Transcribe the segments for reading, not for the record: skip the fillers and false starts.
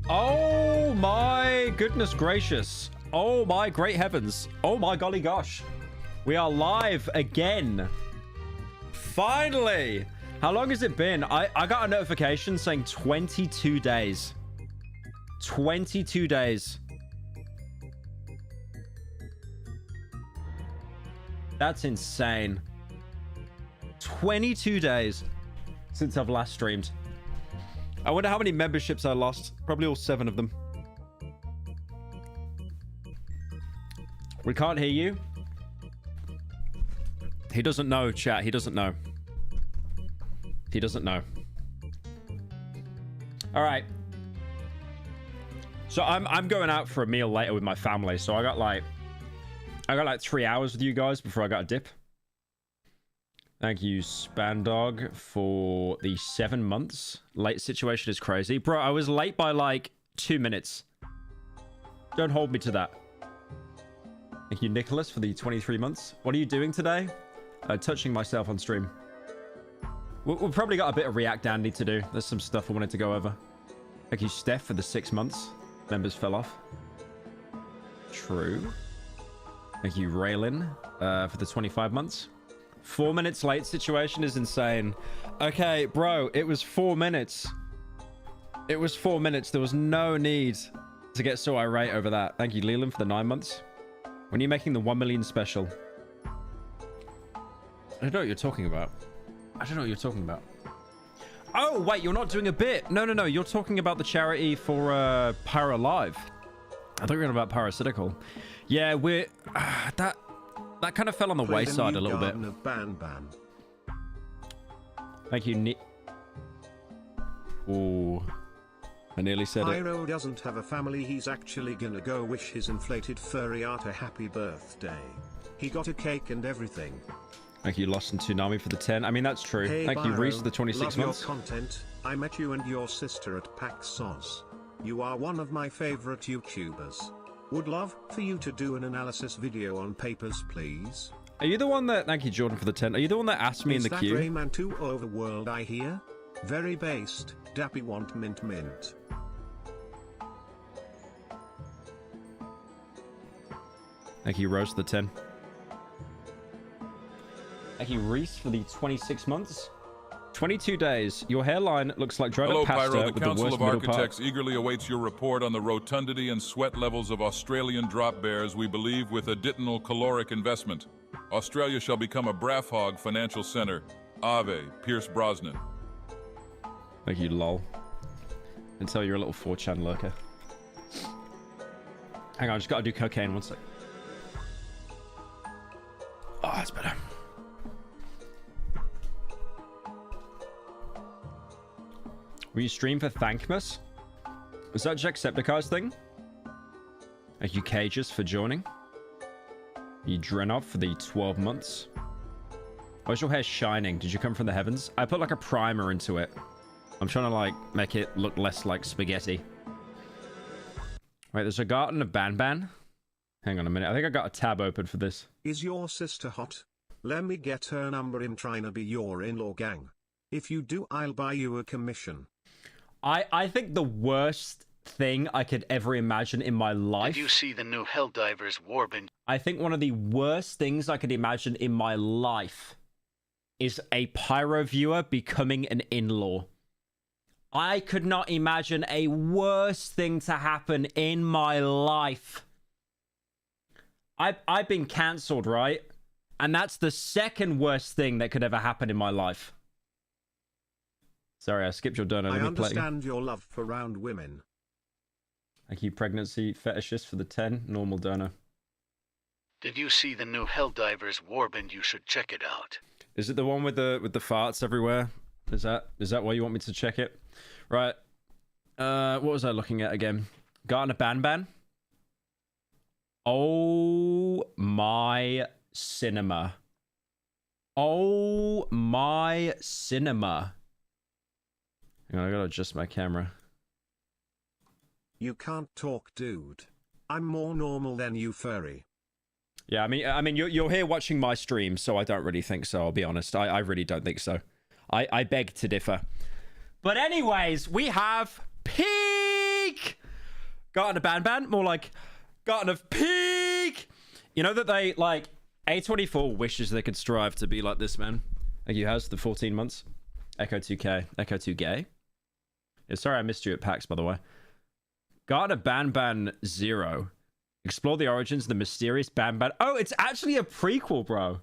Oh my goodness gracious. Oh my great heavens. Oh my golly gosh. We are live again. Finally. How long has it been? I got a notification saying 22 days. 22 days. That's insane. 22 days since I've last streamed. I wonder how many memberships I lost. Probably all 7 of them. We can't hear you. He doesn't know, chat. He doesn't know. He doesn't know. All right. So I'm going out for a meal later with my family. So I got like 3 hours with you guys before I got a dip. Thank you, Spandog, for the 7 months. Late situation is crazy. Bro, I was late by like 2 minutes. Don't hold me to that. Thank you, Nicholas, for the 23 months. What are you doing today? Touching myself on stream. We've probably got a bit of React Andy to do. There's some stuff I wanted to go over. Thank you, Steph, for the 6 months. Members fell off. True. Thank you, Raylin, for the 25 months. 4 minutes late situation is insane. Okay, bro, it was 4 minutes. It was 4 minutes. There was no need to get so irate over that. Thank you, Leland, for the 9 months. When are you making the 1 million special? I don't know what you're talking about. I don't know what you're talking about. Oh, wait, you're not doing a bit. No. You're talking about the charity for Pyro Live. I thought you were about Parasitical. Yeah, we're... That kind of fell on the wayside a little bit. Banban. Thank you, Nick. Ooh. I nearly said Pyro doesn't have a family. He's actually gonna go wish his inflated furry art a happy birthday. He got a cake and everything. Thank you, Lost and Tsunami, for the 10. I mean, that's true. Hey, Thank you, Pyro, Reese, for the 26 love months. Your content. I met you and your sister at PAX SOS. You are one of my favorite YouTubers. Would love for you to do an analysis video on papers, please. Are you the one that... Thank you, Jordan, for the 10. Are you the one that asked me in the queue? Is that Rayman 2 Overworld I hear? Very based. Dappy want mint. Thank you, Rose, for the 10. Thank you, Reese, for the 26 months. 22 days. Your hairline looks like dried up pasta. Hello, Pyro. The with Council the worst of middle Architects part. eagerly awaits your report on the rotundity and sweat levels of Australian drop bears, we believe, with additional caloric investment. Australia shall become a Braffhog financial center. Ave, Pierce Brosnan. Thank you, lol. Until you're a little 4chan lurker. Hang on, I just gotta do cocaine. 1 sec. Oh, that's better. Will you stream for Thankmas? Is that Jacksepticeye's thing? Thank you, Cages, for joining. You Drenov for the 12 months. Why's your hair shining? Did you come from the heavens? I put like a primer into it. I'm trying to like make it look less like spaghetti. Wait, there's a garden of banban. Hang on a minute. I think I got a tab open for this. Is your sister hot? Let me get her number. I'm trying to be your in-law gang. If you do, I'll buy you a commission. I think the worst thing I could ever imagine in my life... Did you see the new Helldivers Warband? I think one of the worst things I could imagine in my life is a Pyro viewer becoming an in-law. I could not imagine a worse thing to happen in my life. I've been cancelled, right? And that's the second worst thing that could ever happen in my life. Sorry, I skipped your donut. I understand your love for round women. Thank you, pregnancy fetishist, for the 10. Normal donor. Did you see the new Helldivers Warband? You should check it out. Is it the one with the farts everywhere? Is that why you want me to check it? Right. What was I looking at again? Garden of Banban. Oh my cinema. Oh my cinema. Hang on, I gotta adjust my camera. You can't talk, dude. I'm more normal than you, furry. Yeah, I mean, you're here watching my stream, so I don't really think so. I'll be honest. I really don't think so. I beg to differ. But anyways, we have peak. Garden of Banban, more like Garden of Peak. You know that they like A24 wishes they could strive to be like this, man. Like you has the 14 months. Echo 2K, Echo 2 gay. Yeah, sorry I missed you at PAX, by the way. Garden of Banban 0. Explore the origins of the mysterious Banban. Oh, it's actually a prequel, bro.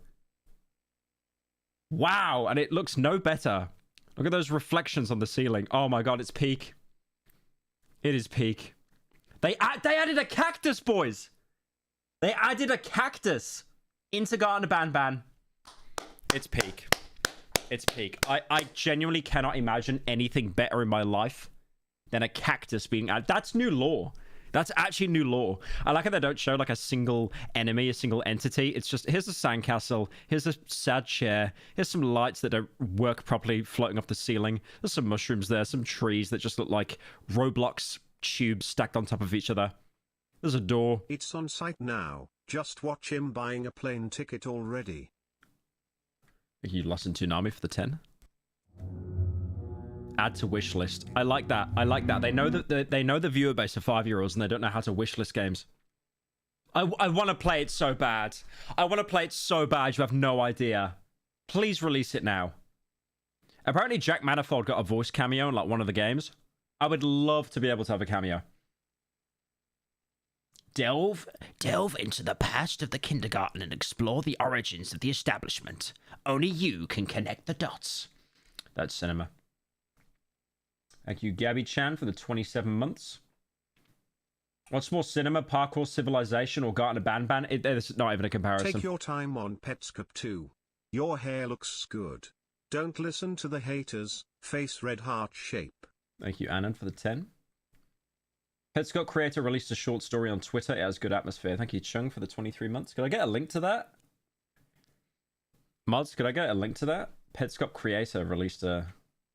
Wow, and it looks no better. Look at those reflections on the ceiling. Oh my god, it's peak. It is peak. They added a cactus, boys. They added a cactus into Garden of Banban. It's peak. It's peak. I genuinely cannot imagine anything better in my life than a cactus being added. That's new lore. That's actually new lore. I like how they don't show like a single enemy, a single entity. It's just, here's a sandcastle, here's a sad chair, here's some lights that don't work properly floating off the ceiling. There's some mushrooms there, some trees that just look like Roblox tubes stacked on top of each other. There's a door. It's on site now. Just watch him buying a plane ticket already. You lost in Toonami for the 10. Add to wish list. I like that. I like that. They know that they know the viewer base of 5-year-olds and they don't know how to wish list games. I want to play it so bad. I want to play it so bad. You have no idea. Please release it now. Apparently, Jack Manifold got a voice cameo in like one of the games. I would love to be able to have a cameo. Delve into the past of the kindergarten and explore the origins of the establishment. Only you can connect the dots. That's cinema. Thank you, Gabby Chan, for the 27 months. What's more cinema, parkour, civilization, or Garden of Banban? There's not even a comparison. Take your time on Petscop 2. Your hair looks good. Don't listen to the haters. Face red heart shape. Thank you, Anand, for the 10. Petscop creator released a short story on Twitter. It has good atmosphere. Thank you, Chung, for the 23 months. Could I get a link to that? Mods, could I get a link to that? Petscop creator released a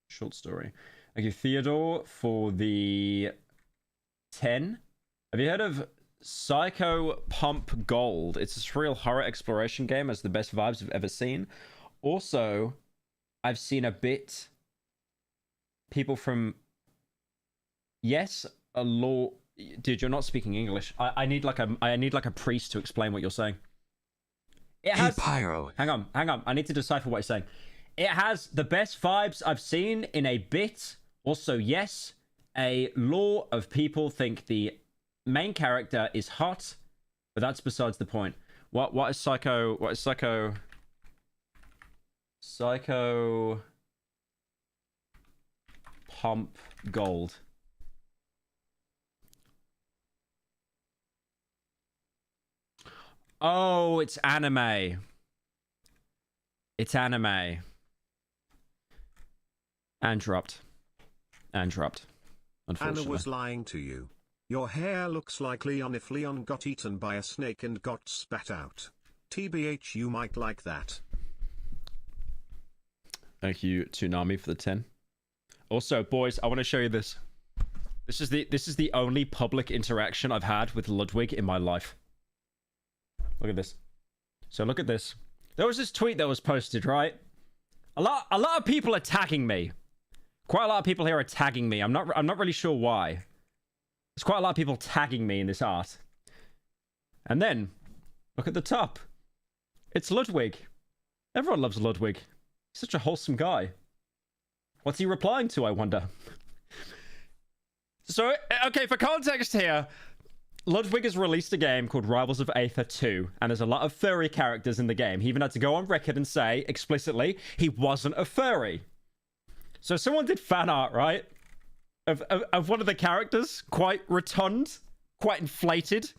short story. Thank you, Theodore, for the 10. Have you heard of Psycho Pump Gold? It's a surreal horror exploration game. Has the best vibes I've ever seen. Also, I've seen a bit. People from... Yes, a law... Dude, you're not speaking English. I need like a priest to explain what you're saying. It has... Hey, Pyro. Hang on. I need to decipher what you're saying. It has the best vibes I've seen in a bit. Also, yes, a law of people think the main character is hot, but that's besides the point. What is Psycho? What is Psycho? Psycho Pump Gold. Oh, it's anime. It's anime. And dropped. Unfortunately. Anna was lying to you. Your hair looks like Leon if Leon got eaten by a snake and got spat out. TBH, you might like that. Thank you, Toonami, for the 10. Also, boys, I want to show you this. This is the only public interaction I've had with Ludwig in my life. Look at this. So look at this. There was this tweet that was posted, right? A lot of people are tagging me. Quite a lot of people here are tagging me. I'm not really sure why. There's quite a lot of people tagging me in this art. And then, look at the top. It's Ludwig. Everyone loves Ludwig. He's such a wholesome guy. What's he replying to, I wonder? So, okay, for context here, Ludwig has released a game called Rivals of Aether 2, and there's a lot of furry characters in the game. He even had to go on record and say, explicitly, he wasn't a furry. So someone did fan art, right? Of one of the characters, quite rotund, quite inflated.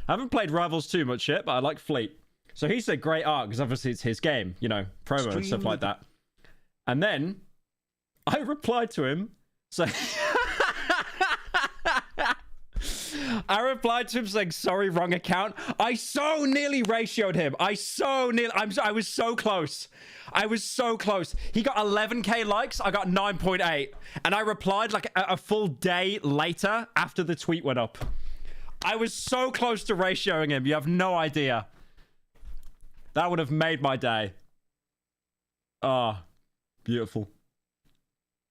I haven't played Rivals too much yet, but I like Fleet. So he said great art, because obviously it's his game, you know, promo and stuff like that. And then, I replied to him, saying... I replied to him saying, sorry, wrong account. I so nearly ratioed him. I was so close. I was so close. He got 11k likes. I got 9.8. And I replied like a full day later after the tweet went up. I was so close to ratioing him. You have no idea. That would have made my day. Ah, beautiful.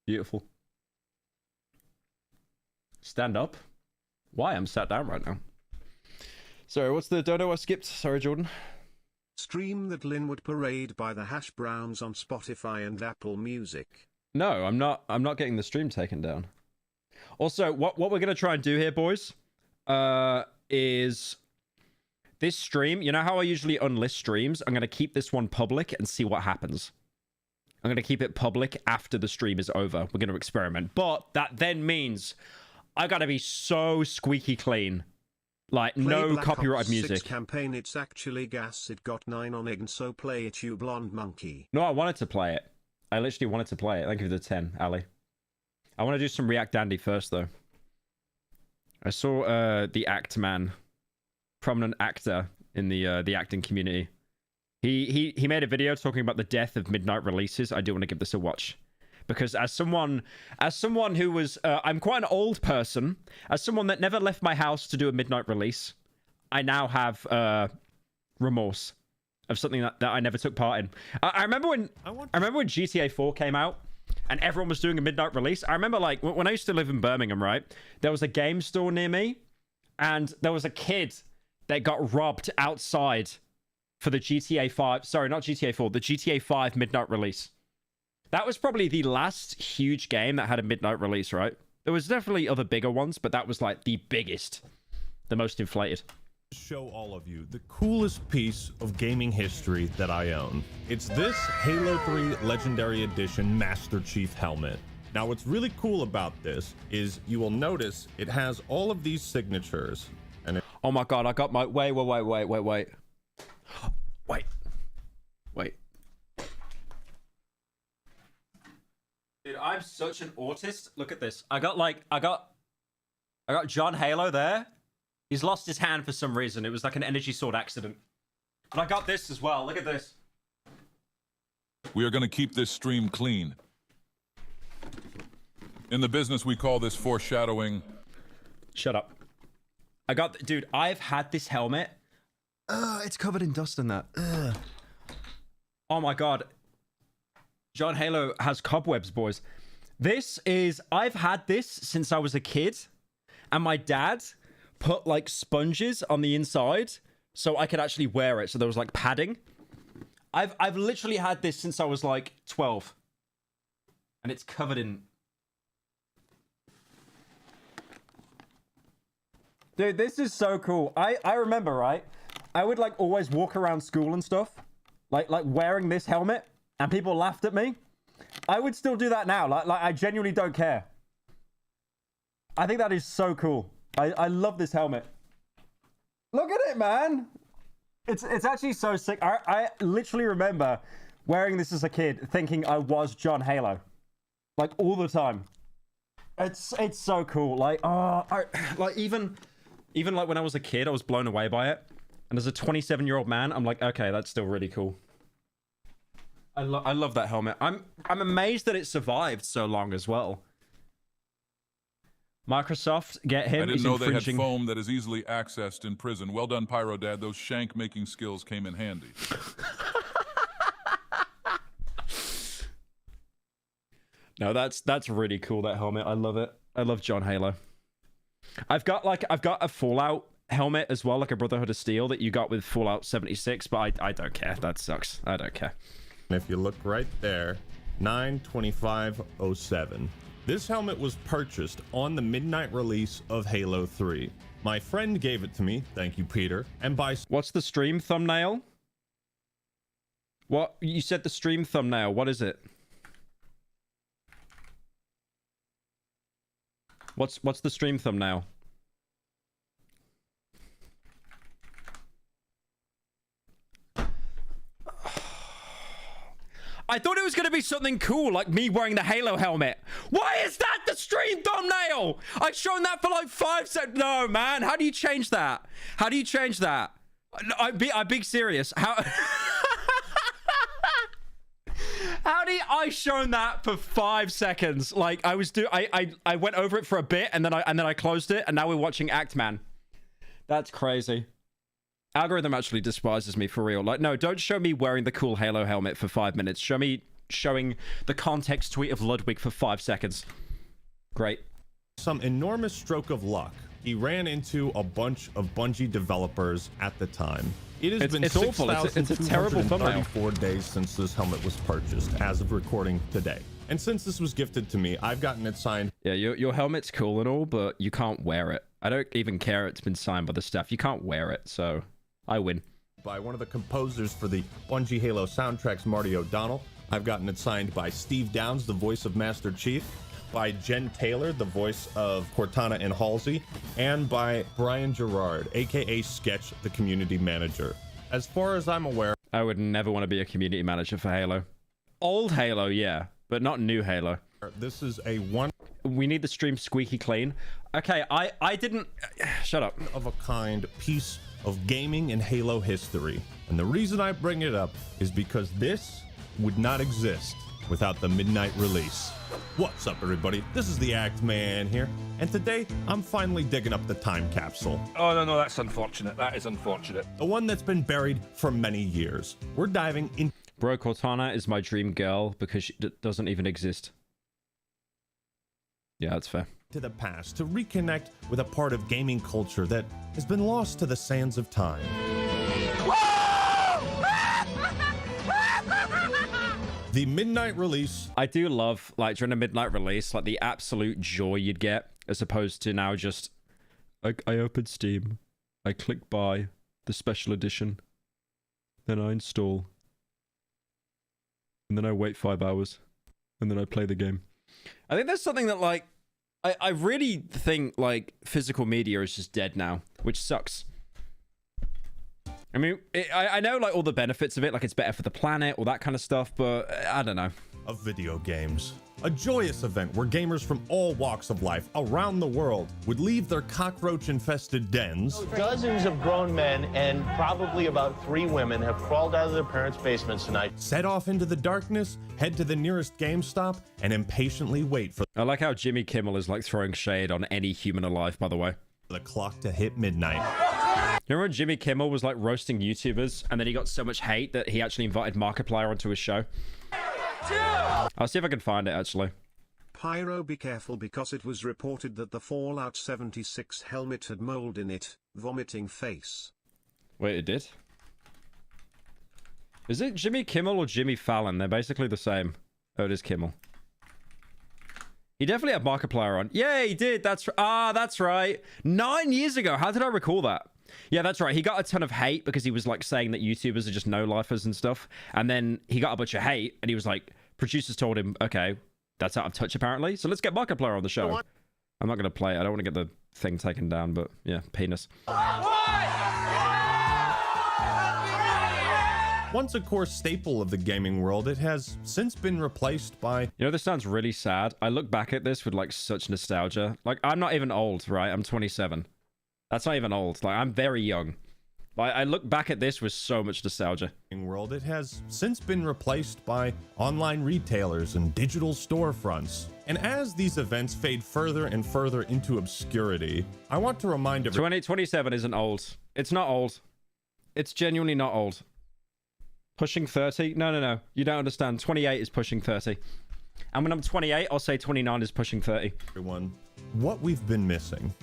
Beautiful. Stand up. Why? I'm sat down right now. Sorry, what's the dodo I skipped? Sorry, Jordan. Stream that Linwood parade by the hash browns on Spotify and Apple Music. No, I'm not getting the stream taken down. Also, what we're gonna try and do here, boys, is this stream. You know how I usually unlist streams? I'm gonna keep this one public and see what happens. I'm gonna keep it public after the stream is over. We're gonna experiment, but that then means I gotta be so squeaky clean. Like, Play no Black copyright Ops music. 6 campaign. It's actually gas. It got 9 on egg, and so play it, you blonde monkey. No, I wanted to play it. I literally wanted to play it. Thank you for the 10, Ali. I want to do some React Dandy first, though. I saw the Act Man, prominent actor in the acting community. He made a video talking about the death of midnight releases. I do want to give this a watch. Because as someone who was, I'm quite an old person, as someone that never left my house to do a midnight release, I now have remorse of something that I never took part in. I remember when GTA 4 came out and everyone was doing a midnight release. I remember like when I used to live in Birmingham, right? There was a game store near me and there was a kid that got robbed outside for the GTA 5, sorry, not GTA 4, the GTA 5 midnight release. That was probably the last huge game that had a midnight release, right? There was definitely other bigger ones, but that was like the biggest, the most inflated. Show all of you the coolest piece of gaming history that I own. It's this Halo 3 Legendary Edition Master Chief helmet. Now, what's really cool about this is you will notice it has all of these signatures. And oh my god, I got my wait. Dude, I'm such an autist. Look at this. I got John Halo there. He's lost his hand for some reason. It was like an energy sword accident. And I got this as well. Look at this. We are going to keep this stream clean. In the business, we call this foreshadowing. Shut up. Dude, I've had this helmet. It's covered in dust and that. Oh my god. John Halo has cobwebs, boys. I've had this since I was a kid. And my dad put like sponges on the inside so I could actually wear it. So there was like padding. I've literally had this since I was like 12. And it's covered in... Dude, this is so cool. I remember, right? I would like always walk around school and stuff. Like wearing this helmet. And people laughed at me. I would still do that now. Like I genuinely don't care. I think that is so cool. I love this helmet. Look at it, man. It's actually so sick. I literally remember wearing this as a kid, thinking I was John Halo. Like all the time. It's so cool. Like even like when I was a kid, I was blown away by it. And as a 27-year-old man, I'm like, okay, that's still really cool. I love that helmet. I'm amazed that it survived so long as well. Microsoft, get him. I didn't He's know infringing. they had foam that is easily accessed in prison. Well done, Pyro Dad. Those shank making skills came in handy. No, that's really cool, that helmet. I love it. I love John Halo. I've got a Fallout helmet as well, like a Brotherhood of Steel that you got with Fallout 76, but I don't care. That sucks. I don't care. if you look right there, 9/25/07. This helmet was purchased on the midnight release of Halo 3. My friend gave it to me, thank you, Peter, and by... What's the stream thumbnail? What? You said the stream thumbnail. What is it? What's the stream thumbnail? I thought it was going to be something cool, like me wearing the Halo helmet. Why is that the stream thumbnail? I've shown that for like 5 seconds. No, man. How do you change that? How do you change that? I'm being serious. How... How did I shown that for 5 seconds? Like I went over it for a bit and then I closed it and now we're watching Act Man. That's crazy. Algorithm actually despises me for real. Like, no, don't show me wearing the cool Halo helmet for 5 minutes. Show me showing the context tweet of Ludwig for 5 seconds. Great. Some enormous stroke of luck. He ran into a bunch of Bungie developers at the time. It has been awful. It's a terrible thumbnail. 6,234 days since this helmet was purchased, as of recording today. And since this was gifted to me, I've gotten it signed. Yeah, your helmet's cool and all, but you can't wear it. I don't even care it's been signed by the staff. You can't wear it, so I win. By one of the composers for the Bungie Halo soundtracks, Marty O'Donnell. I've gotten it signed by Steve Downs, the voice of Master Chief, by Jen Taylor, the voice of Cortana and Halsey, and by Brian Gerard, aka Sketch, the community manager. As far as I'm aware, I would never want to be a community manager for Halo. Old Halo, yeah, but not new Halo. This is a one... We need the stream squeaky clean. Okay, I didn't... Shut up. ...of a kind piece of gaming and Halo history. And the reason I bring it up is because this would not exist without the midnight release. What's up, everybody? This is the Act Man here, and today I'm finally digging up the time capsule. Oh, no, that's unfortunate. That is unfortunate. The one that's been buried for many years. We're diving in... Bro, Cortana is my dream girl because she doesn't even exist. Yeah, that's fair. ...to the past to reconnect with a part of gaming culture that has been lost to the sands of time. The midnight release. I do love, like, during a midnight release, like, the absolute joy you'd get, as opposed to now just, I open Steam, I click buy the special edition, then I install, and then I wait 5 hours, and then I play the game. I think that's something that, like, I really think, like, physical media is just dead now, which sucks. I mean, I know, like, all the benefits of it, like, it's better for the planet, all that kind of stuff, but I don't know. Of video games. A joyous event where gamers from all walks of life around the world would leave their cockroach-infested dens. Dozens of grown men and probably about 3 women have crawled out of their parents' basements tonight. Set off into the darkness, head to the nearest GameStop, and impatiently wait for... I like how Jimmy Kimmel is, like, throwing shade on any human alive, by the way. ...the clock to hit midnight. You remember when Jimmy Kimmel was, like, roasting YouTubers, and then he got so much hate that he actually invited Markiplier onto his show? I'll see if I can find it, actually. Pyro, be careful because it was reported that the Fallout 76 helmet had mold in it. Vomiting face. Wait, it did? Is it Jimmy Kimmel or Jimmy Fallon? They're basically the same. Oh, it is Kimmel. He definitely had Markiplier on. Yeah, he did. That's right. 9 years ago. How did I recall that? Yeah, that's right. He got a ton of hate because he was, like, saying that YouTubers are just no-lifers and stuff. And then he got a bunch of hate, and he was like, producers told him, okay, that's out of touch, apparently. So let's get Markiplier on the show. I'm not going to play it. I don't want to get the thing taken down, but yeah, penis. Once a core staple of the gaming world, it has since been replaced by... You know, this sounds really sad. I look back at this with, like, such nostalgia. Like, I'm not even old, right? I'm 27. That's not even old. Like, I'm very young. Like, I look back at this with so much nostalgia. World, it has since been replaced by online retailers and digital storefronts. And as these events fade further and further into obscurity, I want to remind everyone... 27 isn't old. It's not old. It's genuinely not old. Pushing 30? No. You don't understand. 28 is pushing 30. And when I'm 28, I'll say 29 is pushing 30. Everyone, what we've been missing.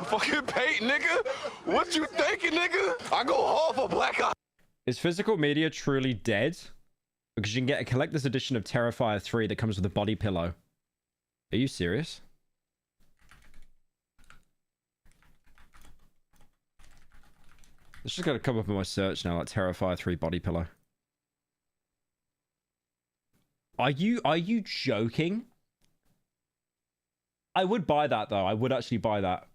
Fucking paint, nigga. What you thinking, nigga? I go hard for black eye. Is physical media truly dead? Because you can get a collector's edition of Terrifier 3 that comes with a body pillow. Are you serious? It's just gotta come up in my search now, like Terrifier 3 body pillow. Are you joking? I would buy that though. I would actually buy that.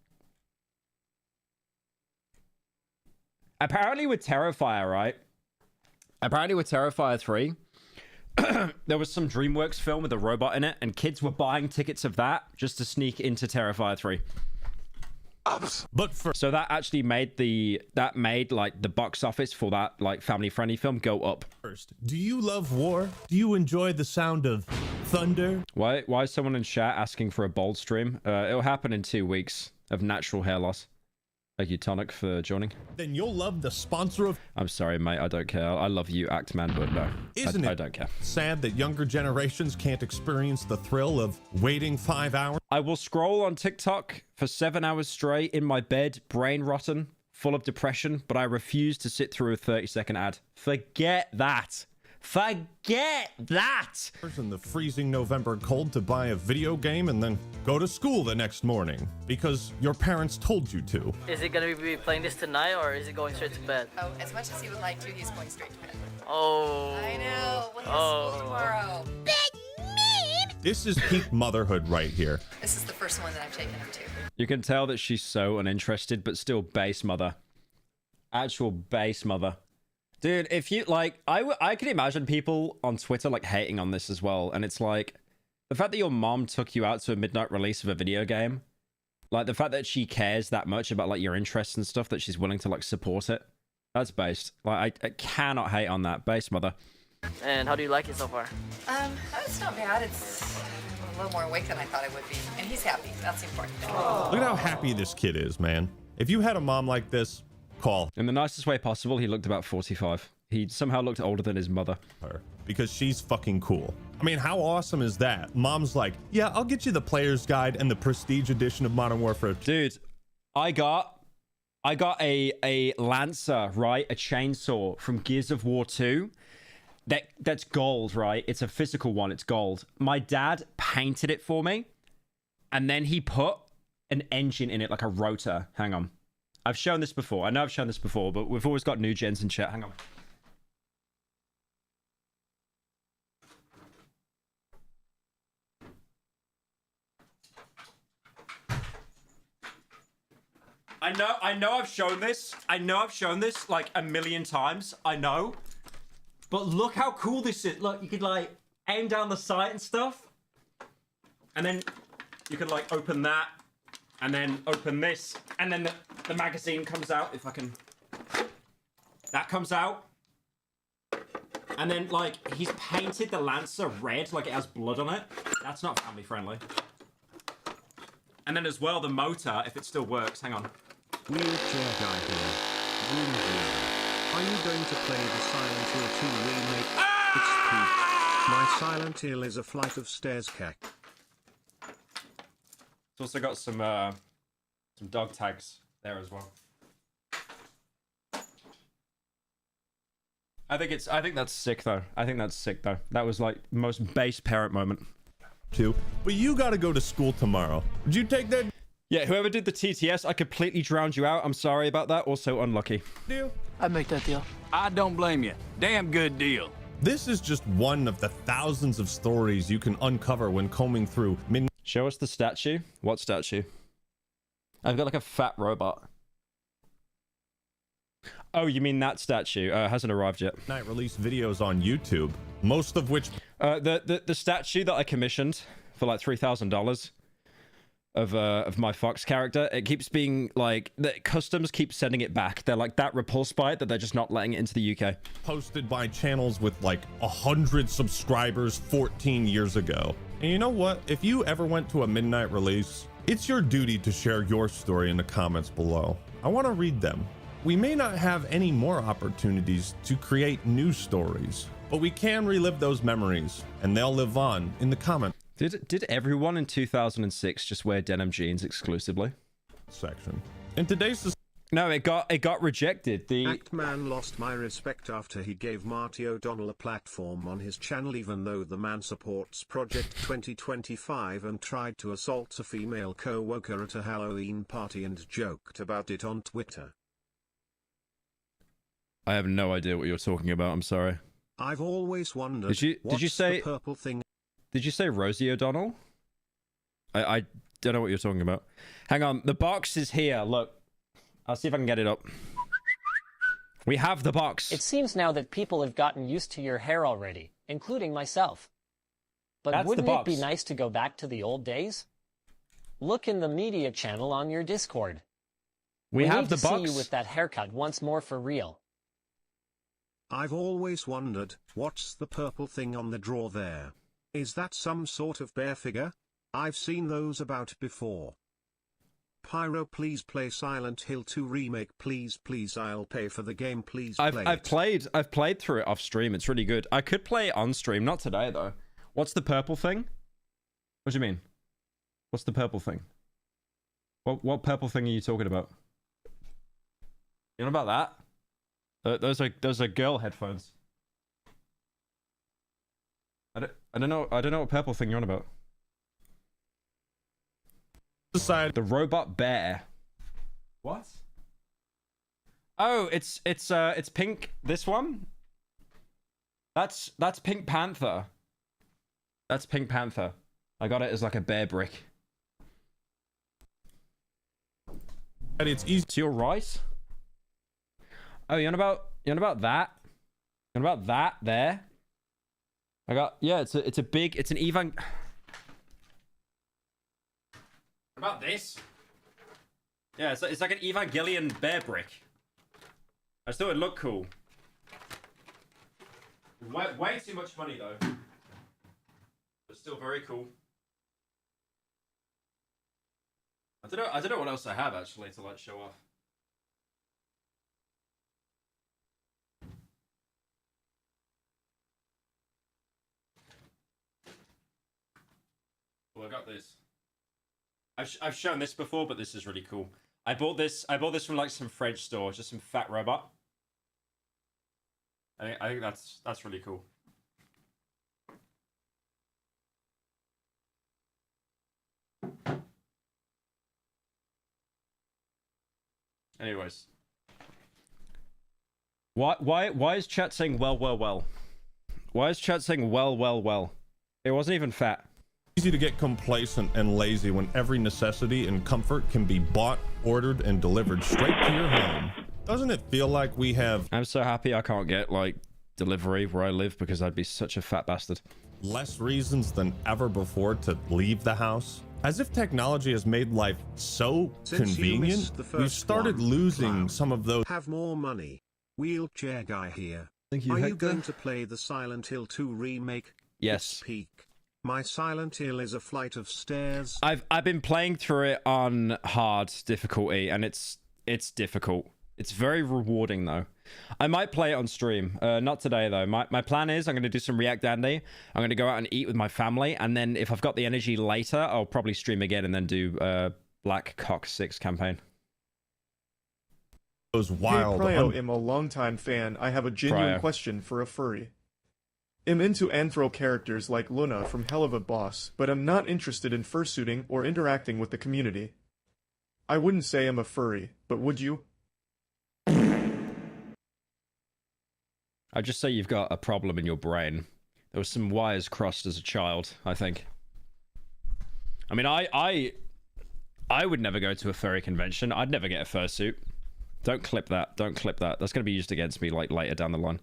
Apparently with Terrifier, right? Apparently with Terrifier 3, there was some DreamWorks film with a robot in it, and kids were buying tickets of that just to sneak into Terrifier 3. But So that actually made like the box office for that like family friendly film go up. first, do you love war? Do you enjoy the sound of thunder? Why is someone in chat asking for a bold stream? It'll happen in 2 weeks of natural hair loss. Thank you, Tonic, for joining. Then you'll love the sponsor of... I'm sorry, mate. I don't care. I love you, Actman, but no. I don't care. Sad that younger generations can't experience the thrill of waiting 5 hours? I will scroll on TikTok for 7 hours straight in my bed, brain rotten, full of depression, but I refuse to sit through a 30-second ad. Forget that. Forget that. In the freezing November cold to buy a video game and then go to school the next morning because your parents told you to. Is he gonna be playing this tonight or is he going straight to bed? Oh, as much as he would like to, he's going straight to bed. Oh. I know. Well, he has school tomorrow. This is peak motherhood right here. This is the first one that I've taken him to. You can tell that she's so uninterested, but still base mother. Actual base mother. Dude, if you, like, I can imagine people on Twitter, like, hating on this as well. And it's like, the fact that your mom took you out to a midnight release of a video game, like, the fact that she cares that much about, like, your interests and stuff, that she's willing to, like, support it, that's based. Like, I cannot hate on that. Base mother. And how do you like it so far? It's not bad. It's a little more awake than I thought it would be. And he's happy. That's the important thing. Look at how happy this kid is, man. If you had a mom like this, call in the nicest way possible. He looked about 45. He somehow looked older than his mother. her because she's fucking cool. I mean, how awesome is that? Mom's like, yeah, I'll get you the player's guide and the prestige edition of Modern Warfare. Dude, I got a Lancer, right? A chainsaw from Gears of War 2. That's gold, right? It's a physical one. It's gold. My dad painted it for me, and then he put an engine in it, like a rotor. Hang on. I've shown this before. I know I've shown this before, but we've always got new gens in chat. Hang on. I know I've shown this. I know I've shown this like a million times. I know. But look how cool this is. Look, you could like aim down the sight and stuff. And then you could like open that. And then open this. And then the magazine comes out. If I can. That comes out. And then like he's painted the Lancer red. Like it has blood on it. That's not family friendly. And then as well the motor, if it still works. Hang on. Wheelchair guy here. Are you going to play the Silent Hill 2 remake? It's peak. My Silent Hill is a flight of stairs cack. It's also got some dog tags there as well. I think that's sick though. I think that's sick though. That was like the most base parent moment. Too. But you gotta go to school tomorrow. Would you take that Yeah, whoever did the TTS, I completely drowned you out. I'm sorry about that. Also unlucky. deal? I'd make that deal. I don't blame you. Damn good deal. This is just one of the thousands of stories you can uncover when combing through Show us the statue. What statue? I've got like a fat robot. Oh, you mean that statue? Hasn't arrived yet. midnight release videos on YouTube, most of which The statue that I commissioned for like $3,000 of my Fox character, it keeps being like the customs keep sending it back. They're like that repulse by it that they're just not letting it into the UK. posted by channels with like 100 subscribers 14 years ago. And you know what? If you ever went to a midnight release, it's your duty to share your story in the comments below. I want to read them. We may not have any more opportunities to create new stories, but we can relive those memories, and they'll live on in the comment Did everyone in 2006 just wear denim jeans exclusively? section. In today's No, it got rejected. The Actman lost my respect after he gave Marty O'Donnell a platform on his channel, even though the man supports Project 2025 and tried to assault a female co-worker at a Halloween party and joked about it on Twitter. I have no idea what you're talking about. I'm sorry. I've always wondered. Did you what's say the purple thing? Did you say Rosie O'Donnell? I don't know what you're talking about. Hang on, the box is here. Look, I'll see if I can get it up. We have the box. It seems now that people have gotten used to your hair already, including myself. But That's wouldn't the it box. be nice to go back to the old days? Look in the media channel on your Discord. We have need the to box. see you with that haircut once more for real. I've always wondered, what's the purple thing on the drawer there? Is that some sort of bear figure? I've seen those about before. Pyro, please play Silent Hill 2 remake, please, please. I'll pay for the game, please. I've played through it off stream. It's really good. I could play it on stream, not today though. What's the purple thing? What do you mean? What's the purple thing? What purple thing are you talking about? You know about that? Those are girl headphones. I don't know what purple thing you're on about. The robot bear. What? Oh, it's pink. This one? That's Pink Panther. That's Pink Panther. I got it as like a bear brick. And it's easy. To your right? Oh, you on about that? You on about that there? I got, yeah, it's an Evan. What about this? Yeah, it's like an Evangelion bear brick. I just thought it'd look cool. Way too much money though. But still very cool. I don't know what else I have actually to like show off. Well, I got this. I've shown this before, but this is really cool. I bought this from like some French store, just some fat robot. I think that's really cool. Anyways. Why is chat saying well? Why is chat saying well? It wasn't even fat. Easy to get complacent and lazy when every necessity and comfort can be bought, ordered, and delivered straight to your home. Doesn't it feel like we have... I'm so happy I can't get, like, delivery where I live because I'd be such a fat bastard. ...less reasons than ever before to leave the house? As if technology has made life so convenient, we've started losing some of those... Have more money. Wheelchair guy here. Thank you, Are you Hector. going to play the Silent Hill 2 remake? Yes. Peak. My Silent Hill is a flight of stairs. I've been playing through it on hard difficulty, and it's difficult. It's very rewarding though. I might play it on stream. Not today though. My plan is I'm going to do some React Dandy. I'm going to go out and eat with my family, and then if I've got the energy later, I'll probably stream again and then do Black Cock 6 campaign. Those wild. Hey, Pryo, am a longtime fan. I have a genuine question for a furry. I'm into anthro characters like Luna from Hell of a Boss, but I'm not interested in fursuiting or interacting with the community. I wouldn't say I'm a furry, but would you? I'd just say you've got a problem in your brain. There was some wires crossed as a child, I think. I mean, I would never go to a furry convention. I'd never get a fursuit. Don't clip that. Don't clip that. That's going to be used against me like later down the line.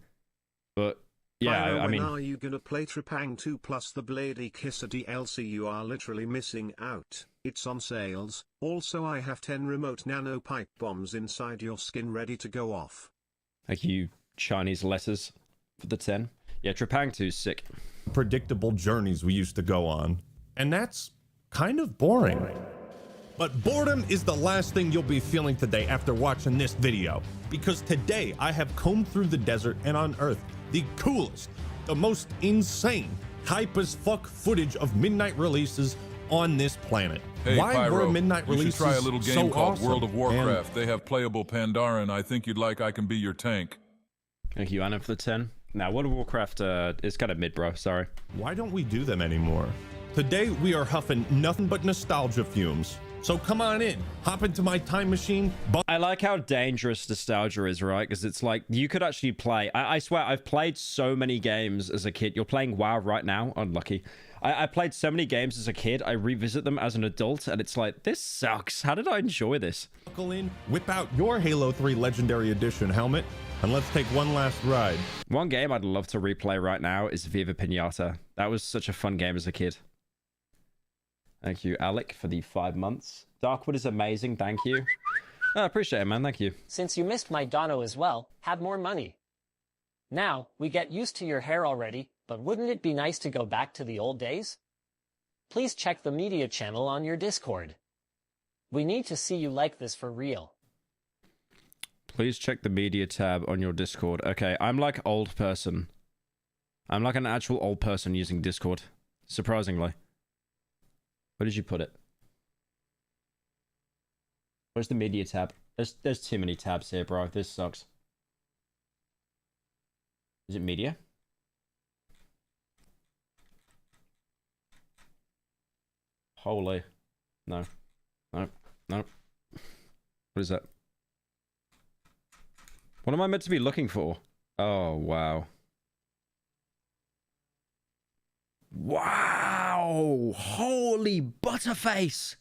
But yeah, Pyro, I mean... when are you gonna play Trepang 2 plus the Blady Kisser DLC? You are literally missing out. It's on sales. Also, I have 10 remote nano pipe bombs inside your skin ready to go off. Thank you, Chinese letters, for the 10. Yeah, Trepang 2's sick. Predictable journeys we used to go on. And that's kind of boring. But boredom is the last thing you'll be feeling today after watching this video. Because today I have combed through the desert and unearthed the coolest, the most insane, hype as fuck footage of midnight releases on this planet. Hey, Why Pyro, were midnight you releases should try a little game so called awesome? World of Warcraft. And They have playable Pandaren. I think you'd like I Can Be Your Tank. Thank you, Anna, for the 10. Now, World of Warcraft is kind of mid, bro. Sorry. why don't we do them anymore? Today we are huffing nothing but nostalgia fumes. So come on in, hop into my time machine. I like how dangerous nostalgia is, right? Because it's like you could actually play. I swear, I've played so many games as a kid. You're playing WoW right now. Unlucky. I played so many games as a kid. I revisit them as an adult, and it's like, this sucks. How did I enjoy this? Buckle in, whip out your Halo 3 Legendary Edition helmet, and let's take one last ride. One game I'd love to replay right now is Viva Pinata. That was such a fun game as a kid. Thank you, Alec, for the 5 months. Darkwood is amazing. Thank you. I appreciate it, man. Thank you. Since you missed my Dono as well, have more money. Now, we get used to your hair already, but wouldn't it be nice to go back to the old days? Please check the media channel on your Discord. We need to see you like this for real. Please check the media tab on your Discord. Okay, I'm like old person. I'm like an actual old person using Discord. Surprisingly. Where did you put it? Where's the media tab? There's too many tabs here, bro. This sucks. Is it media? Holy. No. No. No. What is that? What am I meant to be looking for? Oh, wow. Wow! Holy Butterface!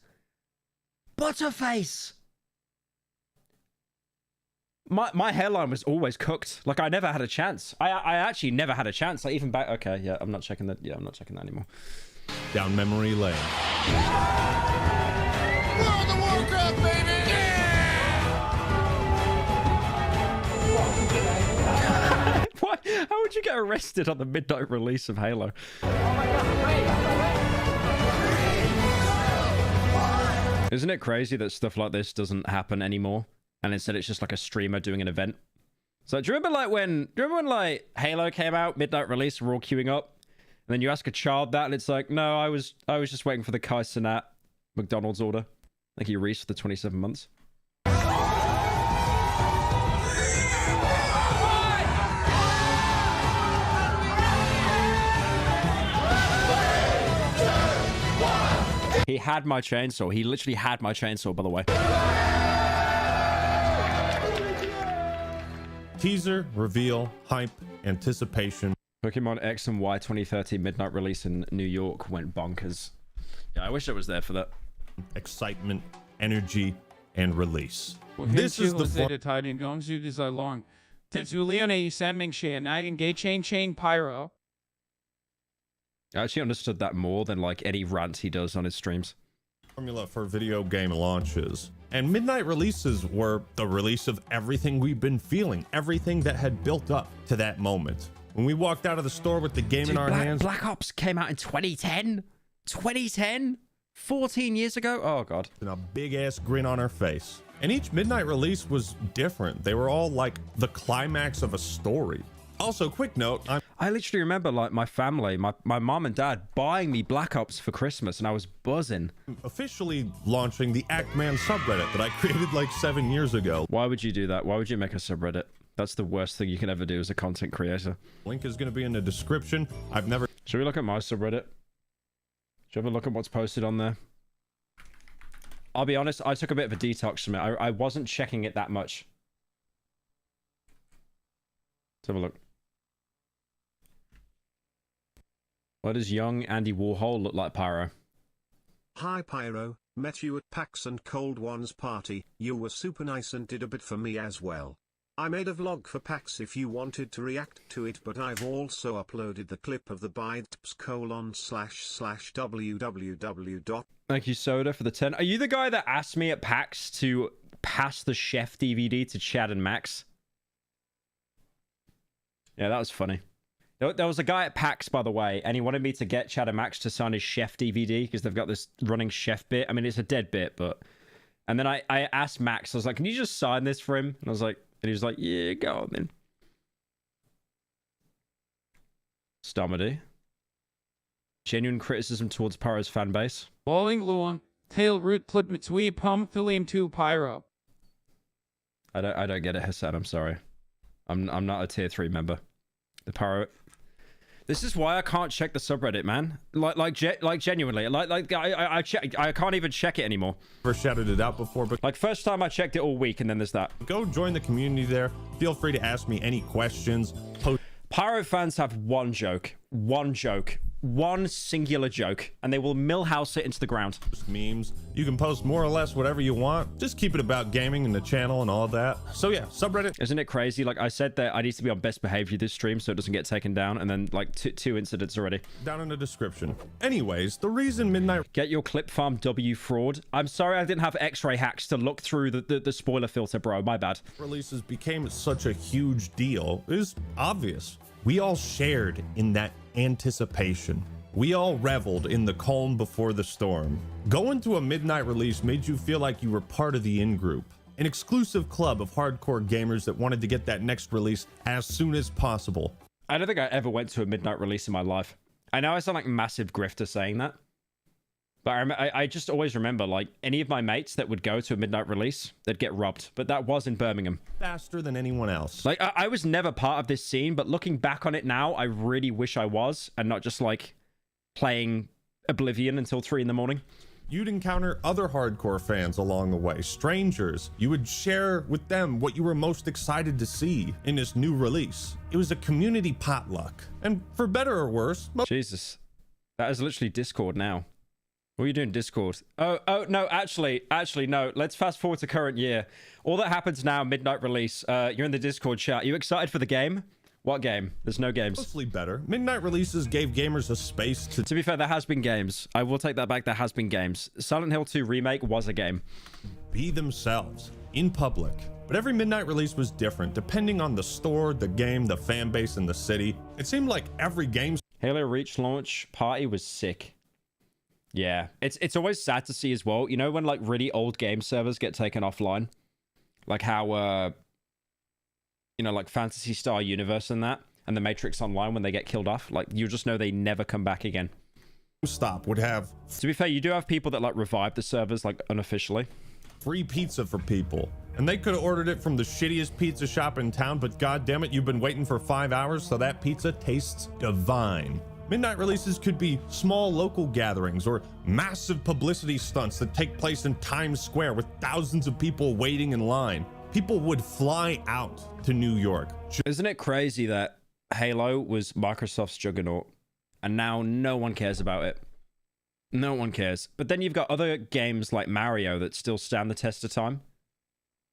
Butterface! My hairline was always cooked. Like, I never had a chance. I actually never had a chance. Like, even back... Okay, yeah, I'm not checking that. Yeah, I'm not checking that anymore. Down memory lane. World of Warcraft, baby! Why? How would you get arrested on the midnight release of Halo? Isn't it crazy that stuff like this doesn't happen anymore? And instead it's just like a streamer doing an event. So do you remember when like Halo came out, midnight release, we're all queuing up, and then you ask a child that, and it's like, no, I was just waiting for the Kai Cenat McDonald's order. Thank you, Reese, for the 27 months. He had my chainsaw. He literally had my chainsaw, by the way. Teaser, reveal, hype, anticipation. Pokemon X and Y 2030 midnight release in New York went bonkers. Yeah, I wish I was there for that. Excitement, energy, and release. This is the Pyro. I actually understood that more than like any rant he does on his streams. Formula for video game launches. And midnight releases were the release of everything we've been feeling, everything that had built up to that moment. When we walked out of the store with the game in our hands. Black Ops came out in 2010? 2010? 14 years ago? Oh, God. And a big ass grin on our face. And each midnight release was different. They were all like the climax of a story. Also, quick note, I literally remember like my family, my mom and dad buying me Black Ops for Christmas, and I was buzzing. Officially launching the Actman subreddit that I created like 7 years ago. Why would you do that? Why would you make a subreddit? That's the worst thing you can ever do as a content creator. Link is going to be in the description. Should we look at my subreddit? Should we have a look at what's posted on there? I'll be honest, I took a bit of a detox from it. I wasn't checking it that much. Let's have a look. What does young Andy Warhol look like, Pyro? Hi Pyro, met you at PAX and Cold One's party. You were super nice and did a bit for me as well. I made a vlog for PAX if you wanted to react to it, but I've also uploaded the clip of the bites://www. Thank you, Soda, for the 10. Are you the guy that asked me at PAX to pass the Chef DVD to Chad and Max? Yeah, that was funny. There was a guy at PAX, by the way, and he wanted me to get Chad and Max to sign his Chef DVD because they've got this running Chef bit. I mean, it's a dead bit, but... And then I asked Max, I was like, can you just sign this for him? And I was like... And he was like, yeah, go on then. Stomedy. Genuine criticism towards Pyro's fan base. Bowling Luan, tail root plitmitsui pum philium 2 Pyro. I don't get it, Hassan, I'm sorry. I'm not a tier 3 member. The Pyro... This is why I can't check the subreddit, man. Like genuinely, I can't even check it anymore. Never shouted it out before, but like first time I checked it all week, and then there's that. Go join the community there. Feel free to ask me any questions. Pyro fans have one joke, one singular joke, and they will millhouse it into the ground. Memes. You can post more or less whatever you want. Just keep it about gaming and the channel and all that. So yeah, subreddit. Isn't it crazy? Like I said that I need to be on best behavior this stream so it doesn't get taken down, and then like two incidents already. Down in the description. Anyways, the reason Midnight... Get your clip farm W fraud. I'm sorry I didn't have x-ray hacks to look through the spoiler filter, bro. My bad. Releases became such a huge deal is obvious. We all shared in that anticipation. We all reveled in the calm before the storm. Going to a midnight release made you feel like you were part of the in-group, an exclusive club of hardcore gamers that wanted to get that next release as soon as possible. I don't think I ever went to a midnight release in my life. I know I sound like a massive grifter saying that, but I just always remember, like, any of my mates that would go to a midnight release, they'd get robbed. But that was in Birmingham. Faster than anyone else. Like, I was never part of this scene, but looking back on it now, I really wish I was, and not just, like, playing Oblivion until 3 in the morning. You'd encounter other hardcore fans along the way, strangers. You would share with them what you were most excited to see in this new release. It was a community potluck. And for better or worse... Jesus. That is literally Discord now. What are you doing, Discord? Oh, no, actually, no. Let's fast forward to current year. All that happens now, midnight release. You're in the Discord chat. You excited for the game? What game? There's no games. Mostly better. Midnight releases gave gamers a space to... To be fair, there has been games. I will take that back. There has been games. Silent Hill 2 Remake was a game. Be themselves in public. But every midnight release was different, depending on the store, the game, the fan base, and the city. It seemed like every game... Halo Reach launch party was sick. Yeah, it's always sad to see as well. You know when like really old game servers get taken offline, like how you know, like Phantasy Star Universe and that, and the Matrix Online, when they get killed off, like you just know they never come back again. Stop would have. To be fair, you do have people that like revive the servers like unofficially. Free pizza for people, and they could have ordered it from the shittiest pizza shop in town, but god damn it, you've been waiting for 5 hours, so that pizza tastes divine. Midnight releases could be small local gatherings or massive publicity stunts that take place in Times Square with thousands of people waiting in line. People would fly out to New York. Isn't it crazy that Halo was Microsoft's juggernaut and now no one cares about it? No one cares. But then you've got other games like Mario that still stand the test of time.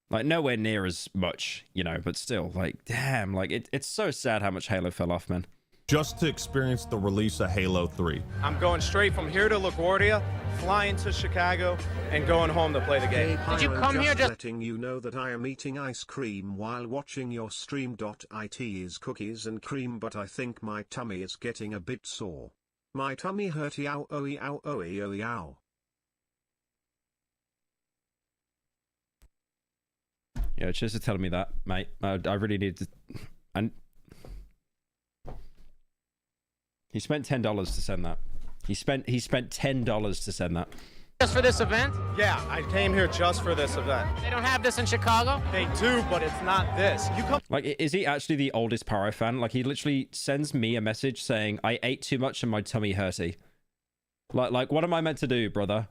Like nowhere near as much, you know, but still, like, damn, like it's so sad how much Halo fell off, man. Just to experience the release of Halo 3. I'm going straight from here to LaGuardia, flying to Chicago, and going home to play the game. Hey, Did you come here just letting you know that I am eating ice cream while watching your stream. It is cookies and cream, but I think my tummy is getting a bit sore. My tummy hurty ow owie ow owie owie ow. Yeah, cheers for telling me that, mate. I really need to... He spent $10 to send that. He spent $10 to send that. Just for this event? Yeah, I came here just for this event. They don't have this in Chicago? They do, but it's not this. You come. Like, is he actually the oldest Pyro fan? Like, he literally sends me a message saying, I ate too much and my tummy hurty. Like, what am I meant to do, brother?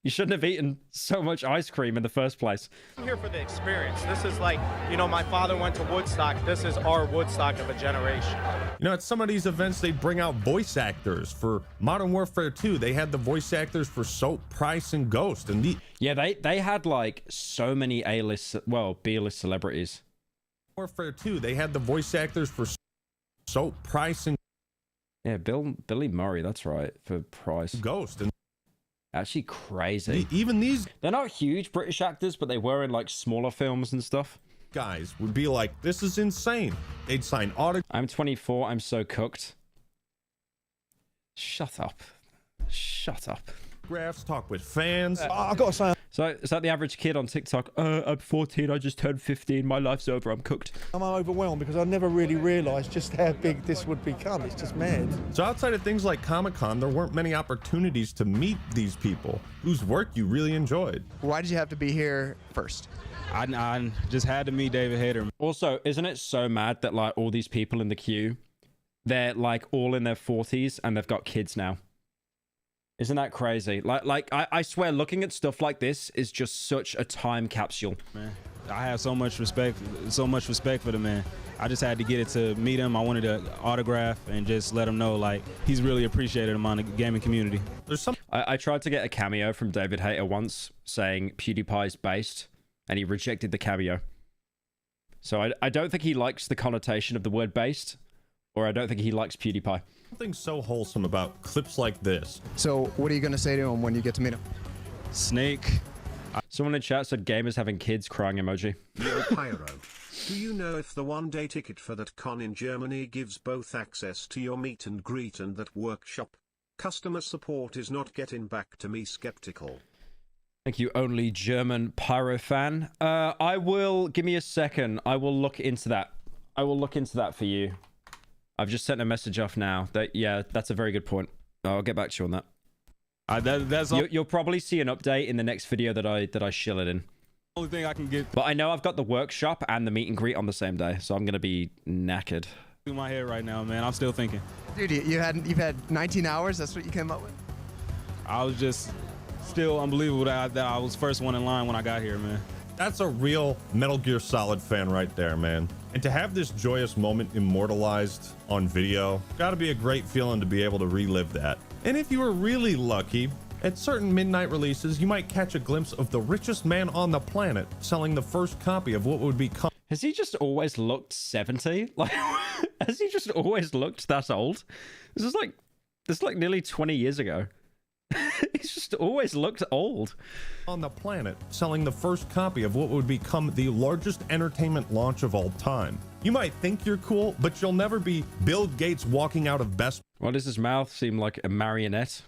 You shouldn't have eaten so much ice cream in the first place. I'm here for the experience. This is like, you know, my father went to Woodstock. This is our Woodstock of a generation. You know, at some of these events, they bring out voice actors. For Modern Warfare 2, they had the voice actors for Soap, Price, and Ghost. And yeah, they had like so many A-list, well, B-list celebrities. Warfare 2, they had the voice actors for Soap, Price, and... Yeah, Billy Murray, that's right, for Price. Ghost. And actually crazy. Even these... They're not huge British actors, but they were in like smaller films and stuff. Guys would be like, this is insane. They'd sign autographs. I'm 24. I'm so cooked. Shut up. Shut up. Talk with fans. I gotta say... So, is that the average kid on TikTok? I'm 14. I just turned 15. My life's over. I'm cooked. I'm overwhelmed because I never really realised just how big this would become. It's just mad. So outside of things like Comic-Con, there weren't many opportunities to meet these people whose work you really enjoyed. Why did you have to be here first? I just had to meet David Hayter. Also, isn't it so mad that like all these people in the queue, they're like all in their 40s and they've got kids now. Isn't that crazy? I swear, looking at stuff like this is just such a time capsule. Man, I have so much respect for the man. I just had to get it to meet him. I wanted to autograph and just let him know, like, he's really appreciated among the gaming community. I tried to get a cameo from David Hayter once saying PewDiePie's based, and he rejected the cameo. So I don't think he likes the connotation of the word based, or I don't think he likes PewDiePie. Something so wholesome about clips like this. So what are you going to say to him when you get to meet him? Snake. Someone in chat said gamers having kids crying emoji. Yo, Pyro. Do you know if the one-day ticket for that con in Germany gives both access to your meet and greet and that workshop? Customer support is not getting back to me. Skeptical. Thank you, only German Pyro fan. I will, give me a second. I will look into that. I will look into that for you. I've just sent a message off now. Yeah, that's a very good point. I'll get back to you on that. You'll probably see an update in the next video that I shill it in. Only thing I can get. But I know I've got the workshop and the meet and greet on the same day, so I'm gonna be knackered. In my head right now, man. I'm still thinking. Dude, you've had 19 hours. That's what you came up with. I was just still unbelievable that I was first one in line when I got here, man. That's a real Metal Gear Solid fan right there, man. And to have this joyous moment immortalized on video, gotta be a great feeling to be able to relive that. And if you were really lucky, at certain midnight releases, you might catch a glimpse of the richest man on the planet selling the first copy of what would become... Has he just always looked 70? Like, has he just always looked that old? This is like nearly 20 years ago. He's just always looked old. On the planet, selling the first copy of what would become the largest entertainment launch of all time. You might think you're cool, but you'll never be Bill Gates walking out of Best Why does his mouth seem like a marionette?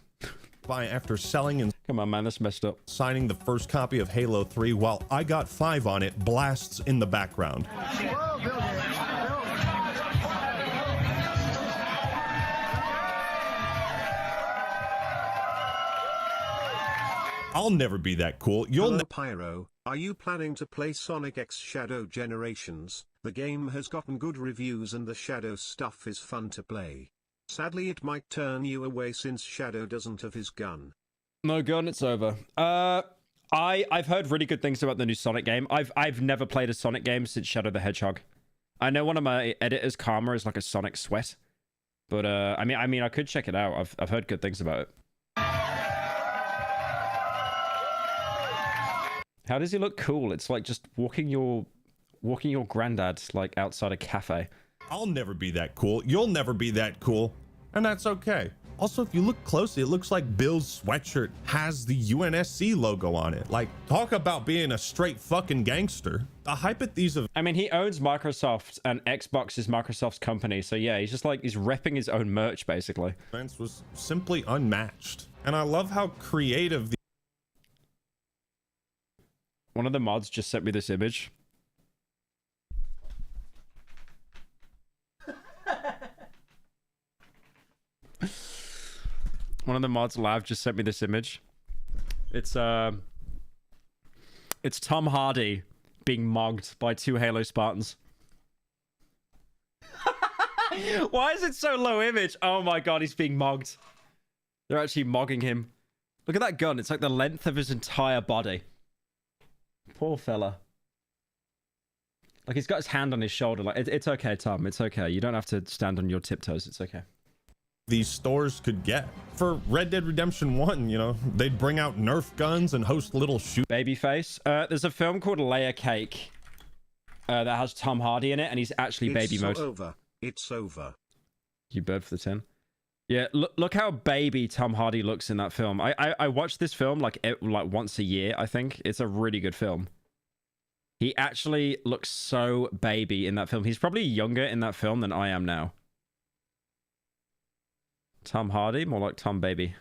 Buy after selling and... Come on, man, that's messed up. Signing the first copy of Halo 3 while I Got 5 on it blasts in the background. I'll never be that cool. Hello, Pyro. Are you planning to play Sonic X Shadow Generations? The game has gotten good reviews and the Shadow stuff is fun to play. Sadly, it might turn you away since Shadow doesn't have his gun. No gun, it's over. I've heard really good things about the new Sonic game. I've never played a Sonic game since Shadow the Hedgehog. I know one of my editors, Karma, is like a Sonic sweat. But I mean I could check it out. I've heard good things about it. How does he look cool? It's like just walking your granddad like outside a cafe. I'll never be that cool. You'll never be that cool. And that's okay. Also, if you look closely, it looks like Bill's sweatshirt has the UNSC logo on it. Like, talk about being a straight fucking gangster. The hype at these... I mean, he owns Microsoft and Xbox is Microsoft's company. So yeah, he's just like, he's repping his own merch, basically. Events was simply unmatched. And I love how creative the... One of the mods just sent me this image. One of the mods live just sent me this image. It's Tom Hardy being mogged by 2 Halo Spartans. Why is it so low image? Oh my god, he's being mogged. They're actually mogging him. Look at that gun. It's like the length of his entire body. Poor fella. Like, he's got his hand on his shoulder. Like, it's okay, Tom. It's okay. You don't have to stand on your tiptoes. It's okay. These stores could get. For Red Dead Redemption 1, you know, they'd bring out Nerf guns and host little shoot. Babyface. There's a film called Layer Cake that has Tom Hardy in it, and he's actually baby mode. It's over. It's over. You bird for the 10. Yeah, look how baby Tom Hardy looks in that film. I watched this film like once a year, I think. It's a really good film. He actually looks so baby in that film. He's probably younger in that film than I am now. Tom Hardy, more like Tom Baby.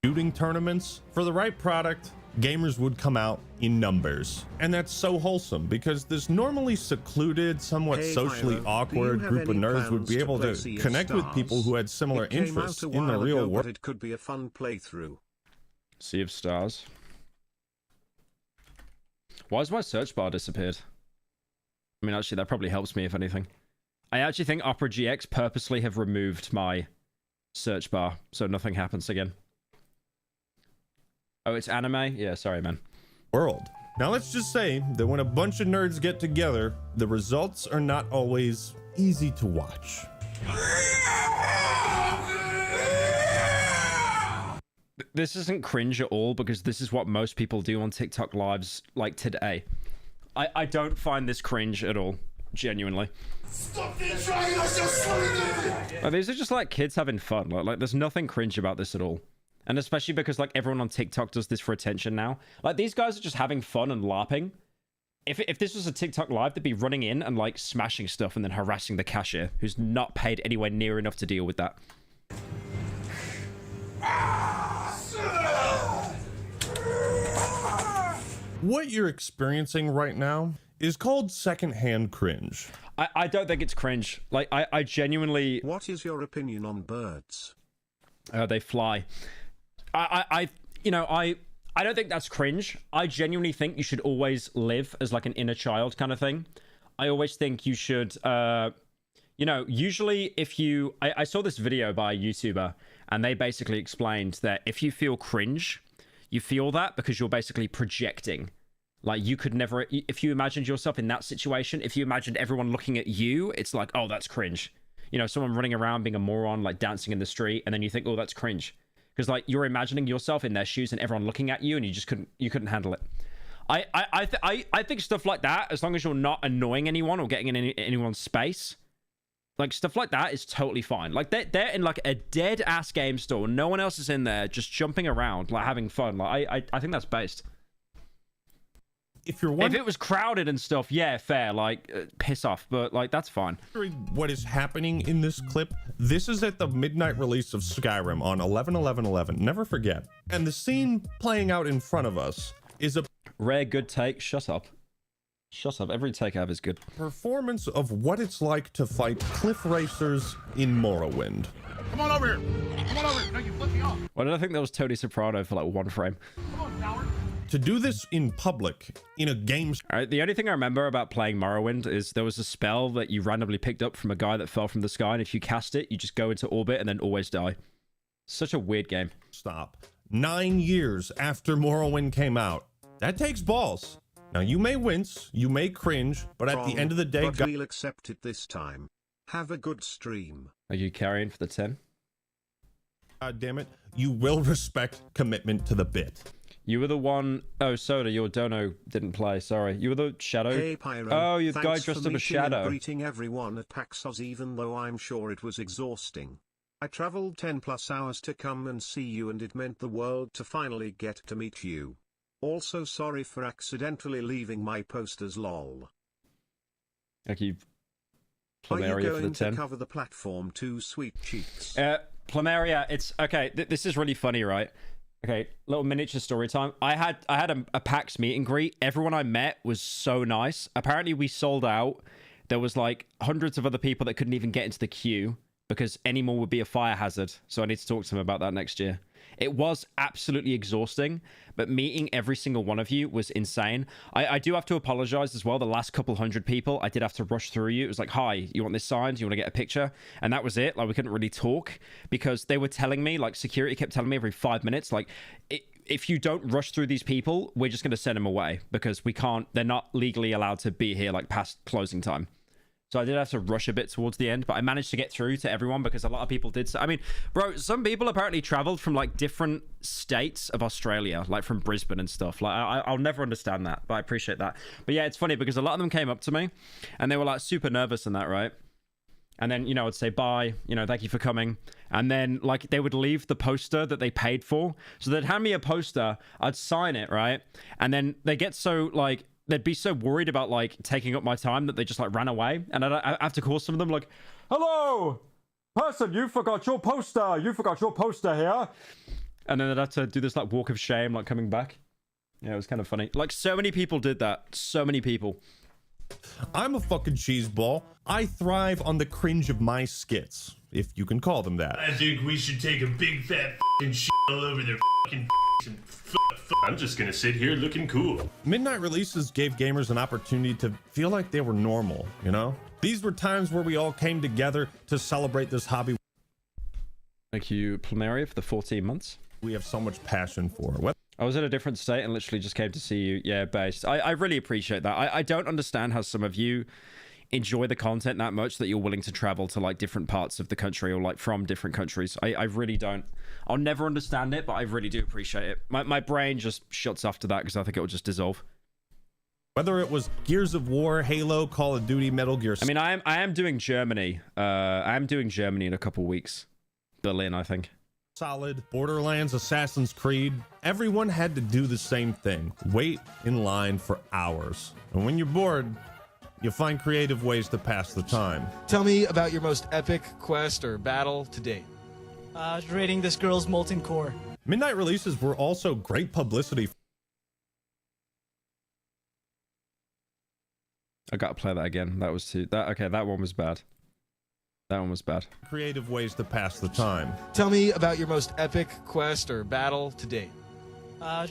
Shooting tournaments. For the right product, gamers would come out in numbers. And that's so wholesome because this normally secluded, somewhat socially awkward group of nerds would be able to connect with people who had similar interests in the real world. It could be a fun playthrough. Sea of Stars. Why has my search bar disappeared? I mean, actually, that probably helps me, if anything. I actually think Opera GX purposely have removed my search bar, so nothing happens again. Oh, it's anime? Yeah, sorry, man. World. Now let's just say that when a bunch of nerds get together, the results are not always easy to watch. This isn't cringe at all because this is what most people do on TikTok lives like today. I don't find this cringe at all, genuinely. Stop it, trying yourself. These are just like kids having fun. Like there's nothing cringe about this at all. And especially because like everyone on TikTok does this for attention now. Like these guys are just having fun and LARPing. If this was a TikTok live, they'd be running in and like smashing stuff and then harassing the cashier who's not paid anywhere near enough to deal with that. What you're experiencing right now is called secondhand cringe. I don't think it's cringe. Like I genuinely. What is your opinion on birds? They fly. I don't think that's cringe. I genuinely think you should always live as like an inner child kind of thing. I always think you should, usually if you, I saw this video by a YouTuber and they basically explained that if you feel cringe, you feel that because you're basically projecting. Like you could never, if you imagined yourself in that situation, if you imagined everyone looking at you, it's like, oh, that's cringe. You know, someone running around being a moron, like dancing in the street, and then you think, oh, that's cringe. Because like you're imagining yourself in their shoes and everyone looking at you and you just couldn't handle it. I think stuff like that, as long as you're not annoying anyone or getting in anyone's space, like stuff like that is totally fine. Like they're in like a dead ass game store, no one else is in there, just jumping around, like having fun. Like I think that's based. If it was crowded and stuff, yeah, fair, like piss off, but like that's fine. What is happening in this clip? This is at the midnight release of Skyrim on 11/11/11. Never forget. And the scene playing out in front of us is a rare good take. Shut up. Shut up. Every take I have is good. Performance of what it's like to fight cliff racers in Morrowind. Come on over here. Come on over here. No, you flip me off. Why did I think that was Tony Soprano for like one frame? Come on, coward. To do this in public, in a game... Alright, the only thing I remember about playing Morrowind is there was a spell that you randomly picked up from a guy that fell from the sky, and if you cast it, you just go into orbit and then always die. Such a weird game. Stop. 9 years after Morrowind came out. That takes balls. Now, you may wince, you may cringe, but at the end of the day... But we'll accept it this time. Have a good stream. Are you carrying for the 10? God damn it. You will respect commitment to the bit. You were the one... Oh, Soda, your dono didn't play. Sorry. You were the Shadow? Hey, Pyro. Oh, you're the guy dressed up as Shadow. Greeting everyone at PAX Oz, even though I'm sure it was exhausting. I traveled 10+ hours to come and see you, and it meant the world to finally get to meet you. Also sorry for accidentally leaving my posters, lol. Thank you, Plumeria, for the 10. Are you going to cover the platform too, sweet cheeks? Plumeria, it's... Okay, this is really funny, right? Okay, little miniature story time. I had a PAX meet and greet. Everyone I met was so nice. Apparently we sold out. There was like hundreds of other people that couldn't even get into the queue because any more would be a fire hazard. So I need to talk to them about that next year. It was absolutely exhausting, but meeting every single one of you was insane. I do have to apologize as well. The last couple hundred people, I did have to rush through you. It was like, hi, you want this signed? You want to get a picture? And that was it. Like, we couldn't really talk because they were telling me, like, security kept telling me every 5 minutes, like, if you don't rush through these people, we're just going to send them away because we can't, they're not legally allowed to be here, like, past closing time. So I did have to rush a bit towards the end, but I managed to get through to everyone because a lot of people did. So, I mean, bro, some people apparently traveled from like different states of Australia, like from Brisbane and stuff. Like, I'll never understand that, but I appreciate that. But yeah, it's funny because a lot of them came up to me and they were like super nervous and that, right? And then, you know, I'd say bye, you know, thank you for coming. And then like they would leave the poster that they paid for. So they'd hand me a poster, I'd sign it, right? And then they get so like, they'd be so worried about like taking up my time that they just like ran away. And I have to call some of them like, hello, person, you forgot your poster. You forgot your poster here. And then they'd have to do this like walk of shame, like coming back. Yeah, it was kind of funny. Like so many people did that. So many people. I'm a fucking cheeseball. I thrive on the cringe of my skits, if you can call them that. I think we should take a big fat fucking shit all over their fucking and fuck I'm just gonna sit here looking cool. Midnight releases gave gamers an opportunity to feel like they were normal, you know? These were times where we all came together to celebrate this hobby. Thank you, Plumeria, for the 14 months. We have so much passion for. I was in a different state and literally just came to see you. Yeah, based. I really appreciate that. I don't understand how some of you enjoy the content that much that you're willing to travel to like different parts of the country or like from different countries. I really don't. I'll never understand it, but I really do appreciate it. My brain just shuts after that because I think it will just dissolve. Whether it was Gears of War, Halo, Call of Duty, Metal Gear. I mean, I am doing Germany. I am doing Germany in a couple weeks. Berlin, I think. Solid, Borderlands, Assassin's Creed. Everyone had to do the same thing. Wait in line for hours. And when you're bored, you find creative ways to pass the time. Tell me about your most epic quest or battle to date. Raiding this girl's molten core. Midnight releases were also great publicity. I gotta play that again. That was too... Okay, that one was bad. That one was bad. Creative ways to pass the time. Tell me about your most epic quest or battle to date.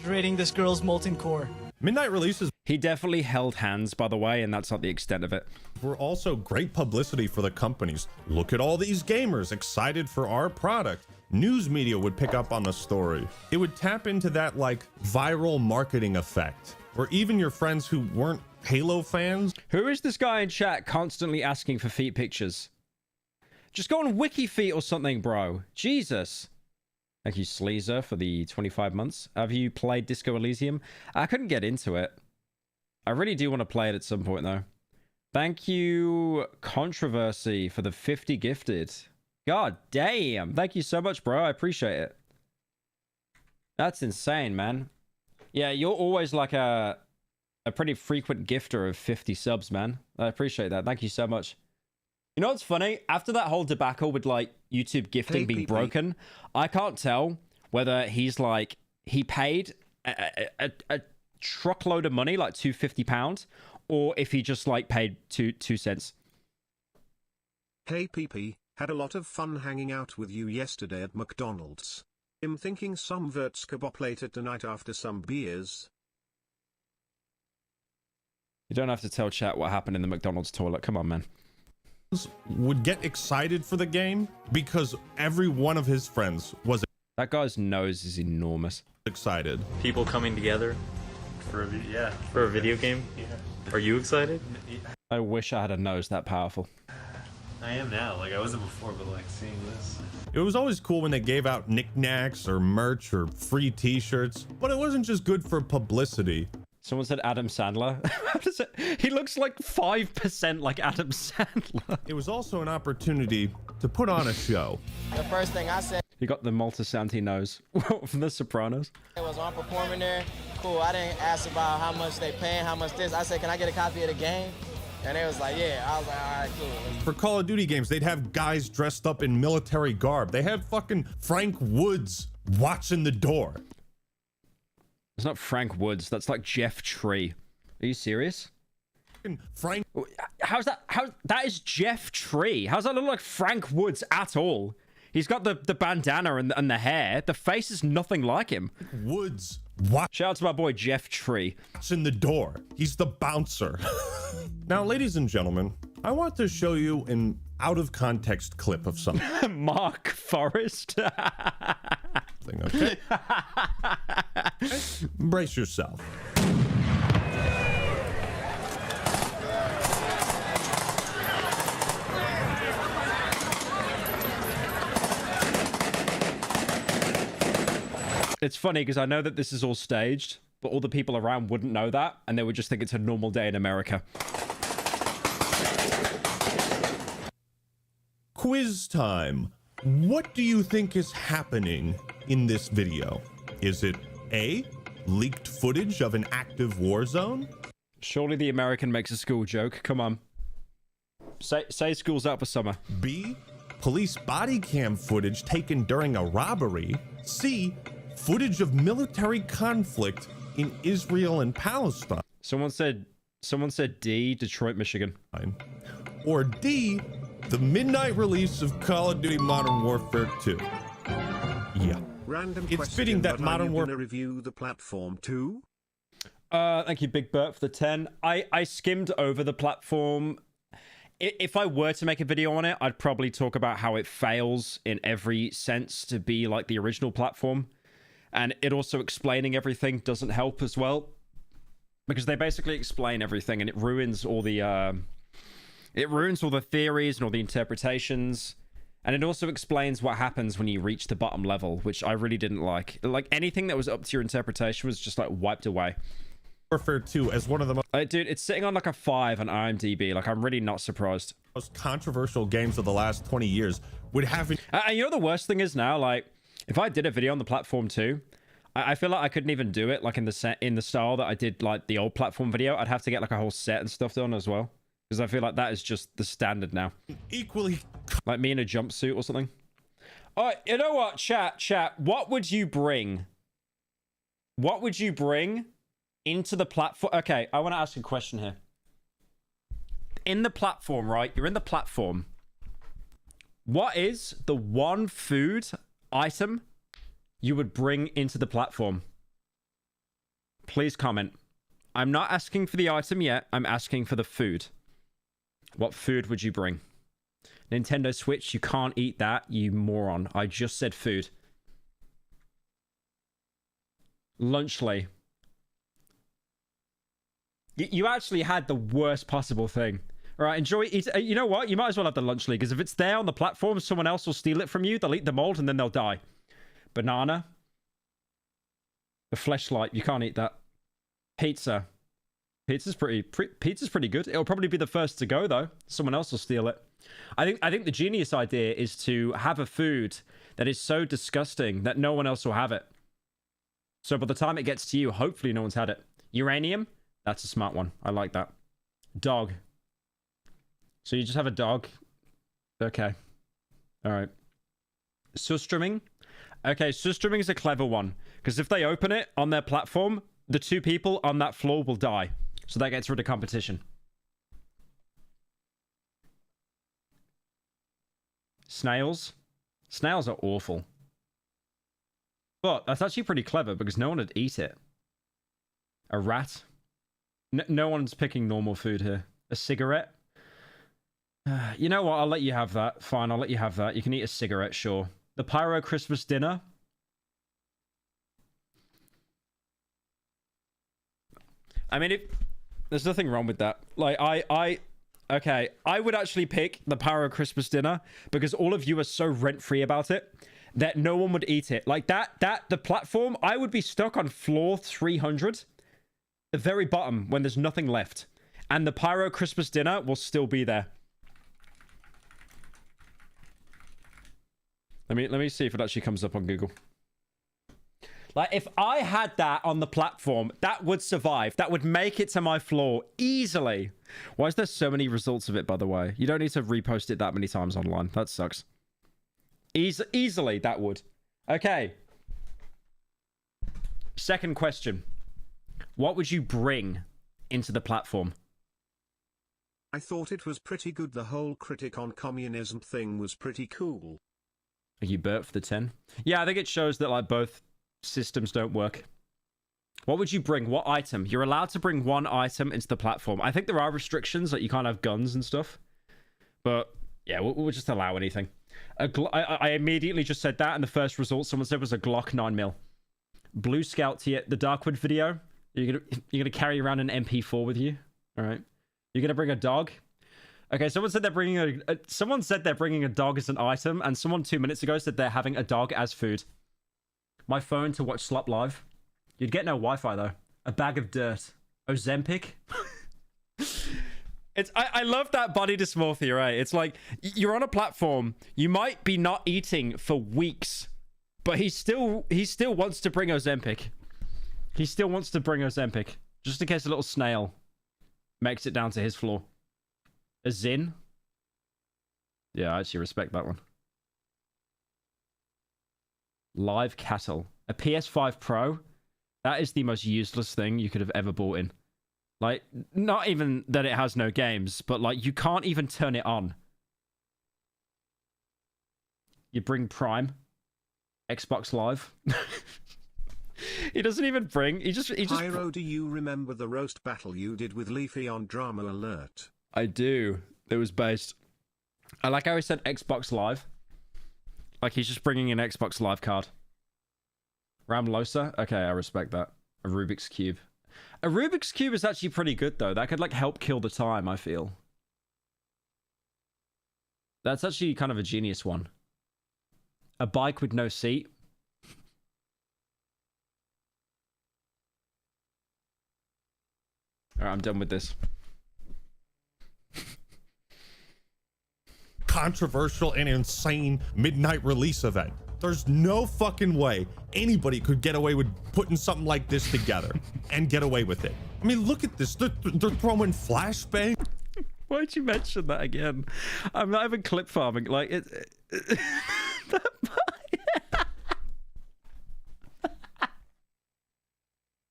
Raiding this girl's molten core. Midnight releases. He definitely held hands, by the way, and that's not the extent of it. Were also great publicity for the companies. Look at all these gamers excited for our product. News media would pick up on the story. It would tap into that like viral marketing effect. Or even your friends who weren't Halo fans. Who is this guy in chat constantly asking for feet pictures? Just go on WikiFeet or something, bro. Jesus. Thank you, Sleazer, for the 25 months. Have you played Disco Elysium? I couldn't get into it. I really do want to play it at some point, though. Thank you, Controversy, for the 50 gifted. God damn. Thank you so much, bro. I appreciate it. That's insane, man. Yeah, you're always like a pretty frequent gifter of 50 subs, man. I appreciate that. Thank you so much. You know what's funny? After that whole debacle with like YouTube gifting being broken, I can't tell whether he's like he paid a truckload of money, like £250, or if he just like paid two cents. Hey PP, had a lot of fun hanging out with you yesterday at McDonald's. I'm thinking some verts kebab later tonight after some beers. You don't have to tell chat what happened in the McDonald's toilet. Come on, man. Would get excited for the game because every one of his friends was. That guy's nose is enormous. Excited. People coming together For a video, yeah. for a video game. Yeah. Are you excited? I wish I had a nose that powerful. I am now. Like I wasn't before, but like seeing this. It was always cool when they gave out knickknacks or merch or free t-shirts, but it wasn't just good for publicity. Someone said Adam Sandler. He looks like 5% like Adam Sandler. It was also an opportunity to put on a show. The first thing I said, He got the Maltasanti nose from The Sopranos. it was on performing there. Cool. I didn't ask about how much they paying, how much this. I said, can I get a copy of the game? And they was like, yeah. I was like, all right, cool. For Call of Duty games, they'd have guys dressed up in military garb. They had fucking Frank Woods watching the door. It's not Frank Woods. That's like Jeff Tree. Are you serious? Frank. How's that? That is Jeff Tree. How's that look like Frank Woods at all? He's got the bandana and the hair. The face is nothing like him. Woods. What? Shout out to my boy Jeff Tree. It's in the door. He's the bouncer. Now, ladies and gentlemen, I want to show you an out of context clip of something. Mark Forrest. Okay. Brace yourself. It's funny because I know that this is all staged, but all the people around wouldn't know that, and they would just think it's a normal day in America. Quiz time. What do you think is happening in this video? Is it A, leaked footage of an active war zone? Surely the American makes a school joke. Come on. Say school's out for summer. B, police body cam footage taken during a robbery. C, footage of military conflict in Israel and Palestine. Someone said D, Detroit, Michigan. Or D, the midnight release of Call of Duty Modern Warfare 2. Yeah. Random It's fitting that Modern Warfare. Warfare Review the platform too. Thank you, Big Bert, for the 10. I skimmed over the platform. If I were to make a video on it, I'd probably talk about how it fails in every sense to be like the original platform. And it also explaining everything doesn't help as well. Because they basically explain everything and it ruins all the theories and all the interpretations. And it also explains what happens when you reach the bottom level, which I really didn't like. Like, anything that was up to your interpretation was just, like, wiped away. Warfare 2 as one of the most... dude, it's sitting on, like, a 5 on IMDb. Like, I'm really not surprised. Most controversial games of the last 20 years would have... And you know the worst thing is now? Like, if I did a video on the platform too, I feel like I couldn't even do it, like, in the style that I did, like, the old platform video. I'd have to get, like, a whole set and stuff done as well. Because I feel like that is just the standard now. Equally... Like me in a jumpsuit or something. All right, you know what? Chat. What would you bring? What would you bring into the platform? Okay, I want to ask you a question here. In the platform, right? You're in the platform. What is the one food item you would bring into the platform? Please comment. I'm not asking for the item yet. I'm asking for the food. What food would you bring? Nintendo Switch, you can't eat that, you moron. I just said food. Lunchley. You actually had the worst possible thing. All right, enjoy eat. You know what? You might as well have the Lunchley, because if it's there on the platform, someone else will steal it from you. They'll eat the mold, and then they'll die. Banana. The fleshlight, you can't eat that. Pizza. Pizza's pretty good. It'll probably be the first to go, though. Someone else will steal it. I think the genius idea is to have a food that is so disgusting that no one else will have it. So by the time it gets to you, hopefully no one's had it. Uranium? That's a smart one. I like that. Dog. So you just have a dog. Okay. All right. Sustrumming? Okay, sustrumming is a clever one. Because if they open it on their platform, the two people on that floor will die. So that gets rid of competition. Snails. Snails are awful. But that's actually pretty clever because no one would eat it. A rat. No one's picking normal food here. A cigarette. You know what? I'll let you have that. Fine, I'll let you have that. You can eat a cigarette, sure. The Pyro Christmas dinner. I mean, there's nothing wrong with that. Like, okay, I would actually pick the Pyro Christmas dinner because all of you are so rent-free about it that no one would eat it. Like, the platform, I would be stuck on floor 300, the very bottom, when there's nothing left. And the Pyro Christmas dinner will still be there. Let me see if it actually comes up on Google. Like, if I had that on the platform, that would survive. That would make it to my floor easily. Why is there so many results of it, by the way? You don't need to repost it that many times online. That sucks. Easily, that would. Okay. Second question. What would you bring into the platform? I thought it was pretty good. The whole critic on communism thing was pretty cool. Are you Bert for the 10? Yeah, I think it shows that, like, both systems don't work. What would you bring? What item? You're allowed to bring one item into the platform. I think there are restrictions, like you can't have guns and stuff. But yeah, we'll just allow anything. I immediately just said that, and the first result someone said was a Glock 9mm. Blue Scout to the Darkwood video. You're gonna carry around an MP4 with you. All right. You're gonna bring a dog. Okay, someone said they're bringing a dog as an item, and someone 2 minutes ago said they're having a dog as food. My phone to watch Slop Live. You'd get no Wi-Fi, though. A bag of dirt. Ozempic? I love that body dysmorphia, right? It's like, you're on a platform. You might be not eating for weeks. But he still wants to bring Ozempic. He still wants to bring Ozempic. Just in case a little snail makes it down to his floor. A Zin? Yeah, I actually respect that one. Live cattle. A PS5 Pro? That is the most useless thing you could have ever bought in. Like, not even that it has no games, but like, you can't even turn it on. You bring Prime. Xbox Live. He doesn't even bring. He just. Pyro, do you remember the roast battle you did with Leafy on Drama Alert? I do. It was based. I like how he said Xbox Live. Like he's just bringing an Xbox Live card. Ramlosa? Okay, I respect that. A Rubik's Cube. A Rubik's Cube is actually pretty good, though. That could, like, help kill the time, I feel. That's actually kind of a genius one. A bike with no seat. Alright, I'm done with this. Controversial and insane midnight release event. There's no fucking way anybody could get away with putting something like this together and get away with it. I mean, look at this. They're throwing flashbang. Why'd you mention that again? I'm not even clip farming. Like,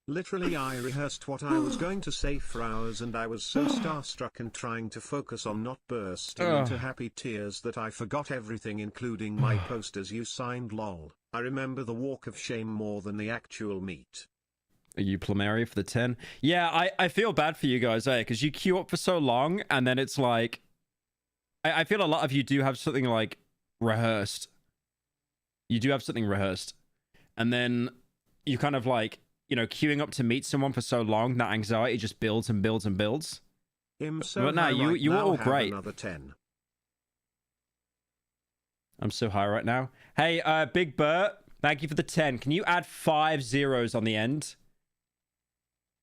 Literally, I rehearsed what I was going to say for hours, and I was so starstruck and trying to focus on not bursting into happy tears that I forgot everything, including my posters you signed. Lol. I remember the walk of shame more than the actual meet. Are you Plumeria for the 10? Yeah, I feel bad for you guys, eh? Because you queue up for so long, and then it's like... I feel a lot of you do have something, like, rehearsed. You do have something rehearsed. And then you kind of, like... You know, queuing up to meet someone for so long, that anxiety just builds and builds and builds. But no, you were all great. Another 10. I'm so high right now. Hey, Big Bert, thank you for the 10. Can you add 5 zeros on the end?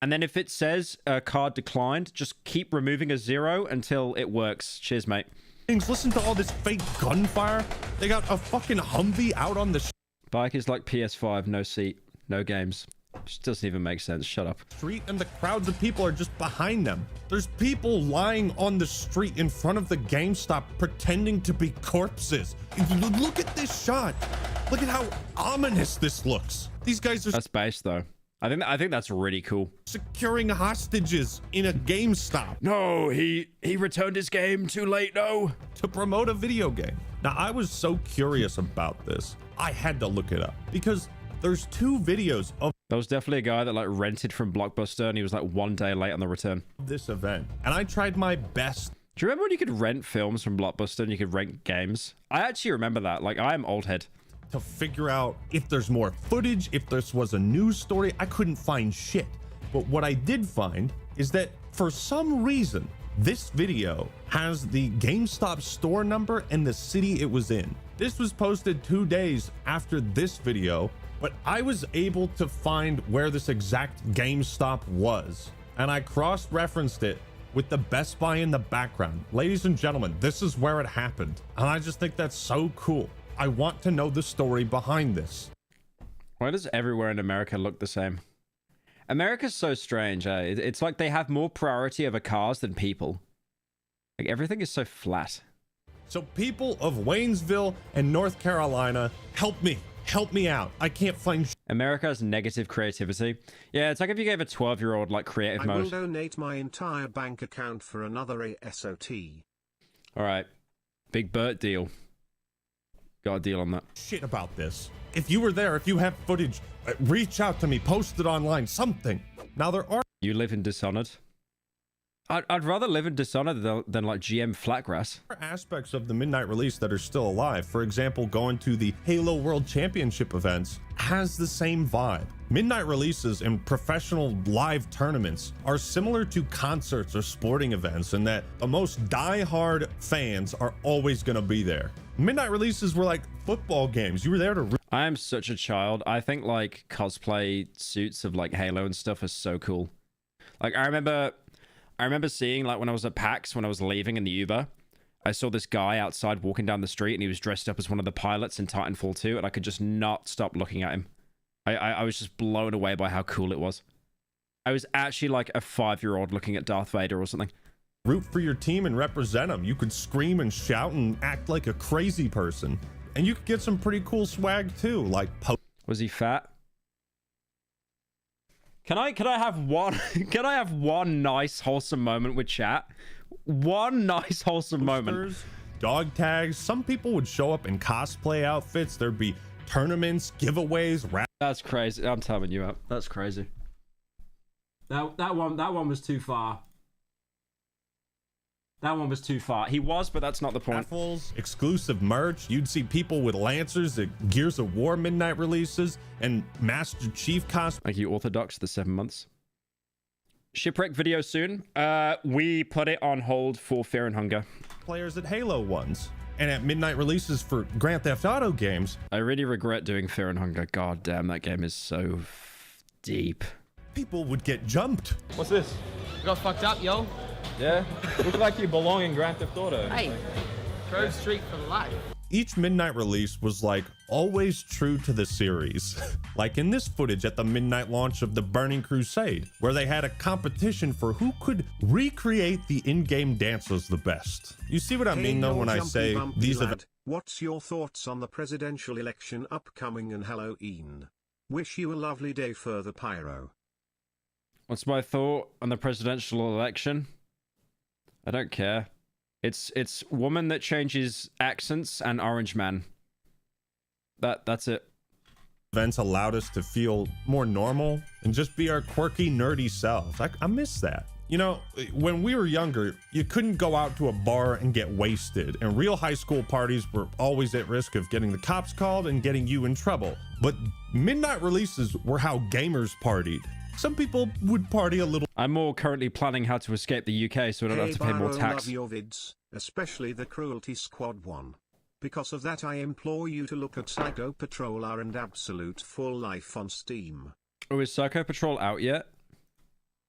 And then if it says card declined, just keep removing a 0 until it works. Cheers, mate. Listen to all this fake gunfire. They got a fucking Humvee out on the bike is like PS5, no seat, no games. Just doesn't even make sense. Shut up. Street, and the crowds of people are just behind them. There's people lying on the street in front of the GameStop pretending to be corpses. Look at this shot. Look at how ominous this looks. These guys are... That's based, though. I think that's really cool. Securing hostages in a GameStop. No, he returned his game too late, no. To promote a video game. Now, I was so curious about this. I had to look it up because there's 2 videos of... There was definitely a guy that like rented from Blockbuster and he was like 1 day late on the return. This event. And I tried my best. Do you remember when you could rent films from Blockbuster and you could rent games? I actually remember that. Like, I'm old head. To figure out if there's more footage, if this was a news story, I couldn't find shit. But what I did find is that for some reason, this video has the GameStop store number and the city it was in. This was posted 2 days after this video, but I was able to find where this exact GameStop was, and I cross-referenced it with the Best Buy in the background. Ladies and gentlemen, this is where it happened, and I just think that's so cool. I want to know the story behind this. Why does everywhere in America look the same? America's so strange, eh? It's like they have more priority over cars than people. Like, everything is so flat. So people of Waynesville and North Carolina, help me. Help me out. I can't find... America has negative creativity. Yeah, it's like if you gave a 12-year-old, like, creative mode. I will donate my entire bank account for another ASOT. Alright. Big Bert deal. Got a deal on that. Shit about this. If you were there, if you have footage, reach out to me, post it online, something. Now there are... You live in Dishonored? I'd rather live in Dishonored than like GM Flatgrass. There are aspects of the midnight release that are still alive. For example, going to the Halo World Championship events has the same vibe. Midnight releases and professional live tournaments are similar to concerts or sporting events in that the most die-hard fans are always going to be there. Midnight releases were like football games. You were there to... I am such a child. I think like cosplay suits of like Halo and stuff are so cool. Like I remember seeing, like, when I was at PAX, when I was leaving in the Uber, I saw this guy outside walking down the street, and he was dressed up as one of the pilots in Titanfall 2, and I could just not stop looking at him. I was just blown away by how cool it was. I was actually like a 5-year-old looking at Darth Vader or something. Root for your team and represent them. You could scream and shout and act like a crazy person. And you could get some pretty cool swag, too, like... Was he fat? Can I have one nice wholesome moment with chat? One nice wholesome moment. Dog tags. Some people would show up in cosplay outfits. There'd be tournaments, giveaways, rap. That's crazy. I'm telling you up. That's crazy. That one was too far. That one was too far. He was, but that's not the point. Raffles, exclusive merch. You'd see people with Lancers at Gears of War midnight releases and Master Chief cosplay. Thank you, Orthodox, the 7 months. Shipwreck video soon. We put it on hold for Fear and Hunger. Players at Halo ones. And at midnight releases for Grand Theft Auto games. I really regret doing Fear and Hunger. God damn, that game is so deep. People would get jumped. What's this? You got fucked up, yo. Yeah? Look like you belong in Grand Theft Auto. Hey, Grove Street for life. Each midnight release was like always true to the series. Like in this footage at the midnight launch of the Burning Crusade, where they had a competition for who could recreate the in-game dances the best. You see what I mean though when I say these are the... What's your thoughts on the presidential election upcoming and Halloween? Wish you a lovely day further, Pyro. What's my thought on the presidential election? I don't care. It's woman that changes accents and orange man. That's it. Events allowed us to feel more normal and just be our quirky, nerdy selves. I miss that. You know, when we were younger, you couldn't go out to a bar and get wasted, and real high school parties were always at risk of getting the cops called and getting you in trouble. But midnight releases were how gamers partied. Some people would party a little. I'm more currently planning how to escape the UK so I don't have to pay more tax. Love your vids, especially the Cruelty Squad one. Because of that, I implore you to look at Psycho Patrol R and Absolute Full Life on Steam. Oh, is Psycho Patrol out yet?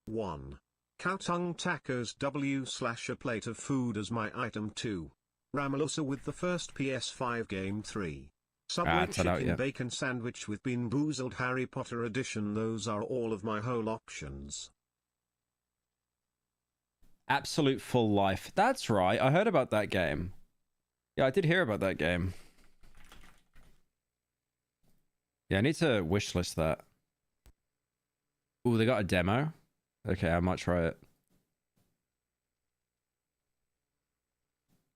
1. Cow tongue tacos W/a plate of food as my item 2. Ramelosa with the first PS5 game 3. Subway chicken bacon sandwich with Bean Boozled Harry Potter edition. Those are all of my whole options. Absolute Full Life. That's right. I heard about that game. Yeah, I did hear about that game. Yeah, I need to wishlist that. Ooh, they got a demo? Okay, I might try it.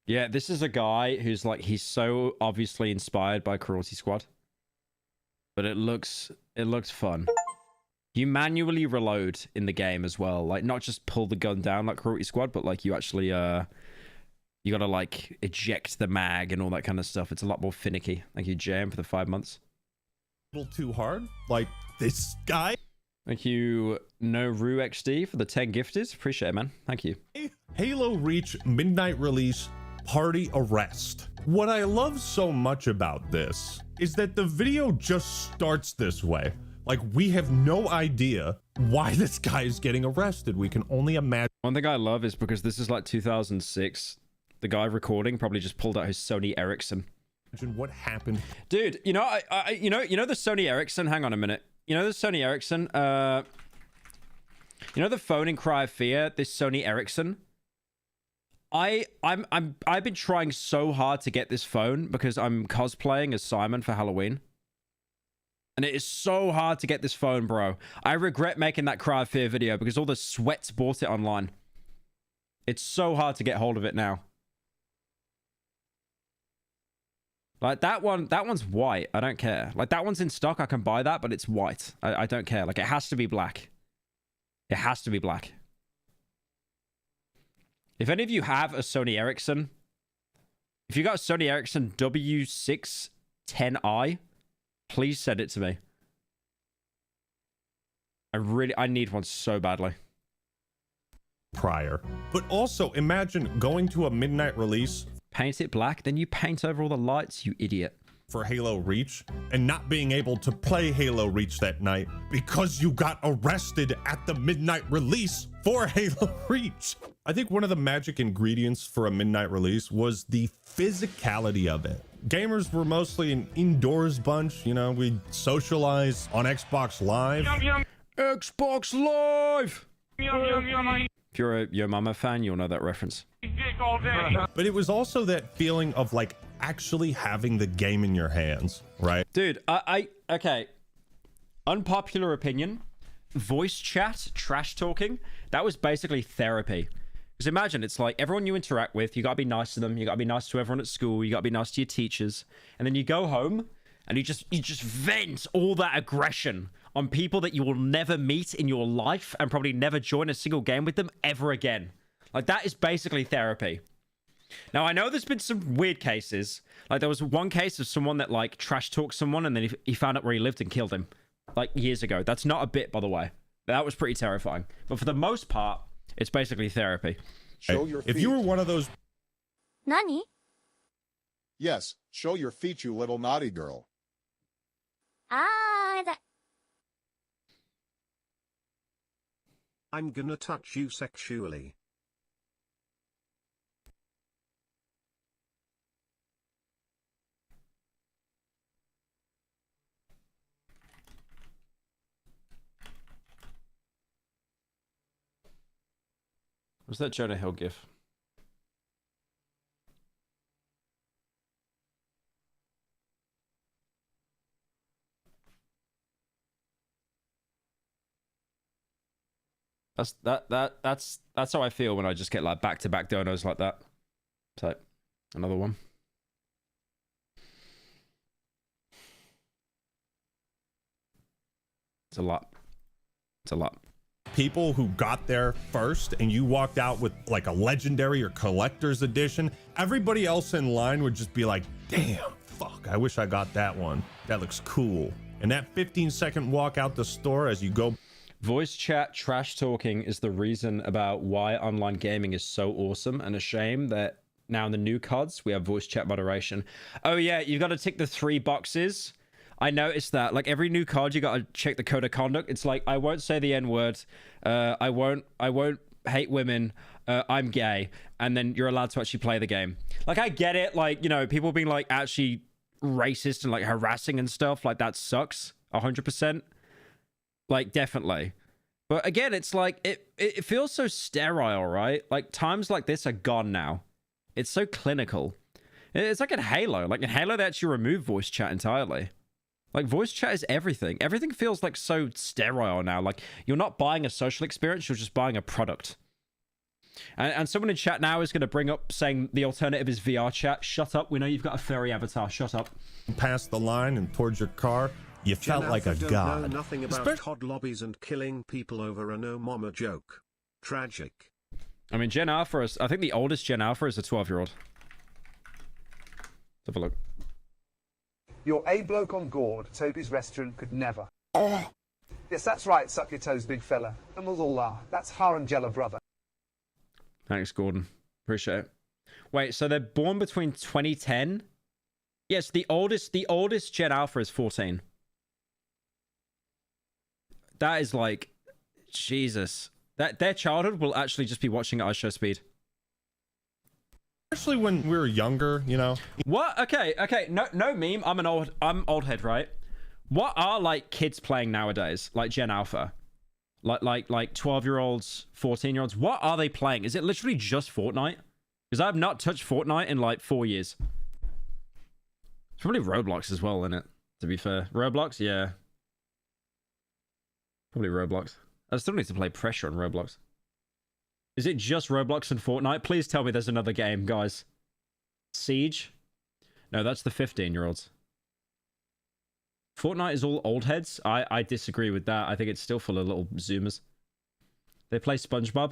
Yeah, this is a guy who's like, he's so obviously inspired by Cruelty Squad. But it looks fun. You manually reload in the game as well. Like, not just pull the gun down like Cruelty Squad, but like you actually, you gotta like eject the mag and all that kind of stuff. It's a lot more finicky. Thank you, Jam, for the 5 months. A little too hard? Like this guy? Thank you, No Rue XD, for the 10 gifters. Appreciate it, man. Thank you. Halo Reach midnight release party arrest. What I love so much about this is that the video just starts this way. Like, we have no idea why this guy is getting arrested. We can only imagine. One thing I love is because this is like 2006. The guy recording probably just pulled out his Sony Ericsson. Imagine what happened. Dude, you know, you know the Sony Ericsson. Hang on a minute. You know the Sony Ericsson. You know the phone in Cry of Fear. This Sony Ericsson. I've been trying so hard to get this phone because I'm cosplaying as Simon for Halloween. And it is so hard to get this phone, bro. I regret making that Cry of Fear video because all the sweats bought it online. It's so hard to get hold of it now. Like, that one's white. I don't care. Like, that one's in stock. I can buy that, but it's white. I don't care. Like, it has to be black. It has to be black. If any of you have a Sony Ericsson, if you got a Sony Ericsson W610i, please send it to me. I need one so badly. Prior. But also, imagine going to a midnight release. Paint it black, then you paint over all the lights, you idiot. For Halo Reach, and not being able to play Halo Reach that night because you got arrested at the midnight release for Halo Reach. I think one of the magic ingredients for a midnight release was the physicality of it. Gamers were mostly an indoors bunch, you know, we'd socialize on Xbox Live. Xbox Live! If you're a Yo Mama fan, you'll know that reference. But it was also that feeling of like actually having the game in your hands, right? Dude, okay. Unpopular opinion. Voice chat, trash talking, that was basically therapy. Because imagine, it's like everyone you interact with, you gotta be nice to them, you gotta be nice to everyone at school, you gotta be nice to your teachers, and then you go home, and you just vent all that aggression on people that you will never meet in your life and probably never join a single game with them ever again. Like, that is basically therapy. Now, I know there's been some weird cases. Like, there was one case of someone that, like, trash talked someone and then he found out where he lived and killed him. Like, years ago. That's not a bit, by the way. That was pretty terrifying. But for the most part, it's basically therapy. Show your feet. If you were one of those... Nani? Yes, show your feet, you little naughty girl. I'm gonna touch you sexually. Was that Jonah Hill gif? That's how I feel when I just get like back-to-back donos like that. So, another one. It's a lot. It's a lot. People who got there first and you walked out with like a legendary or collector's edition, everybody else in line would just be like, damn, fuck, I wish I got that one. That looks cool. And that 15-second walk out the store as you go. Voice chat trash talking is the reason about why online gaming is so awesome, and a shame that now in the new CODs we have voice chat moderation. Oh yeah, you've got to tick the 3 boxes. I noticed that. Like, every new COD, you got to check the code of conduct. It's like, I won't say the N-word. I won't hate women. I'm gay. And then you're allowed to actually play the game. Like, I get it. Like, you know, people being like actually racist and like harassing and stuff. Like, that sucks. 100%. Like, definitely. But again, it's like, it feels so sterile, right? Like, times like this are gone now. It's so clinical. It's like in Halo. Like, in Halo, they actually remove voice chat entirely. Like, voice chat is everything. Everything feels like so sterile now. Like, you're not buying a social experience, you're just buying a product. And someone in chat now is going to bring up saying the alternative is VR chat. Shut up. We know you've got a furry avatar. Shut up. Past the line and towards your car, you felt like a don't god. Know nothing about COD lobbies and killing people over a no mama joke. Tragic. I mean, Gen Alpha is... I think the oldest Gen Alpha is a 12-year-old. Let's have a look. Your A bloke on board, Toby's restaurant, could never. Oh. Yes, that's right, suck your toes, big fella. And we'll all laugh. That's Harangella, brother. Thanks, Gordon. Appreciate it. Wait, so they're born between 2010? Yes, the oldest Gen Alpha is 14. That is like... Jesus. Their childhood will actually just be watching at iShow speed. Especially when we were younger, you know. What? Okay. No meme. I'm old head, right? What are like kids playing nowadays? Like Gen Alpha, like 12-year-olds, 14-year-olds. What are they playing? Is it literally just Fortnite? Because I have not touched Fortnite in like 4 years. It's probably Roblox as well, isn't it? To be fair, Roblox, yeah. Probably Roblox. I still need to play Pressure on Roblox. Is it just Roblox and Fortnite? Please tell me there's another game, guys. Siege? No, that's the 15-year-olds. Fortnite is all old heads? I disagree with that. I think it's still full of little zoomers. They play SpongeBob?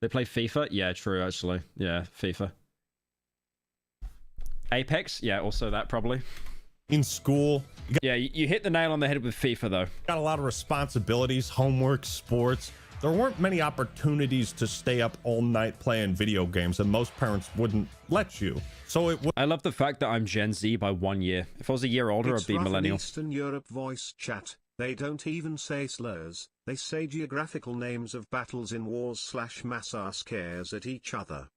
They play FIFA? Yeah, true, actually. Yeah, FIFA. Apex? Yeah, also that, probably. In school. Yeah, you hit the nail on the head with FIFA, though. Got a lot of responsibilities, homework, sports. There weren't many opportunities to stay up all night playing video games, and most parents wouldn't let you. So I love the fact that I'm Gen Z by 1 year. If I was a year older, I'd be millennial. Eastern Europe voice chat. They don't even say slurs. They say geographical names of battles in wars/mass scares at each other.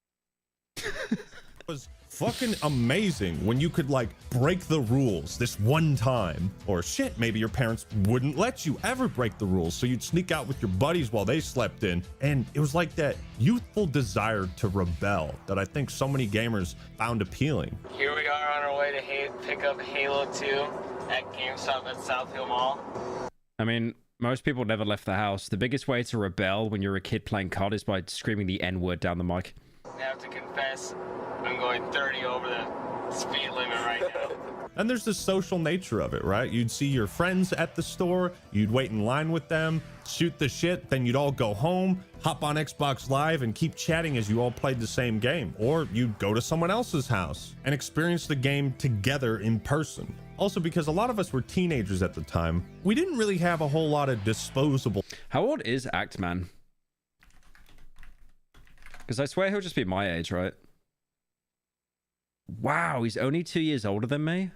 Was fucking amazing when you could like break the rules this one time, or shit, maybe your parents wouldn't let you ever break the rules, so you'd sneak out with your buddies while they slept in, and it was like that youthful desire to rebel that I think so many gamers found appealing. Here we are on our way to pick up Halo 2 at GameStop at South Hill Mall. I mean, most people never left the house. The biggest way to rebel when you're a kid playing COD is by screaming the N-word down the mic. I have to confess, I'm going 30 over the speed limit right now. And there's the social nature of it, right? You'd see your friends at the store, you'd wait in line with them, shoot the shit, then you'd all go home, hop on Xbox Live and keep chatting as you all played the same game. Or you'd go to someone else's house and experience the game together in person. Also, because a lot of us were teenagers at the time, we didn't really have a whole lot of disposable. How old is Actman? Because I swear he'll just be my age, right? Wow, he's only 2 years older than me?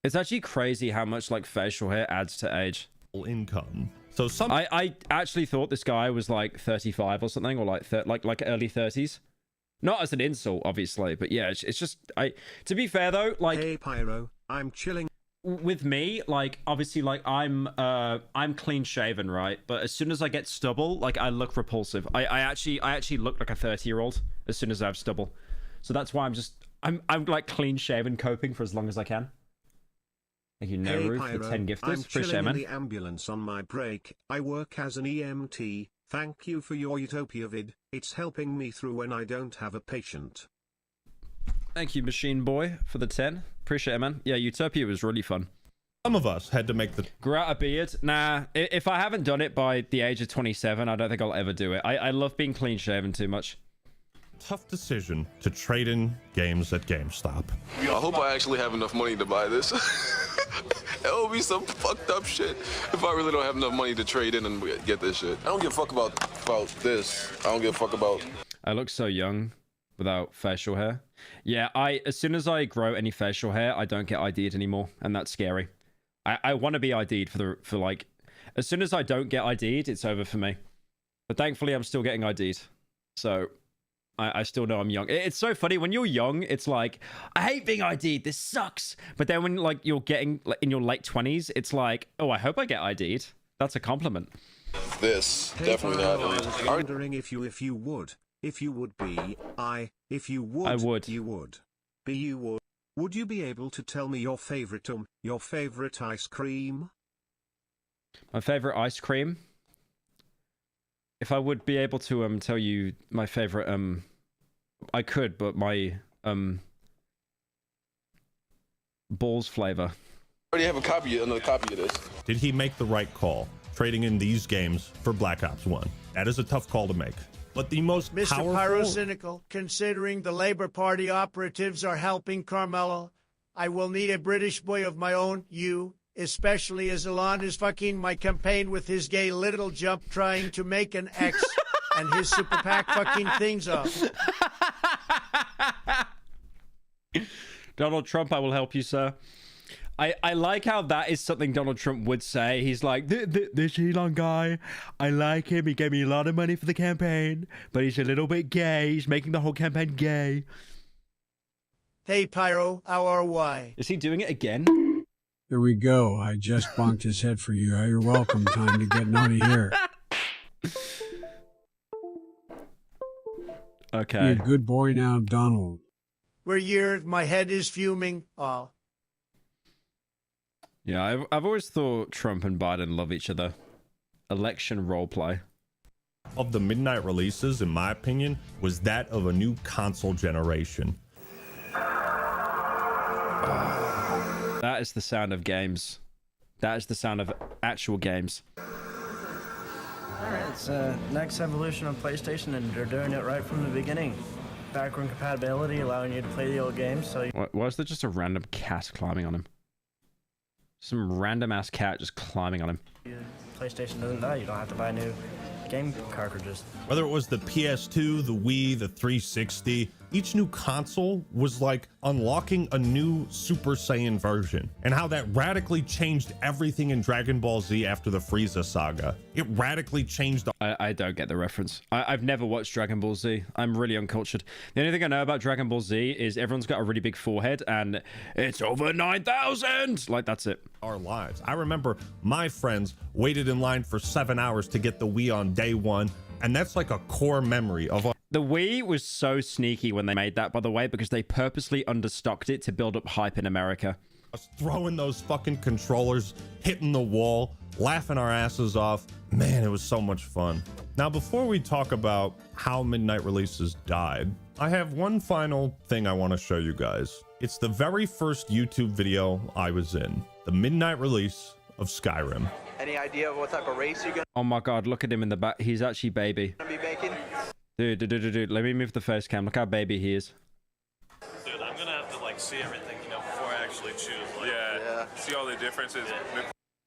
It's actually crazy how much like facial hair adds to age. Income. So I actually thought this guy was like 35 or something, or like like early 30s. Not as an insult, obviously, but yeah, it's just to be fair though, like, hey Pyro, I'm chilling. With me, like, obviously, like, I'm clean shaven, right? But as soon as I get stubble, like, I look repulsive. I actually look like a 30-year-old as soon as I have stubble. So that's why I'm like clean shaven, coping for as long as I can. Thank you, No Hey Roof, Pyro, for 10 gifters. I'm Appreciate chilling it, man. in the ambulance on my break. I work as an EMT. Thank you for your Utopia vid. It's helping me through when I don't have a patient. Thank you, Machine Boy, for the 10. Appreciate it, man. Yeah, Utopia was really fun. Some of us had to make the... Grow out a beard? Nah, if I haven't done it by the age of 27, I don't think I'll ever do it. I love being clean shaven too much. Tough decision to trade in games at GameStop. I hope I actually have enough money to buy this. It will be some fucked up shit if I really don't have enough money to trade in and get this shit. I don't give a fuck about this. I don't give a fuck about... I look so young without facial hair. Yeah, as soon as I grow any facial hair, I don't get ID'd anymore, and that's scary. I want to be ID'd for like... As soon as I don't get ID'd, it's over for me. But thankfully, I'm still getting ID'd. So... I still know I'm young. It's so funny when you're young. It's like, I hate being ID'd. This sucks. But then when like you're getting like, in your late 20s, it's like, oh, I hope I get ID'd. That's a compliment. This definitely not. I was wondering if you would be I would. You would. Would you be able to tell me your favorite ice cream? My favorite ice cream. If I would be able to tell you my favorite I could, but my balls flavor. I already have another copy of this. Did he make the right call, trading in these games for Black Ops 1? That is a tough call to make. But the most Mr. powerful... Pyrocynical, considering the Labour Party operatives are helping Carmelo, I will need a British boy of my own, you, especially as Elon is fucking my campaign with his gay little jump trying to make an X and his super PAC fucking things up. Donald Trump, I will help you, sir. I like how that is something Donald Trump would say. He's like, this Elon guy, I like him. He gave me a lot of money for the campaign, but he's a little bit gay. He's making the whole campaign gay. Hey, Pyro, how are we? Is he doing it again? Here we go. I just bonked his head for you. You're welcome. Time to get naughty here. Okay. You're a good boy now, Donald. We're here. My head is fuming. Oh. Yeah, I've always thought Trump and Biden love each other. Election roleplay. Of the midnight releases, in my opinion, was that of a new console generation. That is the sound of games. That is the sound of actual games. Alright, it's next evolution of PlayStation, and they're doing it right from the beginning. Backward compatibility, allowing you to play the old games, so... Why is there just a random cat climbing on him? Some random ass cat just climbing on him. PlayStation doesn't die, you don't have to buy new game cartridges. Whether it was the PS2, the Wii, the 360, each new console was like unlocking a new Super Saiyan version, and how that radically changed everything in Dragon Ball Z after the Frieza saga. It radically changed. I don't get the reference. I've never watched Dragon Ball Z. I'm really uncultured. The only thing I know about Dragon Ball Z is everyone's got a really big forehead and it's over 9,000. Like, that's it. Our lives. I remember my friends waited in line for 7 hours to get the Wii on day one, and that's like a core memory of the Wii was so sneaky when they made that, by the way, because they purposely understocked it to build up hype in America. Throwing those fucking controllers, hitting the wall, laughing our asses off. Man, it was so much fun. Now, before we talk about how Midnight Releases died, I have one final thing I want to show you guys. It's the very first YouTube video I was in, the Midnight Release of Skyrim. Any idea of what type of race you're gonna Oh my god, look at him in the back. He's actually baby. be making? Dude, let me move the face cam. Look how baby he is. Dude, I'm gonna have to like see everything, you know, before I actually choose. Like, yeah. See all the differences.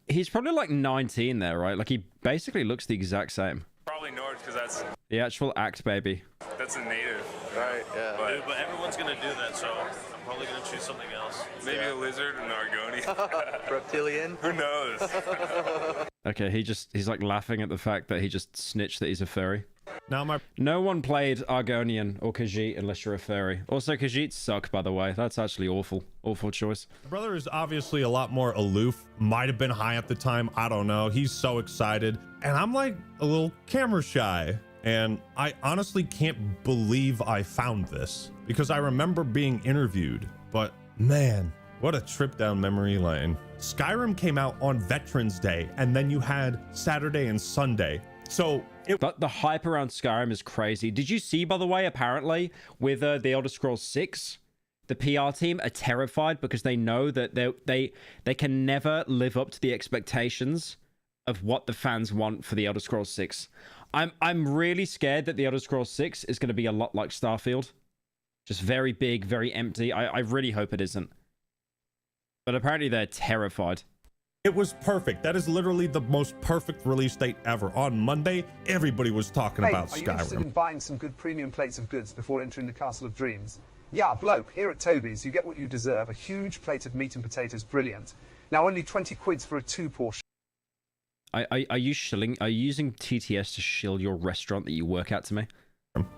He's probably like 19 there, right? Like he basically looks the exact same. Probably North, because that's The actual act baby. a native. Right, yeah. But everyone's gonna do that, so I'm probably gonna choose something else. Maybe a lizard, an Argonian. Reptilian? Who knows? Okay, he's like laughing at the fact that he just snitched that he's a furry. Now no one played Argonian or Khajiit unless you're a furry. Also, Khajiits suck, by the way. That's actually awful. Awful choice. My brother is obviously a lot more aloof. Might have been high at the time. I don't know. He's so excited. And I'm like a little camera shy. And I honestly can't believe I found this because I remember being interviewed. But man, what a trip down memory lane. Skyrim came out on Veterans Day, and then you had Saturday and Sunday. So the hype around Skyrim is crazy. Did you see, by the way, apparently with the Elder Scrolls 6, the PR team are terrified because they know that they can never live up to the expectations of what the fans want for the Elder Scrolls 6. I'm really scared that the Elder Scrolls 6 is going to be a lot like Starfield. Just very big, very empty. I really hope it isn't. But apparently they're terrified. It was perfect. That is literally the most perfect release date ever. On Monday, everybody was talking about Are you interested in Skyrim. buying some good premium plates of goods before entering the Castle of Dreams? Yeah, bloke, here at Toby's, you get what you deserve. A huge plate of meat and potatoes, brilliant. Now only 20 quids for a 2-portion. Are you shilling? Are you using TTS to shill your restaurant that you work at to me?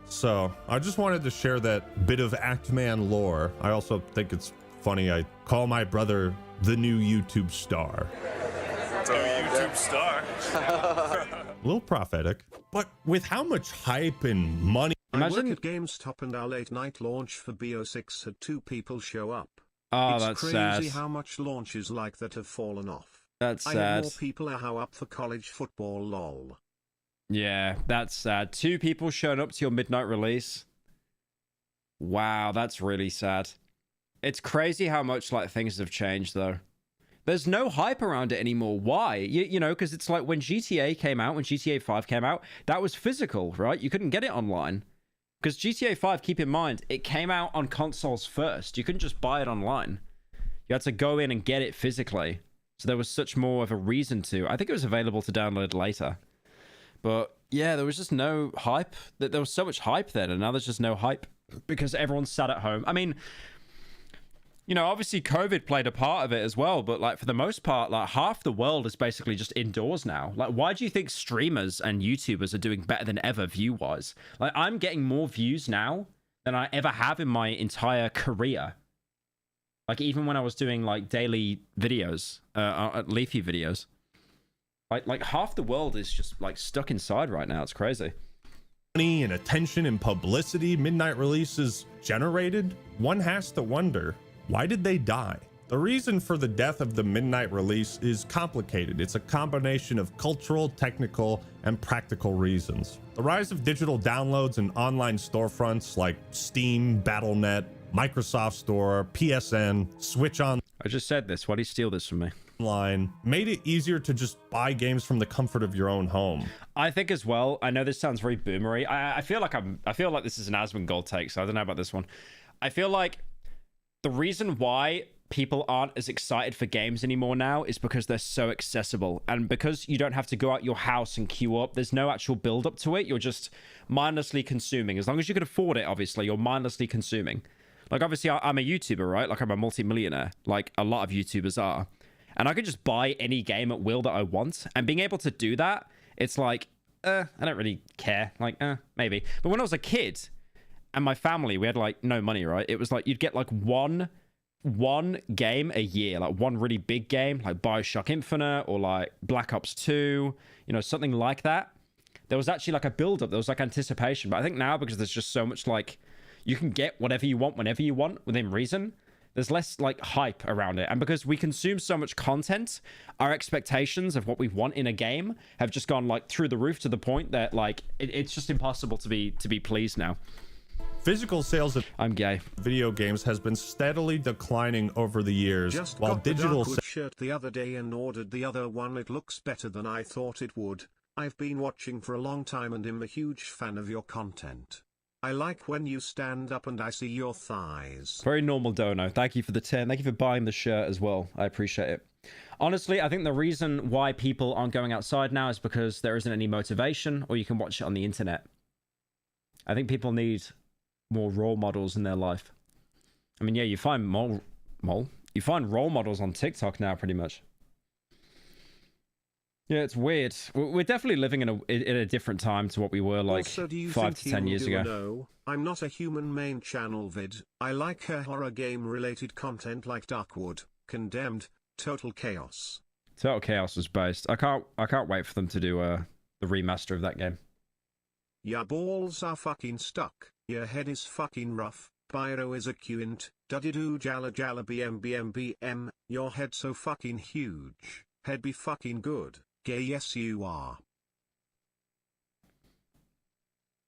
So I just wanted to share that bit of Actman lore. I also think it's funny. I call my brother the new YouTube star. So YouTube star. A little prophetic, but with how much hype and money. I work at GameStop and our late night launch for BO6 had 2 people show up. Oh, it's that's crazy sad. how much launches like that have fallen off. That's I sad. had more people are how up for college football lol. Yeah, that's sad. 2 people showing up to your midnight release. Wow, that's really sad. It's crazy how much like things have changed though. There's no hype around it anymore. Why? You know, because it's like when GTA came out, when GTA 5 came out, that was physical, right? You couldn't get it online. Because GTA 5, keep in mind, it came out on consoles first. You couldn't just buy it online. You had to go in and get it physically. So there was such more of a reason to. I think it was available to download later. But yeah, there was just no hype. There was so much hype then, and now there's just no hype because everyone's sat at home. I mean, you know, obviously COVID played a part of it as well, but like for the most part, like half the world is basically just indoors now. Like, why do you think streamers and YouTubers are doing better than ever view-wise? Like, I'm getting more views now than I ever have in my entire career. Like, even when I was doing like daily videos, Leafy videos, like half the world is just like stuck inside right now. It's crazy. Money and attention and publicity Midnight Releases generated, one has to wonder, why did they die? The reason for the death of the Midnight Release is complicated. It's a combination of cultural, technical, and practical reasons. The rise of digital downloads and online storefronts like Steam, Battle.net, Microsoft Store, PSN, Switch On. I just said this. Why do you steal this from me? Online made it easier to just buy games from the comfort of your own home. I think as well. I know this sounds very boomery. I feel like this is an Asmongold take, so I don't know about this one. I feel like the reason why people aren't as excited for games anymore now is because they're so accessible, and because you don't have to go out your house and queue up. There's no actual build up to it. You're just mindlessly consuming. As long as you can afford it, obviously, you're mindlessly consuming. Like, obviously, I'm a YouTuber, right? Like, I'm a multi-millionaire, like a lot of YouTubers are. And I could just buy any game at will that I want. And being able to do that, it's like, I don't really care. Like, maybe. But when I was a kid and my family, we had, like, no money, right? It was like, you'd get, like, one game a year. Like, one really big game, like Bioshock Infinite or, like, Black Ops 2, you know, something like that. There was actually, like, a build-up. There was, like, anticipation. But I think now, because there's just so much, like, you can get whatever you want whenever you want within reason, There's less like hype around it. And because we consume so much content, our expectations of what we want in a game have just gone like through the roof to the point that like it's just impossible to be pleased now. Physical sales of video games has been steadily declining over the years, Just while got the digital Darkwood shirt the other day and ordered the other one. It looks better than I thought it would. I've been watching for a long time and am a huge fan of your content. I like when you stand up and I see your thighs. Very normal, Dono. Thank you for the 10. Thank you for buying the shirt as well. I appreciate it. Honestly, I think the reason why people aren't going outside now is because there isn't any motivation, or you can watch it on the internet. I think people need more role models in their life. I mean, yeah, you find you find role models on TikTok now, pretty much. Yeah, it's weird. We're definitely living in a different time to what we were like Also, do you 5 think to 10 years ago. No, I'm not a human main channel vid. I like her horror game related content like Darkwood, Condemned, Total Chaos. Total Chaos was based. I can't wait for them to do the remaster of that game. Your balls are fucking stuck. Your head is fucking rough. Pyro is a quint. Duddy-doo jalla jalla bm. Your head so fucking huge. Head be fucking good. Gay, yes you are.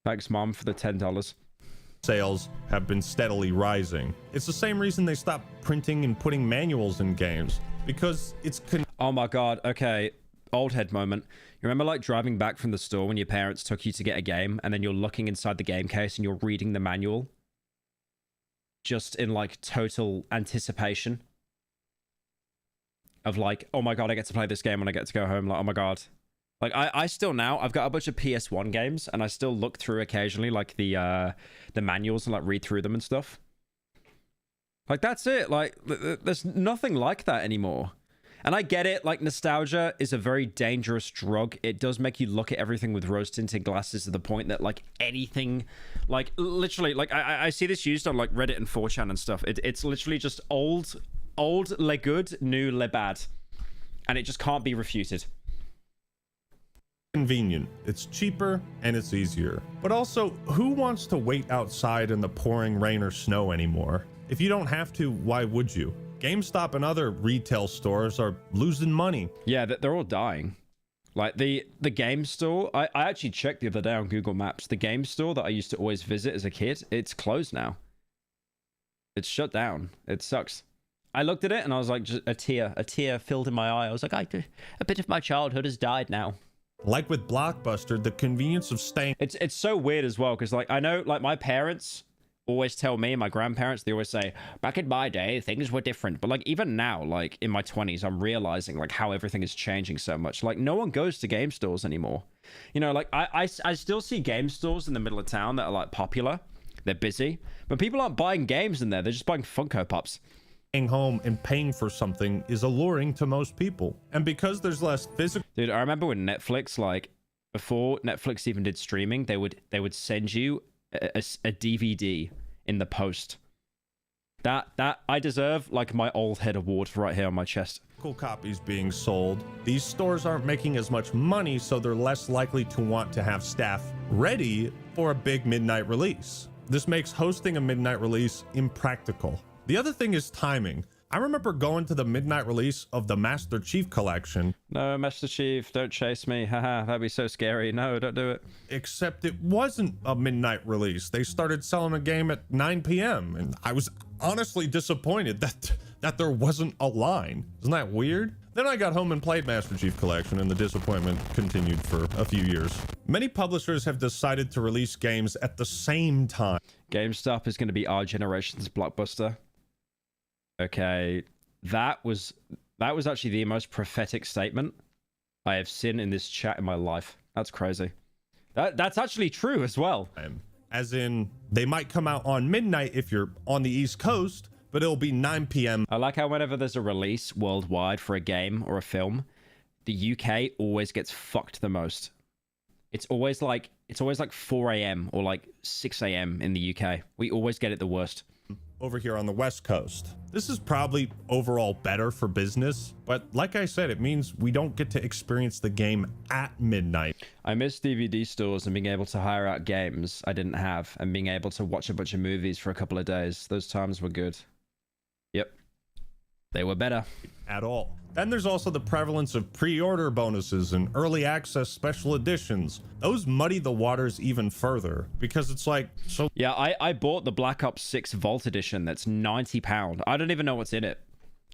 Thanks, Mom, for the $10. Sales have been steadily rising. It's the same reason they stopped printing and putting manuals in games, because it's oh my god, okay, old head moment. You remember like driving back from the store when your parents took you to get a game, and then you're looking inside the game case and you're reading the manual just in like total anticipation of like, oh my god, I get to play this game when I get to go home. Like, oh my god. Like I still now, I've got a bunch of PS1 games and I still look through occasionally like the manuals and like read through them and stuff. Like that's it. Like there's nothing like that anymore. And I get it, like nostalgia is a very dangerous drug. It does make you look at everything with rose-tinted glasses to the point that like anything, like literally, like I see this used on like Reddit and 4chan and stuff. It's literally just old le good, new le bad. And it just can't be refuted. Convenient, it's cheaper, and it's easier. But also, who wants to wait outside in the pouring rain or snow anymore? If you don't have to, why would you? GameStop and other retail stores are losing money. Yeah, they're all dying. Like the game store, I actually checked the other day on Google Maps. The game store that I used to always visit as a kid, it's closed now. It's shut down. It sucks. I looked at it and I was like, just a tear filled in my eye. I was like, a bit of my childhood has died now. Like with Blockbuster, the convenience of staying... It's so weird as well, because like I know like my parents always tell me, and my grandparents, they always say, back in my day, things were different. But like even now, like in my 20s, I'm realizing like how everything is changing so much. Like no one goes to game stores anymore. You know, like I still see game stores in the middle of town that are like popular. They're busy. But people aren't buying games in there. They're just buying Funko Pops. Home and paying for something is alluring to most people, and because there's less physical... Dude, I remember when Netflix, like before Netflix even did streaming, they would send you a DVD in the post. That I deserve like my old head award right here on my chest. Copies being sold, these stores aren't making as much money, so they're less likely to want to have staff ready for a big midnight release. This makes hosting a midnight release impractical. The other thing is timing. I remember going to the midnight release of the Master Chief collection. No, Master Chief, don't chase me. Haha, that'd be so scary. No, don't do it. Except it wasn't a midnight release. They started selling a game at 9 p.m. and I was honestly disappointed that there wasn't a line. Isn't that weird? Then I got home and played Master Chief Collection, and the disappointment continued for a few years. Many publishers have decided to release games at the same time. GameStop is going to be our generation's Blockbuster. Okay, that was actually the most prophetic statement I have seen in this chat in my life. That's crazy. That's actually true as well. As in, they might come out on midnight if you're on the East Coast, but it'll be 9 p.m. I like how whenever there's a release worldwide for a game or a film, the UK always gets fucked the most. It's always like 4 a.m. or like 6 a.m. in the UK. We always get it the worst. Over here on the West Coast. This is probably overall better for business, but like I said, it means we don't get to experience the game at midnight. I miss DVD stores and being able to hire out games I didn't have, and being able to watch a bunch of movies for a couple of days. Those times were good. Yep. They were better. At all. Then there's also the prevalence of pre-order bonuses and early access special editions. Those muddy the waters even further because it's like, so... Yeah, I bought the Black Ops 6 Vault Edition that's £90. I don't even know what's in it.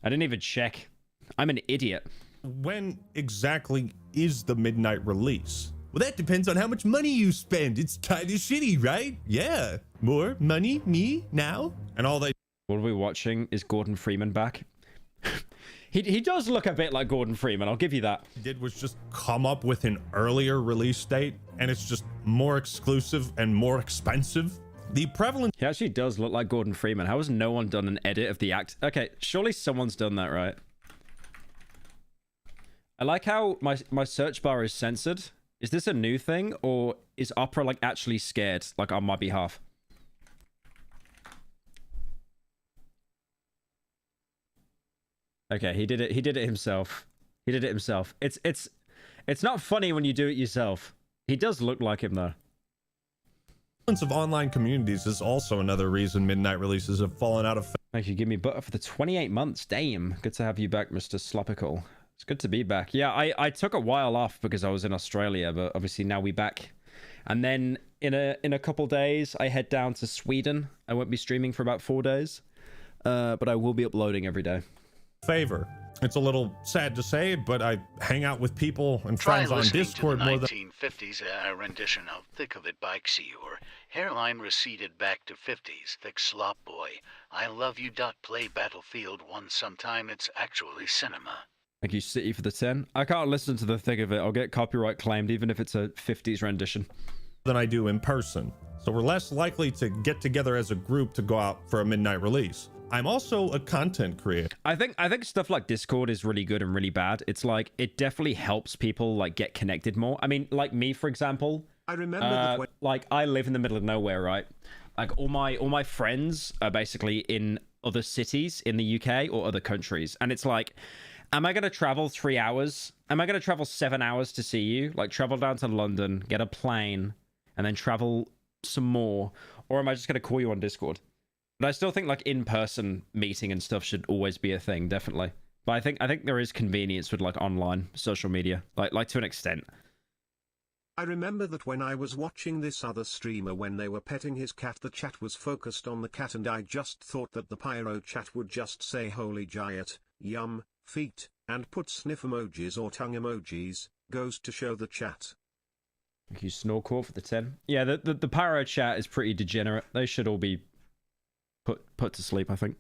I didn't even check. I'm an idiot. When exactly is the midnight release? Well, that depends on how much money you spend. It's kind of shitty, right? Yeah. More money, me, now? And all they... What are we watching? Is Gordon Freeman back? He does look a bit like Gordon Freeman, I'll give you that. Did was just come up with an earlier release date, and it's just more exclusive and more expensive. The prevalence... He actually does look like Gordon Freeman. How has no one done an edit of the act? Okay, surely someone's done that, right? I like how my search bar is censored. Is this a new thing, or is Opera like actually scared, like on my behalf? Okay, he did it himself. He did it himself. It's not funny when you do it yourself. He does look like him though. Of online communities is also another reason midnight releases have fallen out of... Thank you. Give me butter for the 28 months. Damn. Good to have you back, Mr. Slopical. It's good to be back. Yeah, I took a while off because I was in Australia, but obviously now we're back. And then in a couple days, I head down to Sweden. I won't be streaming for about 4 days, but I will be uploading every day. Favor. It's a little sad to say, but I hang out with people and friends on Discord more than... 1950s rendition of Thick of It by Xi, or hairline receded back to 50s, thick slop boy. I love you. Play Battlefield 1 sometime. It's actually cinema. Thank you, City, for the 10. I can't listen to the Thick of It. I'll get copyright claimed, even if it's a 50s rendition. Than I do in person. So we're less likely to get together as a group to go out for a midnight release. I'm also a content creator. I think stuff like Discord is really good and really bad. It's like, it definitely helps people like get connected more. I mean, like me, for example. I remember that when... like I live in the middle of nowhere, right? Like all my friends are basically in other cities in the UK or other countries. And it's like, am I going to travel 3 hours? Am I going to travel 7 hours to see you? Like travel down to London, get a plane, and then travel some more? Or am I just going to call you on Discord? But I still think like in-person meeting and stuff should always be a thing, definitely. But I think there is convenience with like online social media, like to an extent. I remember that when I was watching this other streamer when they were petting his cat, the chat was focused on the cat, and I just thought that the Pyro chat would just say holy giant, yum, feet, and put sniff emojis or tongue emojis. Goes to show the chat. Thank you, Snorkel, for the 10. Yeah, the Pyro chat is pretty degenerate. They should all be put to sleep, I think.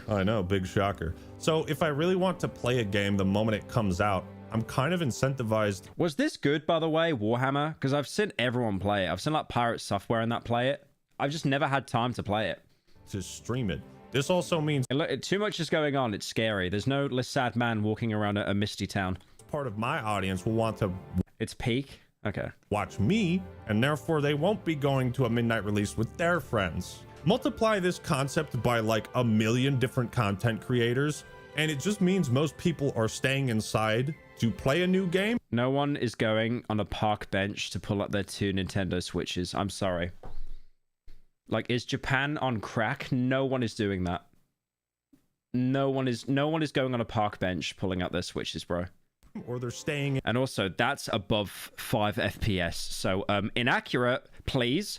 I know, big shocker. So if I really want to play a game the moment it comes out, I'm kind of incentivized. Was this good, by the way, Warhammer? Because I've seen everyone play it. I've seen like Pirate Software and that play it. I've just never had time to play it. To stream it. This also means... Look, too much is going on. It's scary. There's no sad man walking around a misty town. Part of my audience will want to... It's peak? Okay. Watch me, and therefore they won't be going to a midnight release with their friends. Multiply this concept by like 1 million different content creators, and it just means most people are staying inside to play a new game. No one is going on a park bench to pull up their 2 Nintendo Switches. I'm sorry. Like, is Japan on crack? No one is doing that. No one is going on a park bench pulling up their Switches, bro. Or they're staying. And also, that's above 5 FPS. So, inaccurate, please.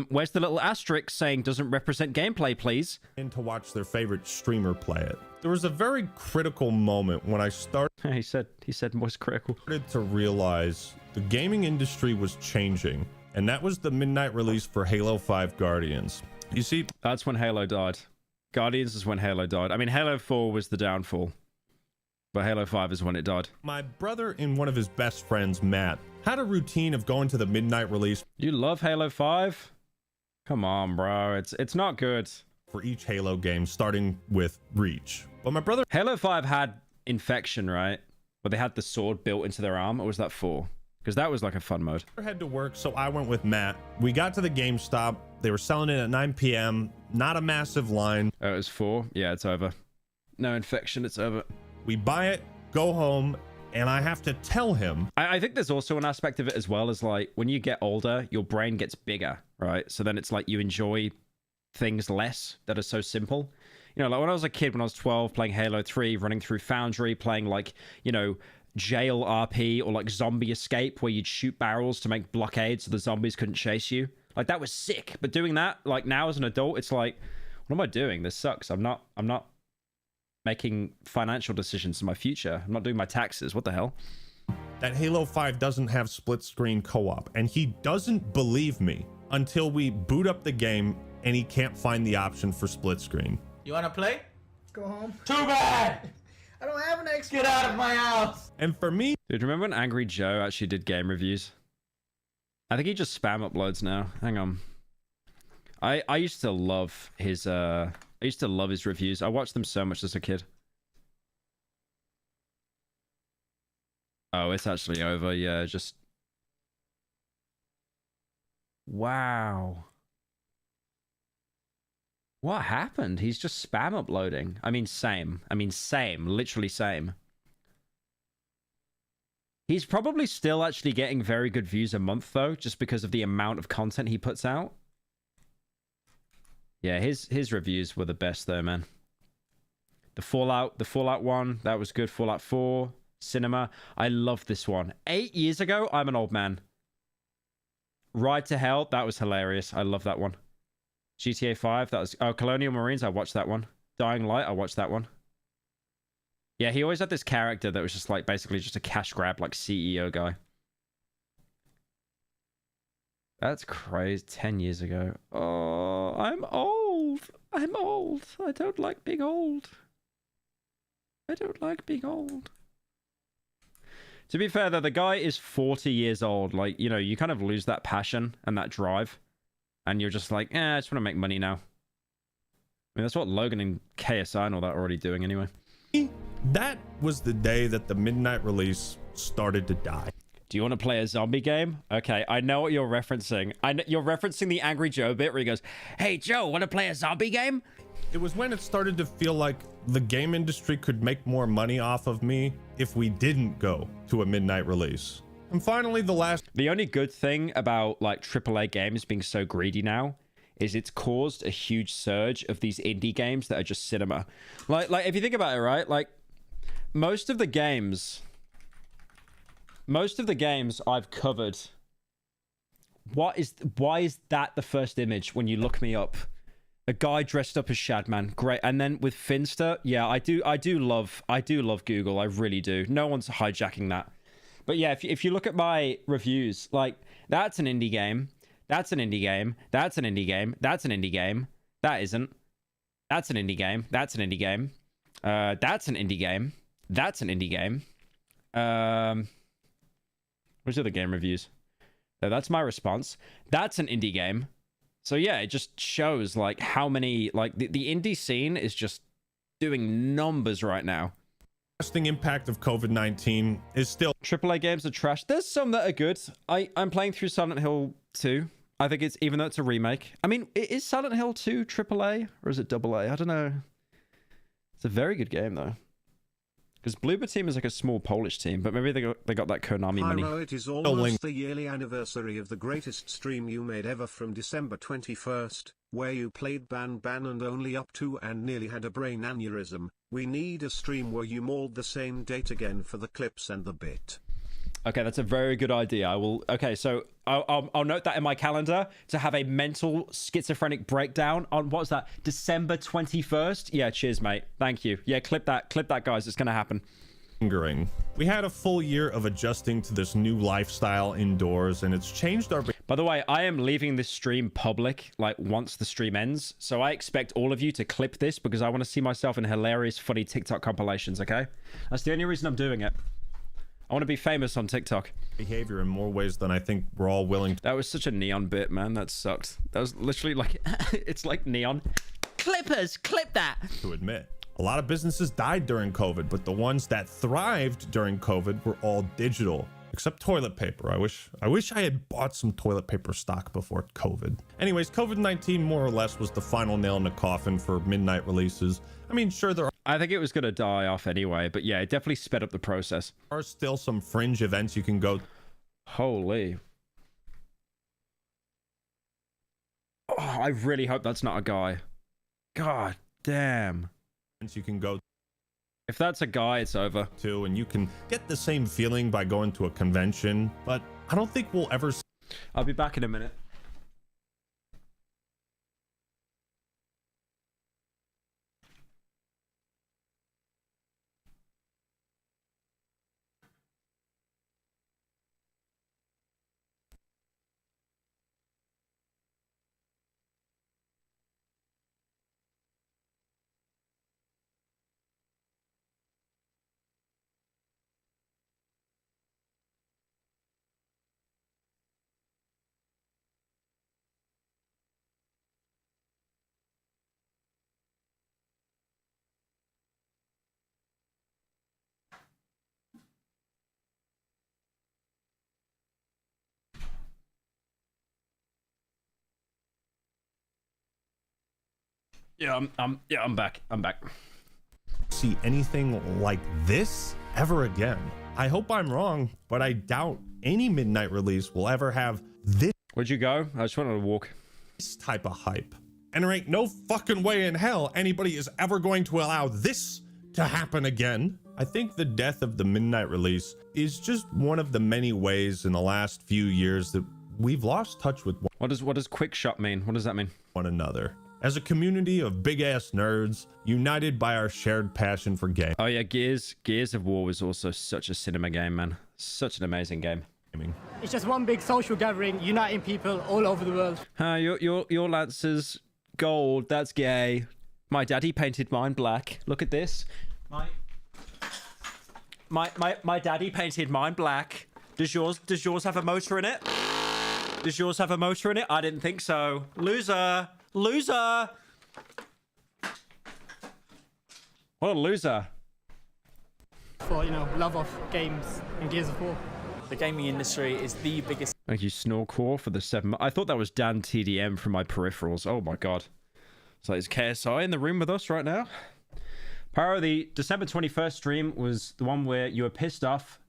Where's the little asterisk saying doesn't represent gameplay, please? And to watch their favorite streamer play it. There was a very critical moment when I started. He said was critical. Started to realize the gaming industry was changing, and that was the midnight release for Halo 5 Guardians. You see, that's when Halo died. Guardians is when Halo died. I mean, Halo 4 was the downfall. But Halo 5 is when it died. My brother and one of his best friends, Matt, had a routine of going to the midnight release. You love Halo 5? Come on, bro. It's not good. For each Halo game, starting with Reach. But my brother... Halo 5 had Infection, right? Where they had the sword built into their arm, or was that 4? Because that was like a fun mode. I had to work, so I went with Matt. We got to the GameStop. They were selling it at 9 p.m. Not a massive line. Oh, it was 4? Yeah, it's over. No Infection, it's over. We buy it, go home, and I have to tell him. I think there's also an aspect of it as well as like when you get older, your brain gets bigger, right? So then it's like you enjoy things less that are so simple. You know, like when I was a kid, when I was 12, playing Halo 3, running through Foundry, playing like, you know, jail RP or like zombie escape where you'd shoot barrels to make blockades so the zombies couldn't chase you. Like that was sick. But doing that, like now as an adult, it's like, what am I doing? This sucks. I'm not making financial decisions in my future. I'm not doing my taxes. What the hell? That Halo 5 doesn't have split screen co-op, and he doesn't believe me until we boot up the game and he can't find the option for split screen. You wanna play? Go home. Too bad! I don't have an Xbox. Get out of my house! And for me... Dude, remember when Angry Joe actually did game reviews? I think he just spam uploads now. Hang on. I used to love his reviews. I watched them so much as a kid. Oh, it's actually over. Yeah, just... Wow. What happened? He's just spam uploading. I mean, same. Literally same. He's probably still actually getting very good views a month, though, just because of the amount of content he puts out. Yeah, his reviews were the best, though, man. The Fallout one, that was good. Fallout 4, Cinema. I love this one. 8 years ago, I'm an old man. Ride to Hell, that was hilarious. I love that one. GTA 5, that was... Oh, Colonial Marines, I watched that one. Dying Light, I watched that one. Yeah, he always had this character that was just like basically just a cash grab, like CEO guy. That's crazy. 10 years ago. Oh, I'm old. I'm old. I don't like being old. I don't like being old. To be fair, though, the guy is 40 years old. Like, you know, you kind of lose that passion and that drive. And you're just like, I just want to make money now. I mean, that's what Logan and KSI and all that are already doing anyway. That was the day that the midnight release started to die. Do you want to play a zombie game? Okay, I know what you're referencing. You're referencing the Angry Joe bit where he goes, hey, Joe, want to play a zombie game? It was when it started to feel like the game industry could make more money off of me if we didn't go to a midnight release. And finally, the only good thing about like AAA games being so greedy now is it's caused a huge surge of these indie games that are just cinema. Like if you think about it, right? Like most of the games I've covered, why is that the first image when you look me up? A guy dressed up as Shadman, great. And then with Finster, yeah, I do love Google, I really do. No one's hijacking that. But yeah, if you look at my reviews, like that's an indie game, that's an indie game, that's an indie game, that's an indie game, that isn't, that's an indie game, that's an indie game, that's an indie game, that's an indie game. Where's the other game reviews? That's my response. That's an indie game. So yeah, it just shows like how many, like the indie scene is just doing numbers right now. Lasting impact of COVID-19 is still... AAA games are trash. There's some that are good. I'm playing through Silent Hill 2. I think it's, even though it's a remake. I mean, is Silent Hill 2 AAA or is it AA? I don't know. It's a very good game though. Because Bloober Team is like a small Polish team, but maybe they got that Konami money. Pyro, it is almost the yearly anniversary of the greatest stream you made ever from December 21st, where you played banban and only up to and nearly had a brain aneurysm. We need a stream where you mauled the same date again for the clips and the bit. Okay, that's a very good idea. I will. Okay, so I'll note that in my calendar to have a mental schizophrenic breakdown on what's that? December 21st. Yeah, cheers, mate. Thank you. Yeah, clip that, guys. It's gonna happen. We had a full year of adjusting to this new lifestyle indoors, and it's changed our... By the way, I am leaving this stream public, like, once the stream ends. So I expect all of you to clip this because I want to see myself in hilarious, funny TikTok compilations, okay? That's the only reason I'm doing it. I want to be famous on TikTok. Behavior in more ways than I think we're all willing to... That was such a Neon bit, man. That sucked. That was literally like... it's like Neon. Clippers, clip that! ...to admit. A lot of businesses died during COVID, but the ones that thrived during COVID were all digital. Except toilet paper. I wish I had bought some toilet paper stock before COVID. Anyways, COVID-19 more or less was the final nail in the coffin for midnight releases. I mean, sure, there I think it was going to die off anyway, but yeah, it definitely sped up the process. Are still some fringe events you can go. Holy. Oh, I really hope that's not a guy. God Damn. You can go. If that's a guy, it's over. Too, and you can get the same feeling by going to a convention, but I don't think we'll ever. I'll be back in a minute. Yeah, I'm back. I'm back. See anything like this ever again. I hope I'm wrong, but I doubt any midnight release will ever have this. Where'd you go? I just wanted to walk. This type of hype. And there ain't no fucking way in hell anybody is ever going to allow this to happen again. I think the death of the midnight release is just one of the many ways in the last few years that we've lost touch with what does quick shot mean? What does that mean? One another. As a community of big-ass nerds, united by our shared passion for gaming. Oh yeah, Gears of War was also such a cinema game, man. Such an amazing game. It's just one big social gathering, uniting people all over the world. Your Lancer's gold, that's gay. My daddy painted mine black. Look at this. My daddy painted mine black. Does yours have a motor in it? Does yours have a motor in it? I didn't think so. Loser. Loser! What a loser. For, love of games and Gears of War. The gaming industry is the biggest. Thank you, Snorcore, for the 7 months. I thought that was Dan TDM from my peripherals. Oh my god. So is KSI in the room with us right now? Pyro, the December 21st stream was the one where you were pissed off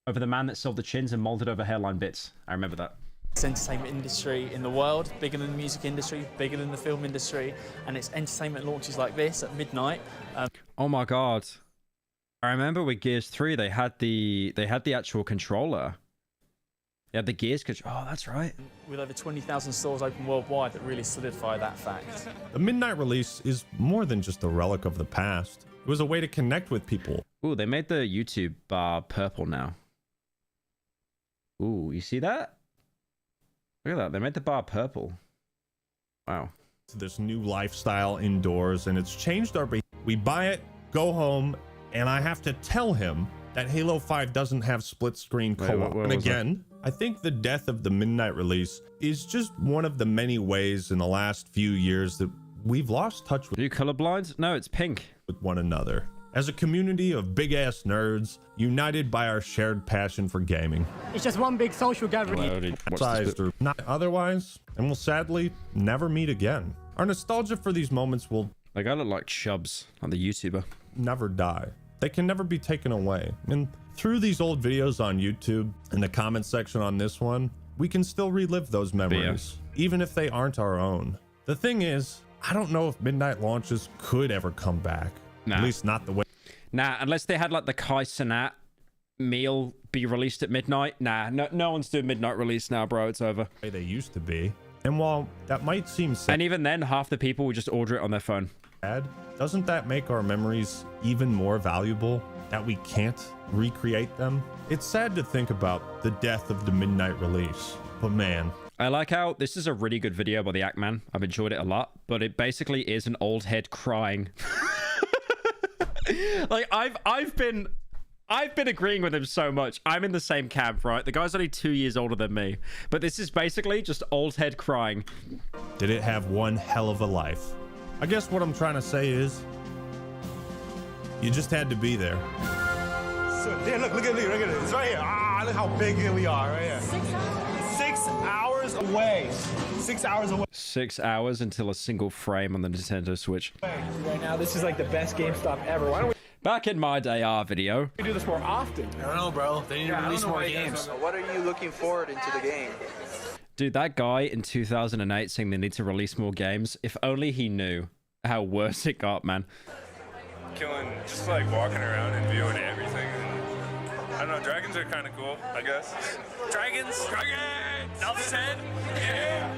over the man that sold the chins and molded over hairline bits. I remember that. Entertainment industry in the world, bigger than the music industry, bigger than the film industry, and it's entertainment launches like this at midnight. Oh my god. I remember with Gears 3 they had the actual controller. They had the Gears controller. Oh, that's right. With over 20,000 stores open worldwide that really solidify that fact. The midnight release is more than just a relic of the past. It was a way to connect with people. Ooh, they made the YouTube bar purple now. Ooh, you see that? Look at that. They made the bar purple. Wow. This new lifestyle indoors, and it's changed our behavior. We buy it, go home, and I have to tell him that Halo 5 doesn't have split screen co-op. And again, I think the death of the midnight release is just one of the many ways in the last few years that we've lost touch with. Are you colorblind? No, it's pink. With one another. As a community of big-ass nerds, united by our shared passion for gaming. It's just one big social gathering. Sized or not otherwise, and we'll sadly never meet again. Our nostalgia for these moments will... Like, I look like Chubbs on the YouTuber. Never die. They can never be taken away. And through these old videos on YouTube, in the comment section on this one, we can still relive those memories, even if they aren't our own. The thing is, I don't know if midnight launches could ever come back. Nah. At least not the way. Nah, unless they had like the Kai Cenat meal be released at midnight. Nah, no one's doing midnight release now, bro. It's over. They used to be. And while that might seem sad, and even then, half the people would just order it on their phone. Doesn't that make our memories even more valuable? That we can't recreate them? It's sad to think about the death of the midnight release, but man. I like how this is a really good video by the Ackman. I've enjoyed it a lot, but it basically is an old head crying. Like I've been agreeing with him so much. I'm in the same camp, right? The guy's only 2 years older than me, but this is basically just old head crying. Did it have one hell of a life? I guess what I'm trying to say is, you just had to be there. So, yeah, look at it. It's right here. Ah, look how big we are right here. 6 hours away. 6 hours away. 6 hours until a single frame on the Nintendo Switch. Right now, this is like the best GameStop ever. Why don't we Back in my day, our video. do this more often? I don't know, bro. They need to release more games. What are you looking forward into the game? Dude, that guy in 2008 saying they need to release more games, if only he knew how worse it got, man. Killing, just like walking around and viewing everything. I don't know, dragons are kind of cool, I guess. Dragons! Dragons! Enough said? Yeah!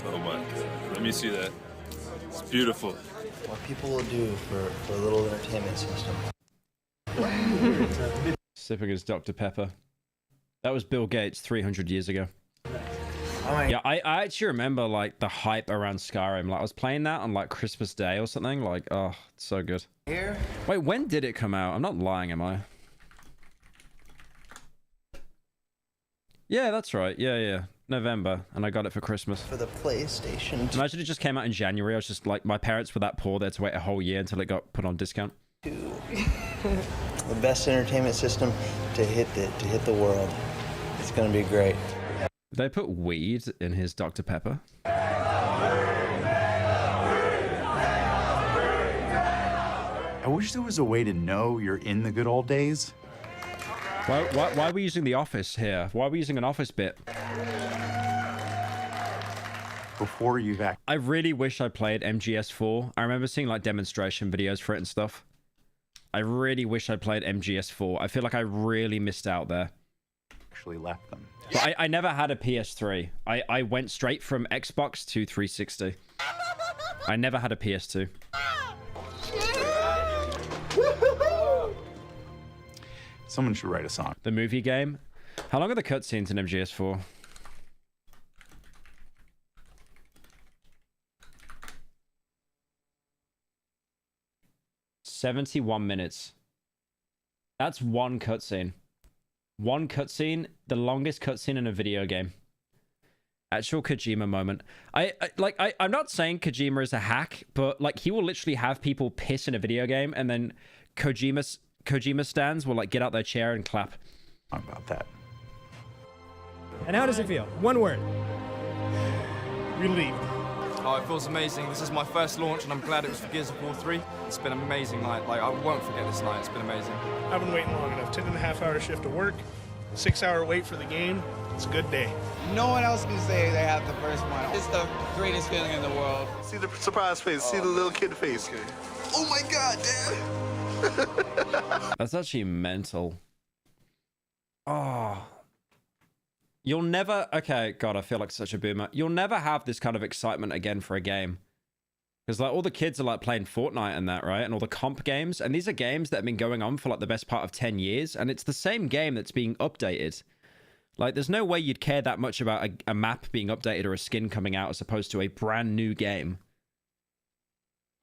Oh my God. Let me see that. It's beautiful. What people will do for a little entertainment system. Sipping his Dr. Pepper. That was Bill Gates 300 years ago. Oh yeah, I actually remember like the hype around Skyrim. Like I was playing that on like Christmas Day or something. Like, oh, it's so good. Here? Wait, when did it come out? I'm not lying, am I? Yeah, that's right. Yeah. November, and I got it for Christmas. For the PlayStation 2. Imagine it just came out in January. I was just like, my parents were that poor, they had to wait a whole year until it got put on discount. The best entertainment system to hit the world. It's gonna be great. Did they put weed in his Dr. Pepper? I wish there was a way to know you're in the good old days. Why are we using the office here? Why are we using an office bit? Before you've actually... I really wish I played MGS4. I remember seeing like demonstration videos for it and stuff. I really wish I played MGS4. I feel like I really missed out there. Actually left them. But I never had a PS3. I went straight from Xbox to 360. I never had a PS2. Someone should write a song. The movie game? How long are the cutscenes in MGS4? $71 minutes. That's one cutscene. One cutscene, the longest cutscene in a video game. Actual Kojima moment. I'm not saying Kojima is a hack, but like he will literally have people piss in a video game, and then Kojima stands will like get out their chair and clap. About that. And how does it feel? One word. Relieved. Oh, it feels amazing. This is my first launch, and I'm glad it was for Gears of War 3. It's been an amazing night. Like, I won't forget this night. It's been amazing. I've been waiting long enough. 10.5-hour shift to work, 6-hour wait for the game. It's a good day. No one else can say they have the first one. It's the greatest feeling in the world. See the surprise face. See the little kid face. Oh my God, Dad! That's actually mental. Oh. You'll never... Okay, God, I feel like such a boomer. You'll never have this kind of excitement again for a game. Because like all the kids are like playing Fortnite and that, right? And all the comp games. And these are games that have been going on for like the best part of 10 years. And it's the same game that's being updated. Like there's no way you'd care that much about a map being updated or a skin coming out as opposed to a brand new game.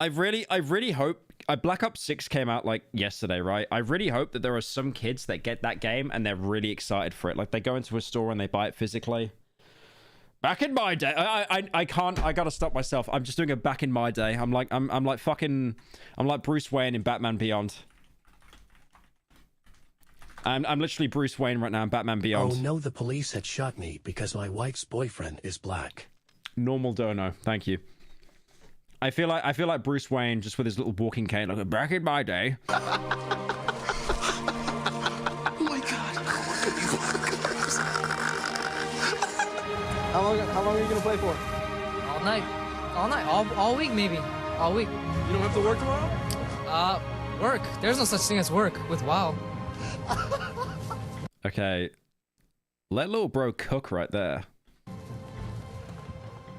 I really hope... Black Ops 6 came out like yesterday, right? I really hope that there are some kids that get that game and they're really excited for it. Like they go into a store and they buy it physically. Back in my day, I can't. I gotta stop myself. I'm just doing a back in my day. I'm like Bruce Wayne in Batman Beyond. I'm literally Bruce Wayne right now in Batman Beyond. Oh no, the police had shot me because my wife's boyfriend is black. Normal dono, thank you. I feel like Bruce Wayne just with his little walking cane, like back in my day. Oh my God. How long are you gonna play for? All night. All week maybe. All week. You don't have to work tomorrow? Work. There's no such thing as work with WoW. Okay. Let little bro cook right there.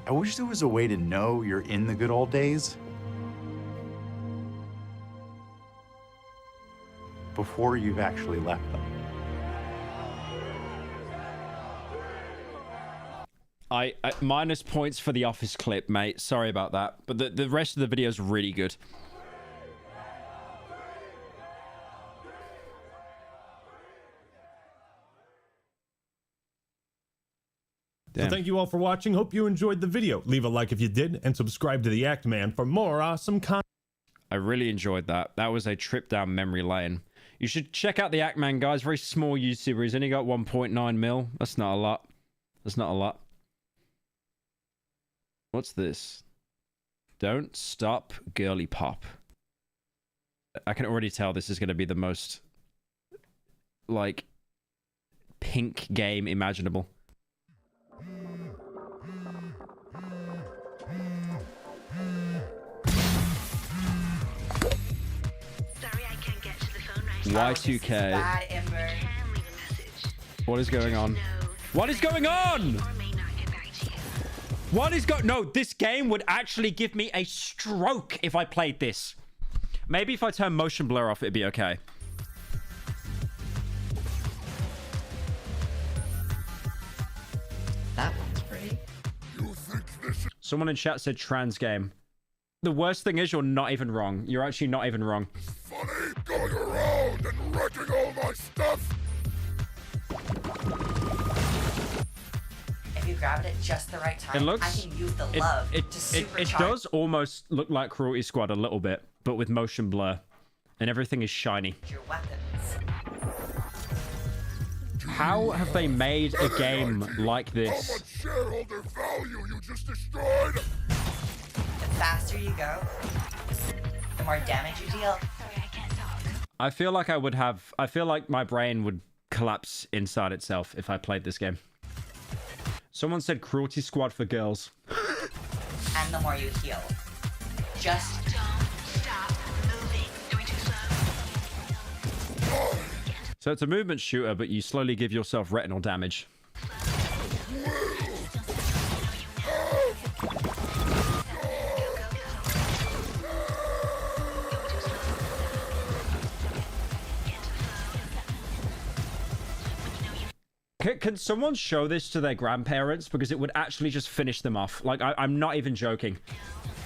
I wish there was a way to know you're in the good old days. Before you've actually left them. I minus points for the office clip, mate. Sorry about that. But the rest of the video is really good. So thank you all for watching. Hope you enjoyed the video. Leave a like if you did, and subscribe to the Act Man for more awesome content. I really enjoyed that. That was a trip down memory lane. You should check out the Act Man, guys. Very small YouTuber. He's only got 1.9 mil. That's not a lot. That's not a lot. What's this? Don't stop girly pop. I can already tell this is going to be the most, like, pink game imaginable. Y2K. What is going on? What is going on? What is going... No, this game would actually give me a stroke if I played this. Maybe if I turn motion blur off, it'd be okay. That one's pretty. Someone in chat said trans game. The worst thing is you're not even wrong. You're actually not even wrong. Funny going around and wrecking all my stuff. If you grabbed it just the right time, It looks... I can use the love to It supercharge. does almost look like Cruelty Squad a little bit, but with motion blur. And everything is shiny. Your weapons. How have they made a game like this? How much shareholder value you just destroyed? The faster you go, the more damage you deal. I feel like I feel like my brain would collapse inside itself if I played this game. Someone said Cruelty Squad for girls. And the more you heal. Just don't stop moving. Going too slow. So it's a movement shooter, but you slowly give yourself retinal damage. Can someone show this to their grandparents? Because it would actually just finish them off. Like, I'm not even joking.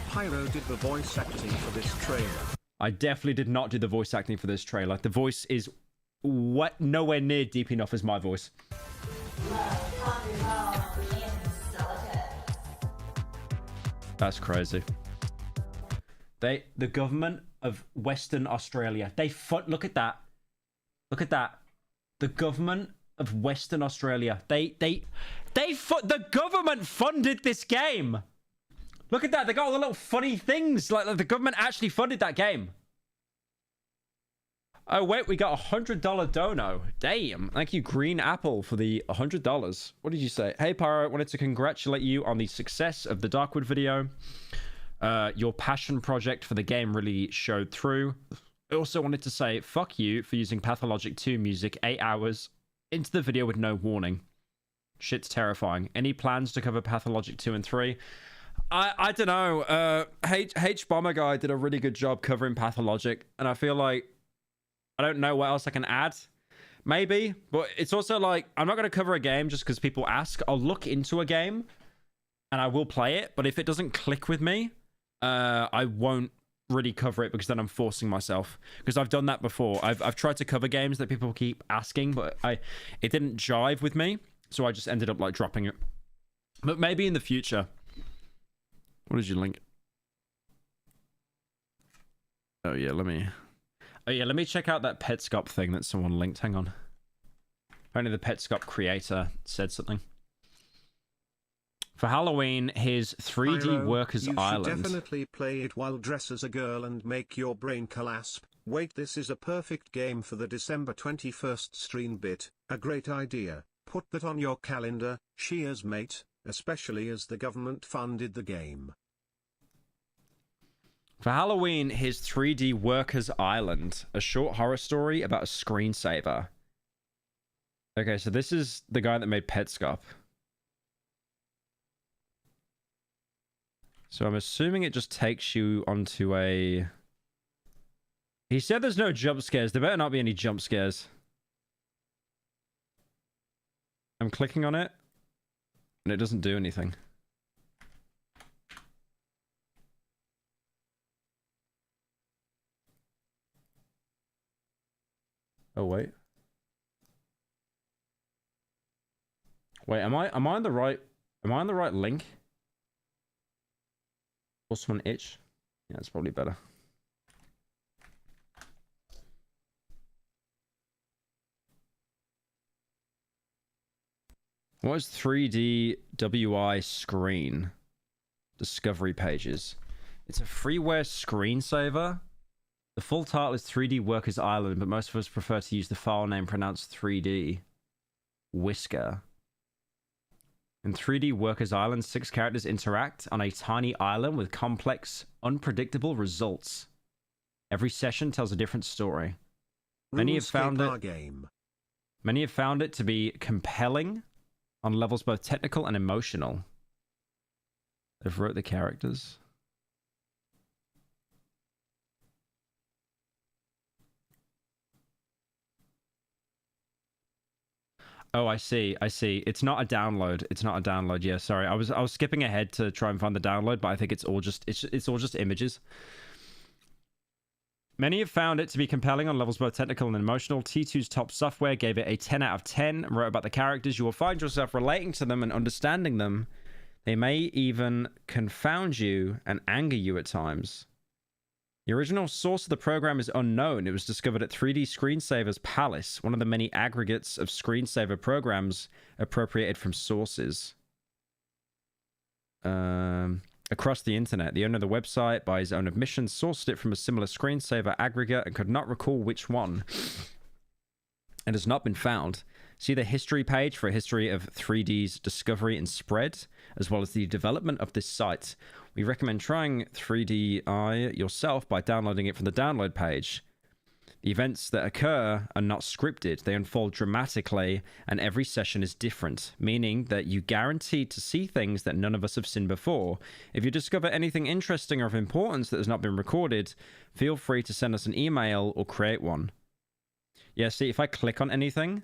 Pyro did the voice acting for this trailer. I definitely did not do the voice acting for this trailer. The voice is nowhere near deep enough as my voice. That's crazy. The government of Western Australia, look at that. Look at that. The government of Western Australia. The government funded this game. Look at that. They got all the little funny things. Like the government actually funded that game. Oh, wait, we got $100 dono. Damn. Thank you, Green Apple, for the $100. What did you say? Hey, Pyro, wanted to congratulate you on the success of the Darkwood video. Your passion project for the game really showed through. I also wanted to say, fuck you for using Pathologic 2 music 8 hours into the video with no warning. Shit's terrifying. Any plans to cover Pathologic 2 and 3? I don't know. H Bomber Guy did a really good job covering Pathologic, and I feel like I don't know what else I can add. Maybe, but it's also like I'm not going to cover a game just because people ask. I'll look into a game and I will play it, but if it doesn't click with me, I won't really cover it because then I'm forcing myself, because I've done that before. I've tried to cover games that people keep asking, but it didn't jive with me, so I just ended up like dropping it. But maybe in the future. What did you link? Oh yeah, let me check out that Petscop thing that someone linked. Hang on. Only the Petscop creator said something. For Halloween, his 3D Pyro, Workers Island. You should definitely play it while dressed as a girl and make your brain collapse. Wait, this is a perfect game for the December 21st stream bit. A great idea. Put that on your calendar. Cheers, mate. Especially as the government funded the game. For Halloween, his 3D Workers Island, a short horror story about a screensaver. Okay, so this is the guy that made Petscop. So I'm assuming it just takes you onto a... He said there's no jump scares. There better not be any jump scares. I'm clicking on it, and it doesn't do anything. Oh wait. Wait, am I on the right link? Or someone itch? Yeah, it's probably better. What is 3D WI screen? Discovery pages. It's a freeware screensaver. The full title is 3D Workers Island, but most of us prefer to use the file name pronounced 3D. Whisker. In 3D Workers Island, 6 characters interact on a tiny island with complex, unpredictable results. Every session tells a different story. Many have found RuneScape it. game. Many have found it to be compelling on levels both technical and emotional. They've wrote the characters. Oh, I see. I see. It's not a download. It's not a download. Yeah, sorry. I was skipping ahead to try and find the download, but I think it's all just images. Many have found it to be compelling on levels both technical and emotional. T2's Top Software gave it a 10 out of 10 and wrote about the characters. You will find yourself relating to them and understanding them. They may even confound you and anger you at times. The original source of the program is unknown. It was discovered at 3D Screensaver's Palace, one of the many aggregates of screensaver programs appropriated from sources across the internet. The owner of the website, by his own admission, sourced it from a similar screensaver aggregate and could not recall which one. It has not been found. See the history page for a history of 3D's discovery and spread, as well as the development of this site. We recommend trying 3DI yourself by downloading it from the download page. The events that occur are not scripted. They unfold dramatically, and every session is different, meaning that you guaranteed to see things that none of us have seen before. If you discover anything interesting or of importance that has not been recorded, feel free to send us an email or create one. Yeah, see, if I click on anything,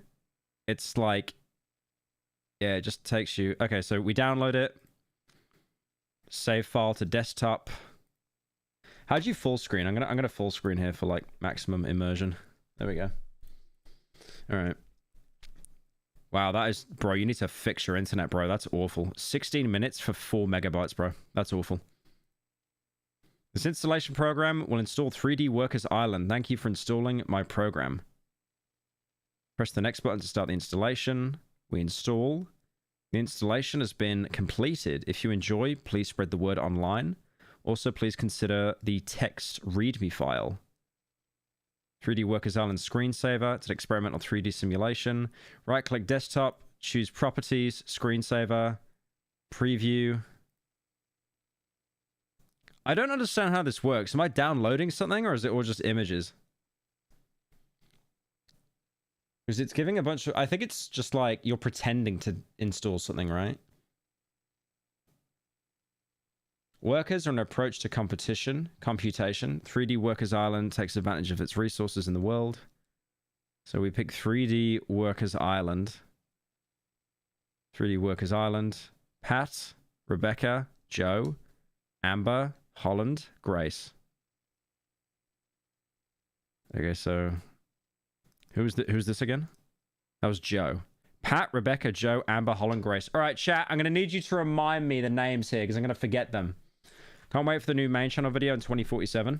it's like, yeah, it just takes you. Okay, so we download it. Save file to desktop. How do you full screen? I'm gonna full screen here for like maximum immersion. There we go. All right. Wow, that is, bro. You need to fix your internet, bro. That's awful. 16 minutes for 4 megabytes, bro. That's awful. This installation program will install 3D Workers Island. Thank you for installing my program. Press the next button to start the installation. We install. The installation has been completed. If you enjoy, please spread the word online. Also, please consider the text README file. 3D Workers Island Screensaver. It's an experimental 3D simulation. Right-click desktop. Choose Properties, Screensaver, Preview. I don't understand how this works. Am I downloading something, or is it all just images? Because it's giving a bunch of... I think it's just like you're pretending to install something, right? Workers are an approach to computation. 3D Workers Island takes advantage of its resources in the world. So we pick 3D Workers Island. 3D Workers Island. Pat, Rebecca, Joe, Amber, Holland, Grace. Okay, so... Who's this again? That was Joe. Pat, Rebecca, Joe, Amber, Holland, Grace. All right, chat. I'm going to need you to remind me the names here because I'm going to forget them. Can't wait for the new main channel video in 2047.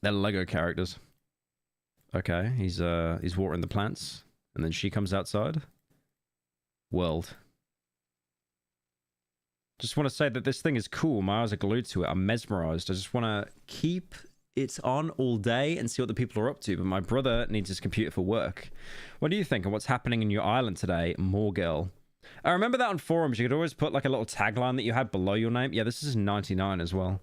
They're Lego characters. Okay, he's watering the plants. And then she comes outside. World. Just want to say that this thing is cool. My eyes are glued to it. I'm mesmerized. I just want to keep... it's on all day and see what the people are up to, but my brother needs his computer for work. What do you think of what's happening in your island today, Morgirl? I remember that on forums, you could always put like a little tagline that you had below your name. Yeah, this is 99 as well.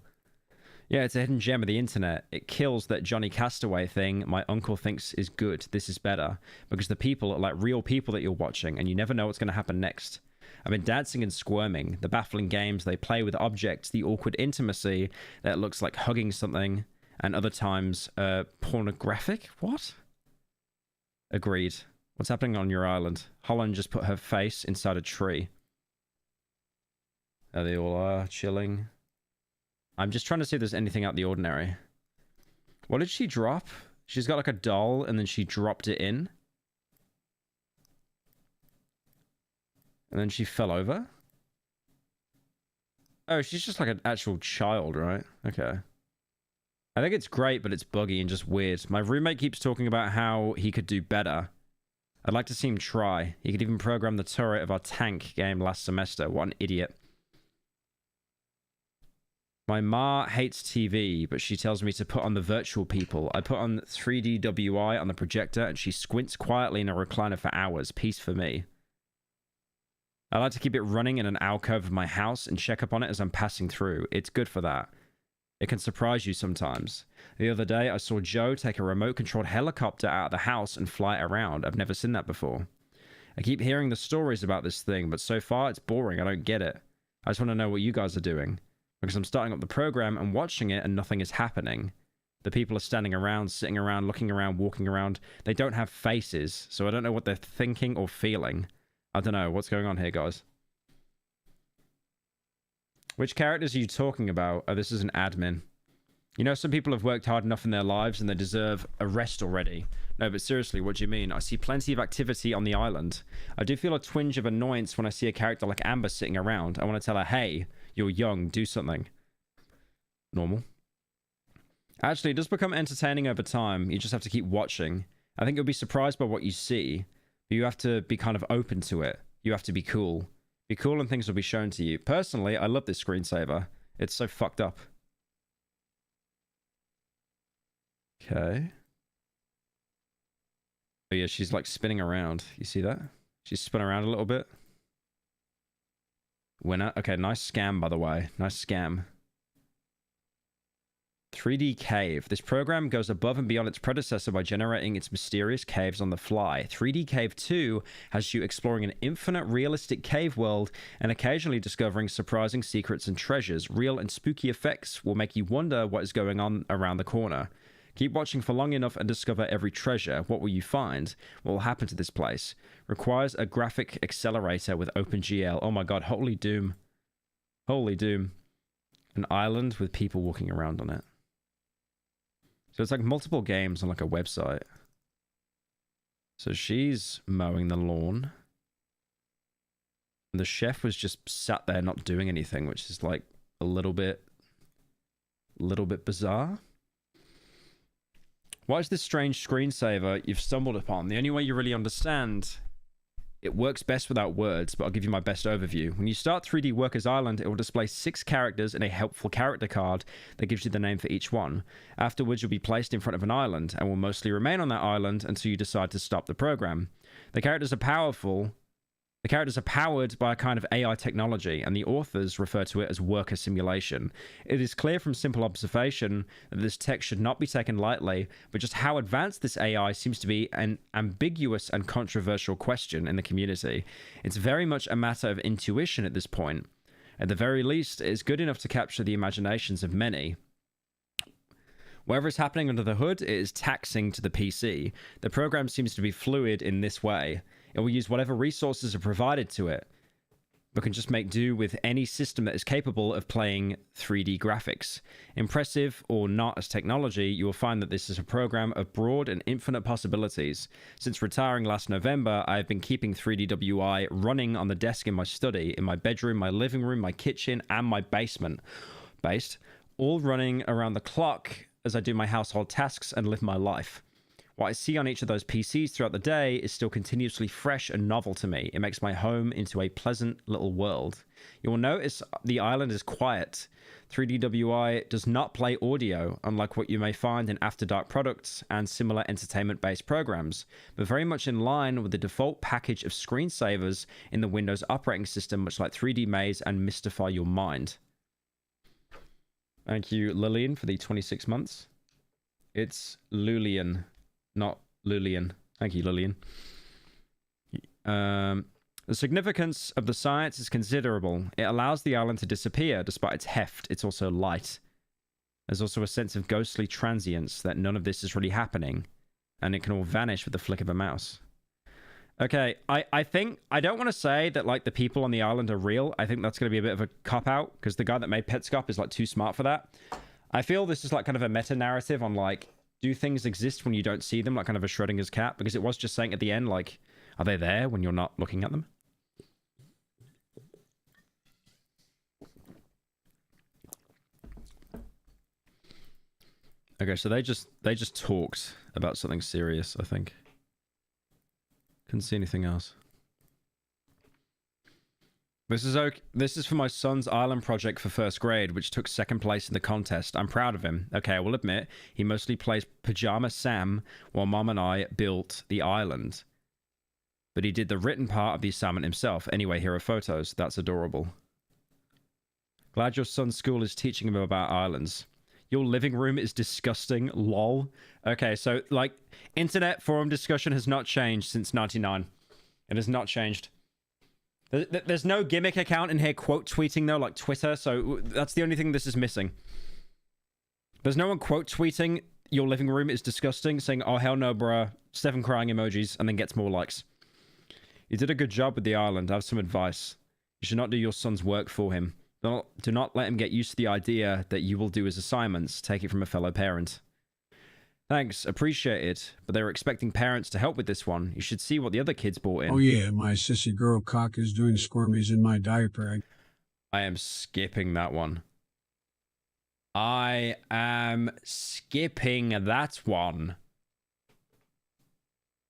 Yeah, it's a hidden gem of the internet. It kills that Johnny Castaway thing my uncle thinks is good. This is better. Because the people are like real people that you're watching, and you never know what's going to happen next. I've been dancing and squirming, the baffling games they play with objects, the awkward intimacy that looks like hugging something, and other times, pornographic? What? Agreed. What's happening on your island? Holland just put her face inside a tree. There they all are, chilling. I'm just trying to see if there's anything out of the ordinary. What did she drop? She's got like a doll, and then she dropped it in. And then she fell over? Oh, she's just like an actual child, right? Okay. I think it's great, but it's buggy and just weird. My roommate keeps talking about how he could do better. I'd like to see him try. He could even program the turret of our tank game last semester. What an idiot. My ma hates TV, but she tells me to put on the virtual people. I put on 3D WI on the projector, and she squints quietly in a recliner for hours. Peace for me. I like to keep it running in an alcove of my house and check up on it as I'm passing through. It's good for that. It can surprise you sometimes. The other day, I saw Joe take a remote-controlled helicopter out of the house and fly it around. I've never seen that before. I keep hearing the stories about this thing, but so far it's boring. I don't get it. I just want to know what you guys are doing. Because I'm starting up the program and watching it and nothing is happening. The people are standing around, sitting around, looking around, walking around. They don't have faces, so I don't know what they're thinking or feeling. I don't know. What's going on here, guys? Which characters are you talking about? Oh, this is an admin. You know, some people have worked hard enough in their lives and they deserve a rest already. No, but seriously, what do you mean? I see plenty of activity on the island. I do feel a twinge of annoyance when I see a character like Amber sitting around. I want to tell her, hey, you're young, do something. Normal. Actually, it does become entertaining over time. You just have to keep watching. I think you'll be surprised by what you see. But you have to be kind of open to it. You have to be cool. Be cool and things will be shown to you. Personally, I love this screensaver. It's so fucked up. Okay. Oh yeah, she's like spinning around. You see that? She's spun around a little bit. Winner. Okay, nice scam, by the way. Nice scam. 3D Cave. This program goes above and beyond its predecessor by generating its mysterious caves on the fly. 3D Cave 2 has you exploring an infinite realistic cave world and occasionally discovering surprising secrets and treasures. Real and spooky effects will make you wonder what is going on around the corner. Keep watching for long enough and discover every treasure. What will you find? What will happen to this place? Requires a graphic accelerator with OpenGL. Oh my god, holy doom. Holy doom. An island with people walking around on it. So it's like multiple games on like a website. So she's mowing the lawn. And the chef was just sat there not doing anything, which is like a little bit bizarre. What is this strange screensaver you've stumbled upon? The only way you really understand, it works best without words, but I'll give you my best overview. When you start 3D Workers Island, it will display 6 characters and a helpful character card that gives you the name for each one. Afterwards, you'll be placed in front of an island and will mostly remain on that island until you decide to stop the program. The characters are powerful. The characters are powered by a kind of AI technology, and the authors refer to it as worker simulation. It is clear from simple observation that this tech should not be taken lightly, but just how advanced this AI seems to be an ambiguous and controversial question in the community. It's very much a matter of intuition at this point. At the very least, it is good enough to capture the imaginations of many. Whatever is happening under the hood, it is taxing to the PC. The program seems to be fluid in this way. It will use whatever resources are provided to it, but can just make do with any system that is capable of playing 3D graphics. Impressive or not as technology, you will find that this is a program of broad and infinite possibilities. Since retiring last November, I have been keeping 3DWI running on the desk in my study, in my bedroom, my living room, my kitchen, and my basement. All running around the clock as I do my household tasks and live my life. What I see on each of those PCs throughout the day is still continuously fresh and novel to me. It makes my home into a pleasant little world. You will notice the island is quiet. 3DWI does not play audio, unlike what you may find in After Dark products and similar entertainment-based programs, but very much in line with the default package of screensavers in the Windows operating system, much like 3D Maze and Mystify Your Mind. Thank you, Lillian, for the 26 months. It's Lulian. Not Lulian. Thank you, Lillian. The significance of the science is considerable. It allows the island to disappear despite its heft. It's also light. There's also a sense of ghostly transience that none of this is really happening, and it can all vanish with the flick of a mouse. Okay, I think, I don't want to say that like the people on the island are real. I think that's going to be a bit of a cop-out, because the guy that made Petscop is like too smart for that. I feel this is like kind of a meta-narrative on like, do things exist when you don't see them, like kind of a Schrodinger's cat? Because it was just saying at the end, like, are they there when you're not looking at them? Okay, so they just talked about something serious, I think. Couldn't see anything else. This is for my son's island project for first grade, which took second place in the contest. I'm proud of him. Okay, I will admit, he mostly plays Pajama Sam while Mom and I built the island. But he did the written part of the assignment himself. Anyway, here are photos. That's adorable. Glad your son's school is teaching him about islands. Your living room is disgusting. Lol. Okay, so, like, internet forum discussion has not changed since 99. It has not changed. There's no gimmick account in here quote tweeting, though, like Twitter, so that's the only thing this is missing. There's no one quote tweeting, your living room is disgusting, saying, oh, hell no, bruh, 7 crying emojis, and then gets more likes. You did a good job with the island. I have some advice. You should not do your son's work for him. Do not let him get used to the idea that you will do his assignments. Take it from a fellow parent. Thanks, appreciate it. But they were expecting parents to help with this one. You should see what the other kids brought in. Oh yeah, my sissy girl cock is doing squirmies in my diaper. I am skipping that one. I am skipping that one.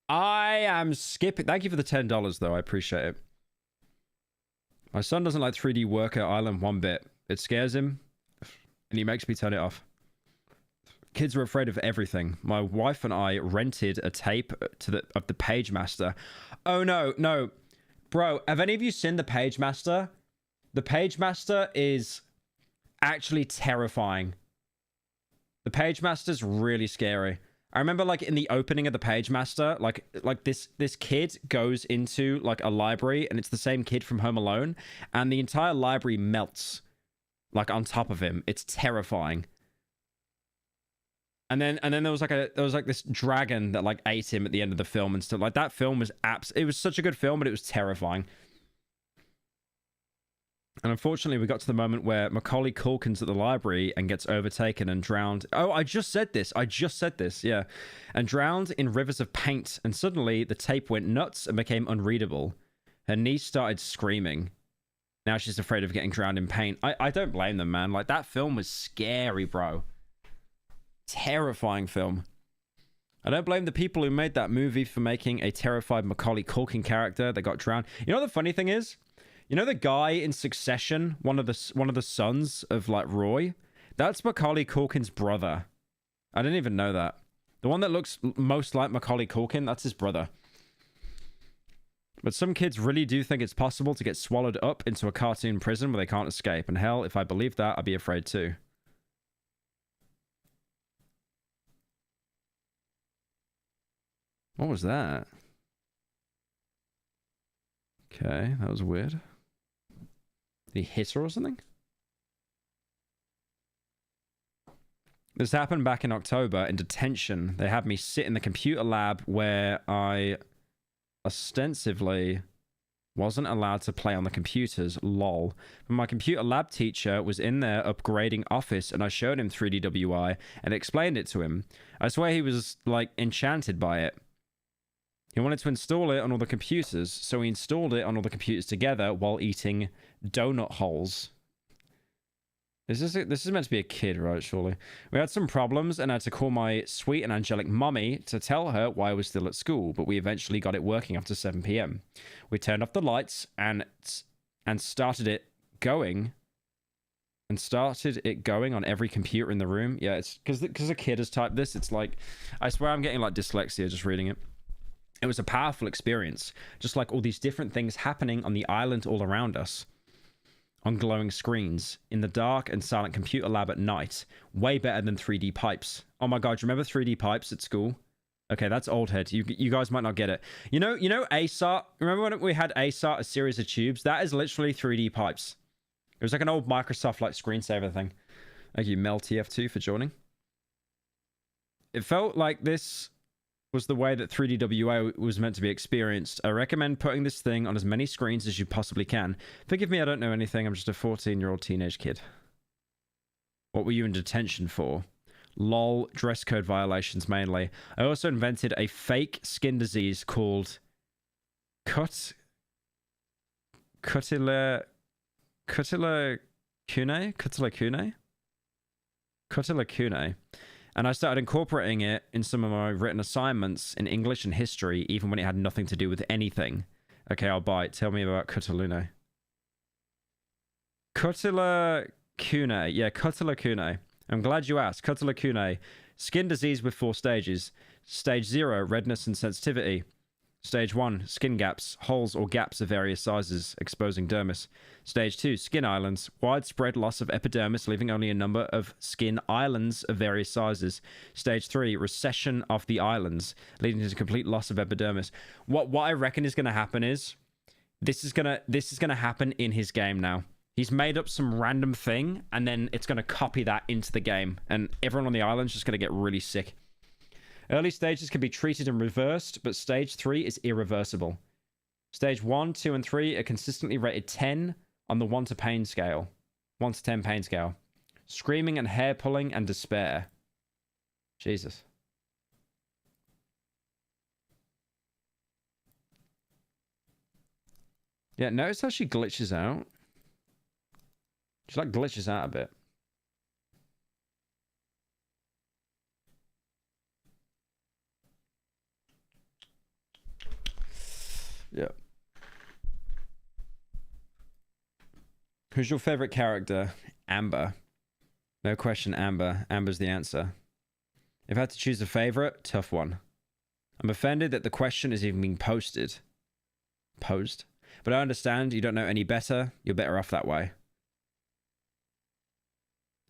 I am skipping. Thank you for the $10, though. I appreciate it. My son doesn't like 3D Worker Island one bit. It scares him, and he makes me turn it off. Kids are afraid of everything. My wife and I rented a tape of the Page Master. Oh, no. Bro, have any of you seen the Page Master? The Page Master is actually terrifying. The Page Master's really scary. I remember, like, in the opening of the Page Master, like this kid goes into, like, a library, and it's the same kid from Home Alone, and the entire library melts, like, on top of him. It's terrifying. And then there was like this dragon that, like, ate him at the end of the film and stuff. Like, that film was it was such a good film, but it was terrifying. And unfortunately, we got to the moment where Macaulay Culkin's at the library and gets overtaken and drowned. Oh, I just said this, yeah. And drowned in rivers of paint. And suddenly, the tape went nuts and became unreadable. Her niece started screaming. Now she's afraid of getting drowned in paint. I don't blame them, man. Like, that film was scary, bro. Terrifying film. I don't blame the people who made that movie for making a terrified Macaulay Culkin character that got drowned. You know what the funny thing is? You know the guy in Succession, one of the sons of, like, Roy? That's Macaulay Culkin's brother. I didn't even know that. The one that looks most like Macaulay Culkin, that's his brother. But some kids really do think it's possible to get swallowed up into a cartoon prison where they can't escape. And hell, if I believed that, I'd be afraid too. What was that? Okay, that was weird. Did he hit her or something? This happened back in October in detention. They had me sit in the computer lab where I ostensibly wasn't allowed to play on the computers. Lol. But my computer lab teacher was in there upgrading Office, and I showed him 3DWI and explained it to him. I swear he was, like, enchanted by it. He wanted to install it on all the computers, so he installed it on all the computers together while eating donut holes. This is meant to be a kid, right? Surely. We had some problems, and I had to call my sweet and angelic mummy to tell her why I was still at school, but we eventually got it working after 7 p.m. We turned off the lights and started it going. And started it going on every computer in the room. Yeah, it's because a kid has typed this. It's like, I swear I'm getting, like, dyslexia just reading it. It was a powerful experience, just like all these different things happening on the island all around us. On glowing screens, in the dark and silent computer lab at night. Way better than 3D pipes. Oh my god, do you remember 3D pipes at school? Okay, that's old head. You guys might not get it. You know ASAT? Remember when we had ASAT, a series of tubes? That is literally 3D pipes. It was like an old Microsoft, like, screensaver thing. Thank you, MelTF2, for joining. It felt like this was the way that 3DWA was meant to be experienced. I recommend putting this thing on as many screens as you possibly can. Forgive me, I don't know anything. I'm just a 14-year-old teenage kid. What were you in detention for? Lol, dress code violations mainly. I also invented a fake skin disease called Cutila cune. And I started incorporating it in some of my written assignments in English and history, even when it had nothing to do with anything. Okay, I'll bite. Tell me about Cutilune. Cutila cune. Yeah, Cutila cune. I'm glad you asked. Cutila cune. Skin disease with 4 stages. Stage 0, redness and sensitivity. Stage 1, skin gaps, holes or gaps of various sizes, exposing dermis. Stage 2, skin islands, widespread loss of epidermis, leaving only a number of skin islands of various sizes. Stage 3, recession of the islands, leading to complete loss of epidermis. What I reckon is going to happen is, this is gonna happen in his game now. He's made up some random thing, and then it's going to copy that into the game, and everyone on the island's just going to get really sick. Early stages can be treated and reversed, but stage 3 is irreversible. Stage 1, 2, and 3 are consistently rated 10 on the 1 to pain scale. 1 to 10 pain scale. Screaming and hair pulling and despair. Jesus. Yeah, notice how she glitches out. She like glitches out a bit. Yeah. Who's your favorite character? Amber. No question, Amber. Amber's the answer. If I had to choose a favorite, tough one. I'm offended that the question is even being posted. Posed? But I understand you don't know any better. You're better off that way.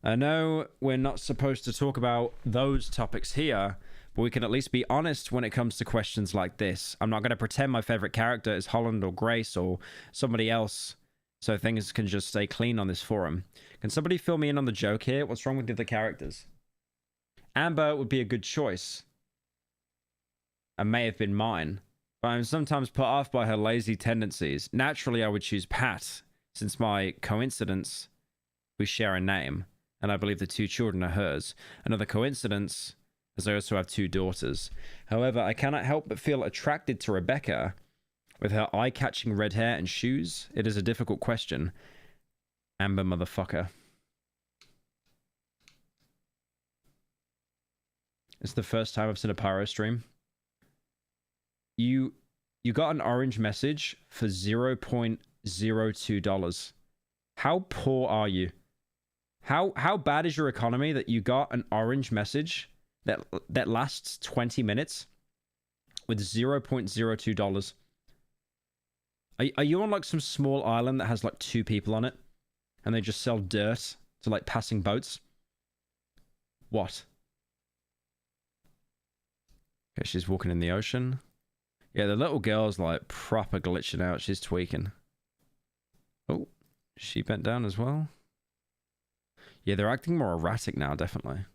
I know we're not supposed to talk about those topics here, but we can at least be honest when it comes to questions like this. I'm not going to pretend my favorite character is Holland or Grace or somebody else, so things can just stay clean on this forum. Can somebody fill me in on the joke here? What's wrong with the other characters? Amber would be a good choice. And may have been mine. But I'm sometimes put off by her lazy tendencies. Naturally, I would choose Pat, since my coincidence, we share a name, and I believe the 2 children are hers. Another coincidence, as I also have 2 daughters. However, I cannot help but feel attracted to Rebecca. With her eye-catching red hair and shoes, it is a difficult question. Amber motherfucker. It's the first time I've seen a Pyro stream. You got an orange message for $0.02. How poor are you? How bad is your economy that you got an orange message that lasts 20 minutes with $0.02? Are you on like some small island that has like 2 people on it and they just sell dirt to like passing boats? What? Okay, she's walking in the ocean. Yeah, the little girl's like proper glitching out. She's tweaking. Oh, she bent down as well. Yeah, they're acting more erratic now, definitely.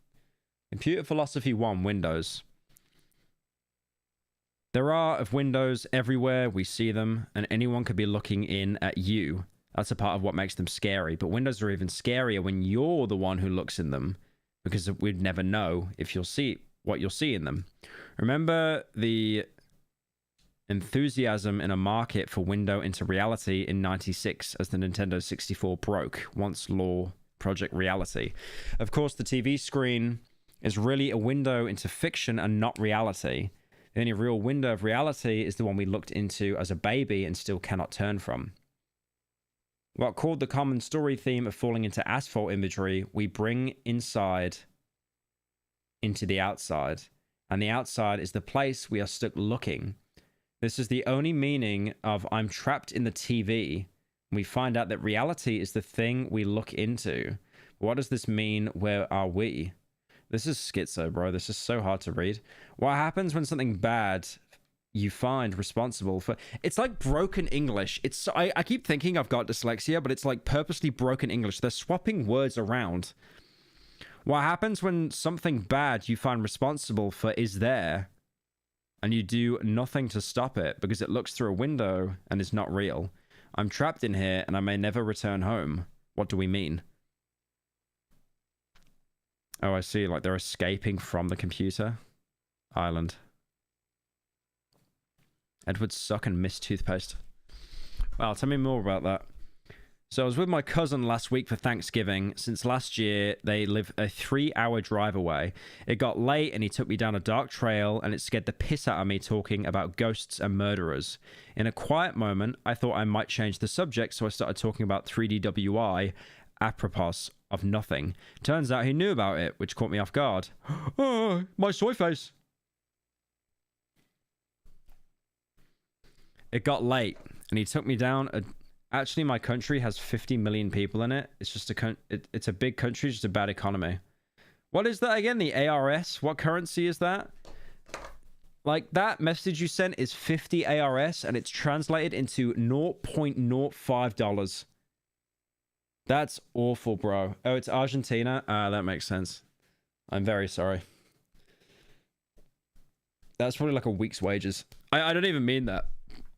Computer Philosophy 1, Windows. There are of windows everywhere. We see them, and anyone could be looking in at you. That's a part of what makes them scary. But windows are even scarier when you're the one who looks in them, because we'd never know if you'll see what you'll see in them. Remember the enthusiasm in a market for window into reality in '96 as the Nintendo 64 broke, once law Project Reality. Of course, the TV screen is really a window into fiction and not reality. The only real window of reality is the one we looked into as a baby and still cannot turn from. What called the common story theme of falling into asphalt imagery, we bring inside into the outside. And the outside is the place we are stuck looking. This is the only meaning of I'm trapped in the TV. We find out that reality is the thing we look into. What does this mean? Where are we? This is schizo, bro. This is so hard to read. What happens when something bad you find responsible for... It's like broken English. It's I keep thinking I've got dyslexia, but it's like purposely broken English. They're swapping words around. What happens when something bad you find responsible for is there, and you do nothing to stop it because it looks through a window and is not real? I'm trapped in here and I may never return home. What do we mean? Oh, I see. Like they're escaping from the computer island. Edward suck and miss toothpaste. Well, tell me more about that. So I was with my cousin last week for Thanksgiving. Since last year, they live a 3-hour drive away. It got late and he took me down a dark trail and it scared the piss out of me talking about ghosts and murderers. In a quiet moment, I thought I might change the subject, so I started talking about 3DWI, apropos of nothing. Turns out he knew about it, which caught me off guard. Oh, my soy face. it got late, and he took me down. Actually, my country has 50 million people in it. It's just it's a big country, just a bad economy. What is that again? The ARS? What currency is that? Like, that message you sent is 50 ARS, and it's translated into $0.05. That's awful, bro. Oh, it's Argentina? That makes sense. I'm very sorry. That's probably like a week's wages. I don't even mean that.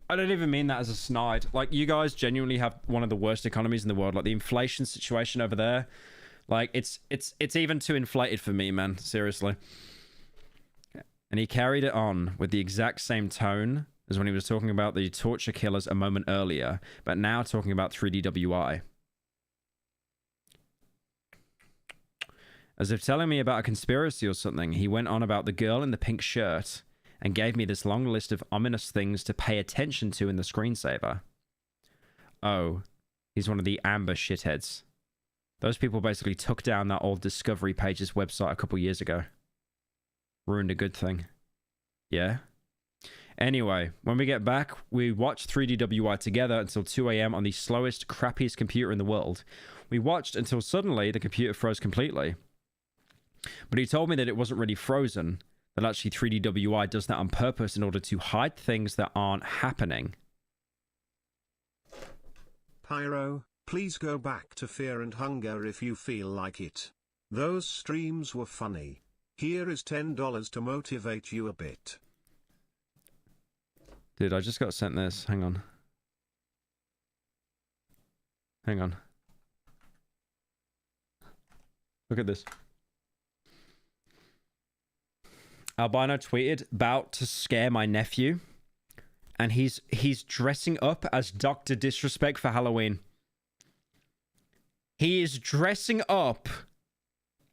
I don't even mean that as a snide. Like, you guys genuinely have one of the worst economies in the world. Like, the inflation situation over there, like, it's even too inflated for me, man. Seriously. And he carried it on with the exact same tone as when he was talking about the torture killers a moment earlier, but now talking about 3DWI. As if telling me about a conspiracy or something, he went on about the girl in the pink shirt and gave me this long list of ominous things to pay attention to in the screensaver. Oh, he's one of the Amber shitheads. Those people basically took down that old Discovery Pages website a couple years ago. Ruined a good thing. Yeah? Anyway, when we get back, we watch 3DWI together until 2 AM on the slowest, crappiest computer in the world. We watched until suddenly the computer froze completely. But he told me that it wasn't really frozen, that actually 3DWI does that on purpose in order to hide things that aren't happening. Pyro, please go back to Fear and Hunger if you feel like it. Those streams were funny. Here is $10 to motivate you a bit. Dude, I just got sent this. Hang on. Hang on. Look at this. Albino tweeted, about to scare my nephew. And he's dressing up as Dr. Disrespect for Halloween. He is dressing up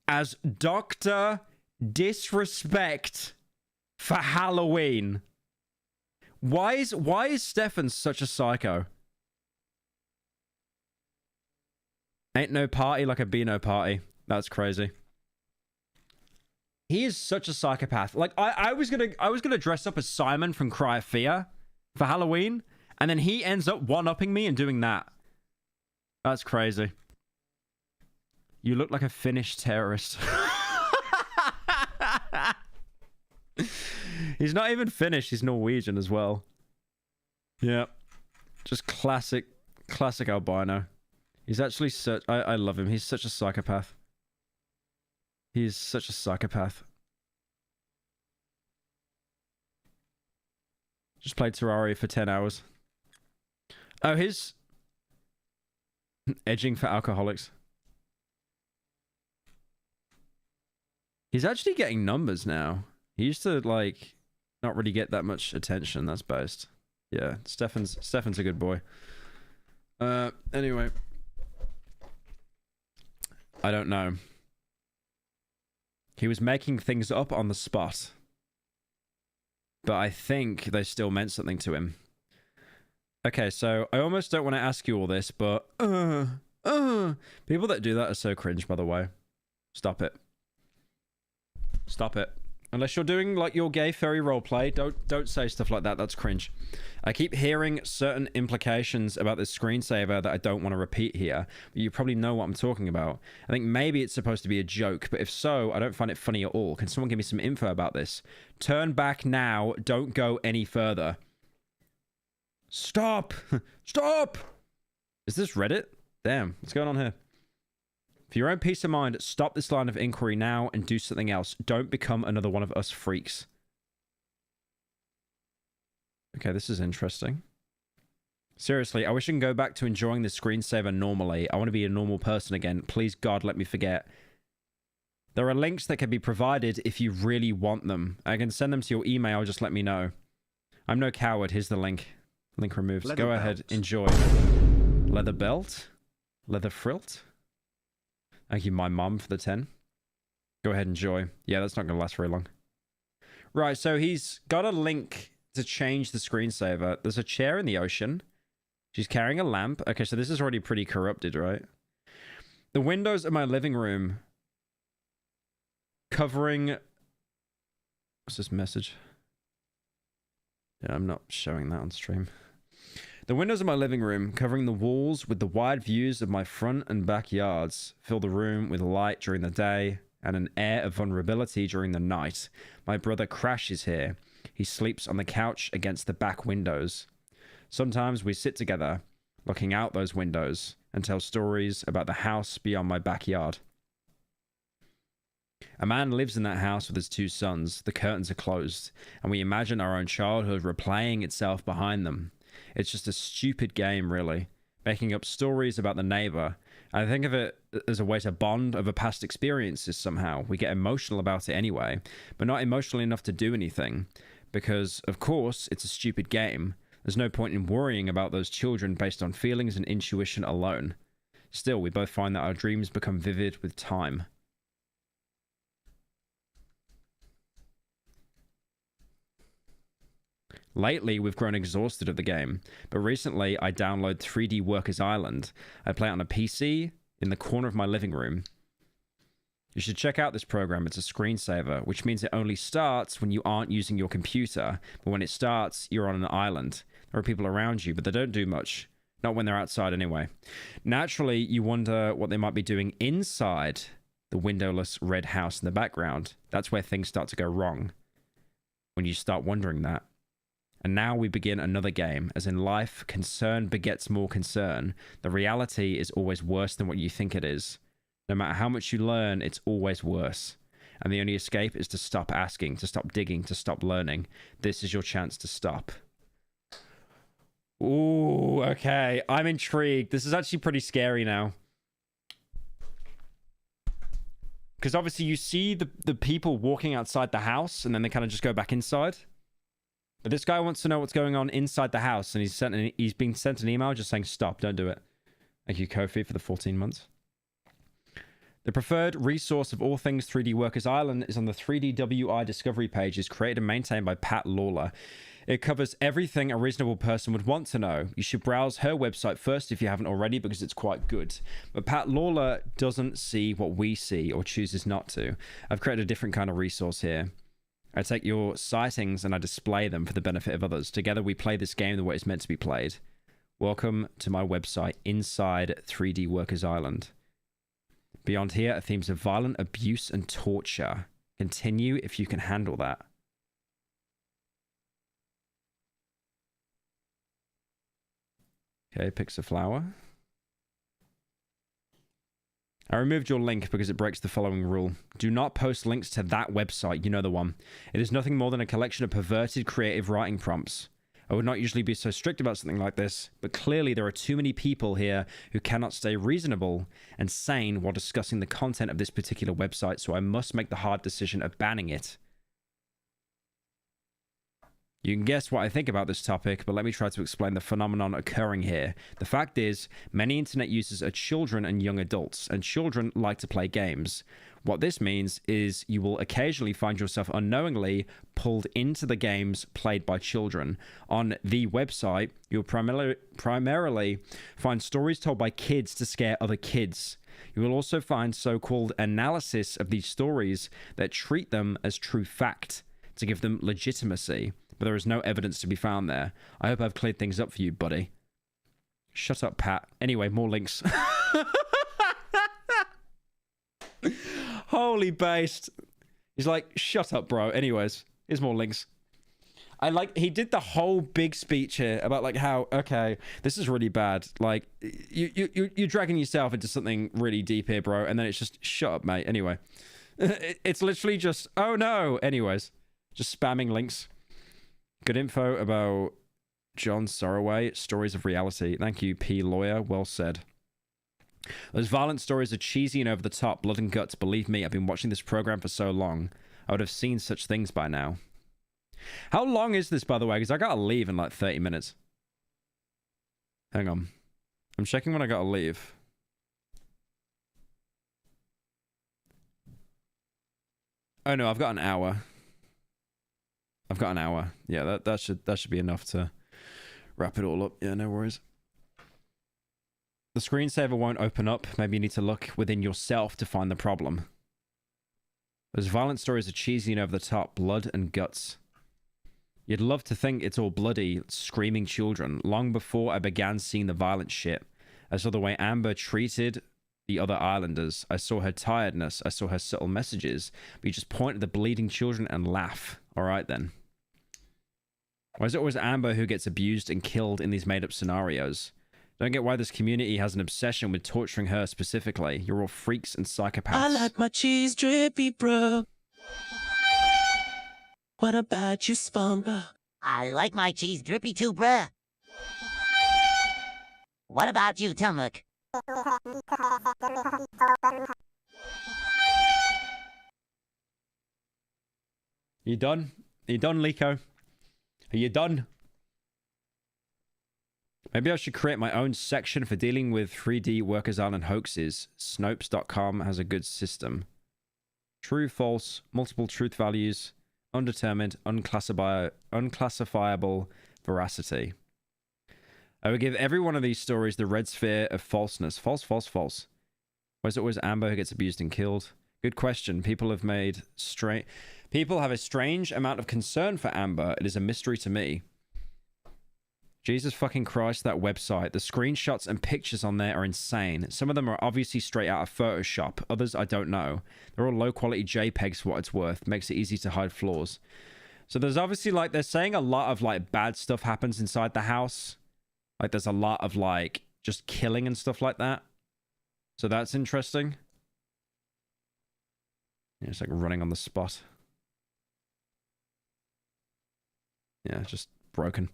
as Dr. Disrespect for Halloween. Why is Stefan such a psycho? Ain't no party like a Beano party. That's crazy. He is such a psychopath. Like, I was gonna dress up as Simon from Cry of Fear for Halloween, and then he ends up one-upping me and doing that. That's crazy. You look like a Finnish terrorist. He's not even Finnish, he's Norwegian as well. Yeah. Just classic albino. He's actually such... I love him. He's such a psychopath. He's such a psychopath. Just played Terraria for 10 hours. Oh, his... Edging for alcoholics. He's actually getting numbers now. He used to, like, not really get that much attention. That's based. Yeah, Stefan's a good boy. Anyway. I don't know. He was making things up on the spot. But I think they still meant something to him. Okay, so I almost don't want to ask you all this, but... people that do that are so cringe, by the way. Stop it. Stop it. Unless you're doing, like, your gay furry roleplay, don't say stuff like that. That's cringe. I keep hearing certain implications about this screensaver that I don't want to repeat here, but you probably know what I'm talking about. I think maybe it's supposed to be a joke, but if so, I don't find it funny at all. Can someone give me some info about this? Turn back now. Don't go any further. Stop! Stop! Is this Reddit? Damn, what's going on here? For your own peace of mind, stop this line of inquiry now and do something else. Don't become another one of us freaks. Okay, this is interesting. Seriously, I wish I can go back to enjoying the screensaver normally. I want to be a normal person again. Please, God, let me forget. There are links that can be provided if you really want them. I can send them to your email, just let me know. I'm no coward. Here's the link. Link removed. Leather go belt. ahead, enjoy. Leather belt? Leather frilt? Thank you, my mum, for the 10. Go ahead, enjoy. Yeah, that's not going to last very long. Right, so he's got a link to change the screensaver. There's a chair in the ocean. She's carrying a lamp. Okay, so this is already pretty corrupted, right? The windows of my living room covering... What's this message? Yeah, I'm not showing that on stream. The windows of my living room, covering the walls with the wide views of my front and backyards, fill the room with light during the day and an air of vulnerability during the night. My brother crashes here. He sleeps on the couch against the back windows. Sometimes we sit together, looking out those windows, and tell stories about the house beyond my backyard. A man lives in that house with his 2 sons. The curtains are closed, and we imagine our own childhood replaying itself behind them. It's just a stupid game, really, making up stories about the neighbor. I think of it as a way to bond over past experiences somehow. We get emotional about it anyway, but not emotional enough to do anything, because, of course, it's a stupid game. There's no point in worrying about those children based on feelings and intuition alone. Still, we both find that our dreams become vivid with time. Lately, we've grown exhausted of the game, but recently I download 3D Workers Island. I play it on a PC in the corner of my living room. You should check out this program. It's a screensaver, which means it only starts when you aren't using your computer, but when it starts, you're on an island. There are people around you, but they don't do much. Not when they're outside anyway. Naturally, you wonder what they might be doing inside the windowless red house in the background. That's where things start to go wrong, when you start wondering that. And now we begin another game. As in life, concern begets more concern. The reality is always worse than what you think it is. No matter how much you learn, it's always worse. And the only escape is to stop asking, to stop digging, to stop learning. This is your chance to stop. Ooh, okay. I'm intrigued. This is actually pretty scary now. Because obviously you see the people walking outside the house, and then they kind of just go back inside. But this guy wants to know what's going on inside the house, and he's been sent an email just saying, stop, don't do it. Thank you, Kofi, for the 14 months. The preferred resource of all things 3D Workers Island is on the 3DWI Discovery page, is created and maintained by Pat Lawler. It covers everything a reasonable person would want to know. You should browse her website first if you haven't already, because it's quite good. But Pat Lawler doesn't see what we see, or chooses not to. I've created a different kind of resource here. I take your sightings and I display them for the benefit of others. Together we play this game the way it's meant to be played. Welcome to my website, Inside 3D Workers Island. Beyond here are themes of violent abuse and torture. Continue if you can handle that. Okay, picks a flower. I removed your link because it breaks the following rule. Do not post links to that website, you know the one. It is nothing more than a collection of perverted creative writing prompts. I would not usually be so strict about something like this, but clearly there are too many people here who cannot stay reasonable and sane while discussing the content of this particular website, so I must make the hard decision of banning it. You can guess what I think about this topic, but let me try to explain the phenomenon occurring here. The fact is, many internet users are children and young adults, and children like to play games. What this means is you will occasionally find yourself unknowingly pulled into the games played by children. On the website, you'll primarily find stories told by kids to scare other kids. You will also find so-called analysis of these stories that treat them as true fact, to give them legitimacy. But there is no evidence to be found there. I hope I've cleared things up for you, buddy. Shut up, Pat. Anyway, more links. Holy based. He's like, shut up, bro. Anyways, here's more links. He did the whole big speech here about like how, okay, this is really bad. Like, you're dragging yourself into something really deep here, bro. And then it's just, shut up, mate. Anyway. It's literally just, oh no. Anyways, just spamming links. Good info about John Sorroway, Stories of Reality. Thank you, P. Lawyer. Well said. Those violent stories are cheesy and over the top, blood and guts. Believe me, I've been watching this program for so long. I would have seen such things by now. How long is this, by the way? Because I gotta leave in like 30 minutes. Hang on. I'm checking when I gotta leave. Oh no, I've got an hour. I've got an hour. Yeah, that should be enough to wrap it all up. Yeah, no worries. The screensaver won't open up. Maybe you need to look within yourself to find the problem. Those violent stories are cheesy and over the top. Blood and guts. You'd love to think it's all bloody, screaming children. Long before I began seeing the violent shit, I saw the way Amber treated the other islanders. I saw her tiredness. I saw her subtle messages. But you just point at the bleeding children and laugh. All right, then. Why is it always Amber who gets abused and killed in these made-up scenarios? Don't get why this community has an obsession with torturing her specifically. You're all freaks and psychopaths. I like my cheese drippy, bro. What about you, Spamba? I like my cheese drippy too, bruh. What about you, Tumuk? You done? Are you done, Liko? Are you done? Maybe I should create my own section for dealing with 3D Workers Island hoaxes. Snopes.com has a good system. True, false, multiple truth values, undetermined, unclassifiable veracity. I would give every one of these stories the red sphere of falseness. False, false, false. Why is it always Amber who gets abused and killed? Good question. People have a strange amount of concern for Amber. It is a mystery to me. Jesus fucking Christ, that website. The screenshots and pictures on there are insane. Some of them are obviously straight out of Photoshop. Others I don't know. They're all low-quality JPEGs for what it's worth. Makes it easy to hide flaws. So there's obviously, like, they're saying a lot of, like, bad stuff happens inside the house. Like, there's a lot of, like, just killing and stuff like that. So that's interesting. Yeah, it's like running on the spot. Yeah, just broken.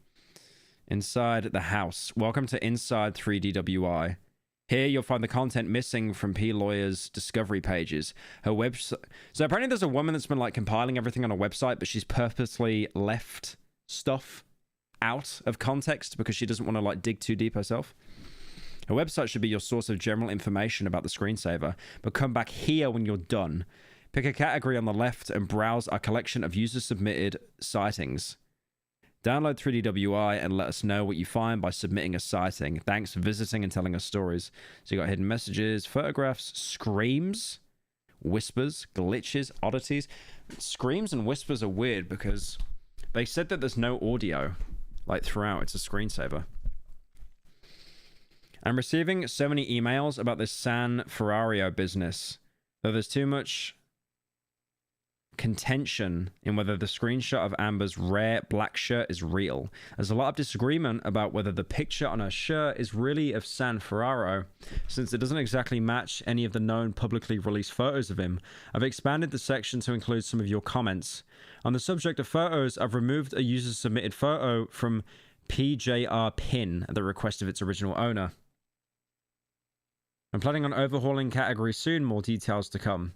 Inside the house. Welcome to Inside 3DWI. Here you'll find the content missing from P Lawyer's discovery pages. Her website. So apparently there's a woman that's been like compiling everything on a website, but she's purposely left stuff out of context because she doesn't want to like dig too deep herself. Her website should be your source of general information about the screensaver, but come back here when you're done. Pick a category on the left and browse our collection of user-submitted sightings. Download 3DWI and let us know what you find by submitting a sighting. Thanks for visiting and telling us stories. So you got hidden messages, photographs, screams, whispers, glitches, oddities. Screams and whispers are weird because they said that there's no audio like throughout. It's a screensaver. I'm receiving so many emails about this San Ferrario business, though there's too much contention in whether the screenshot of Amber's rare black shirt is real. There's a lot of disagreement about whether the picture on her shirt is really of San Ferraro, since it doesn't exactly match any of the known publicly released photos of him. I've expanded the section to include some of your comments. On the subject of photos, I've removed a user-submitted photo from PJR Pin at the request of its original owner. I'm planning on overhauling category soon, more details to come.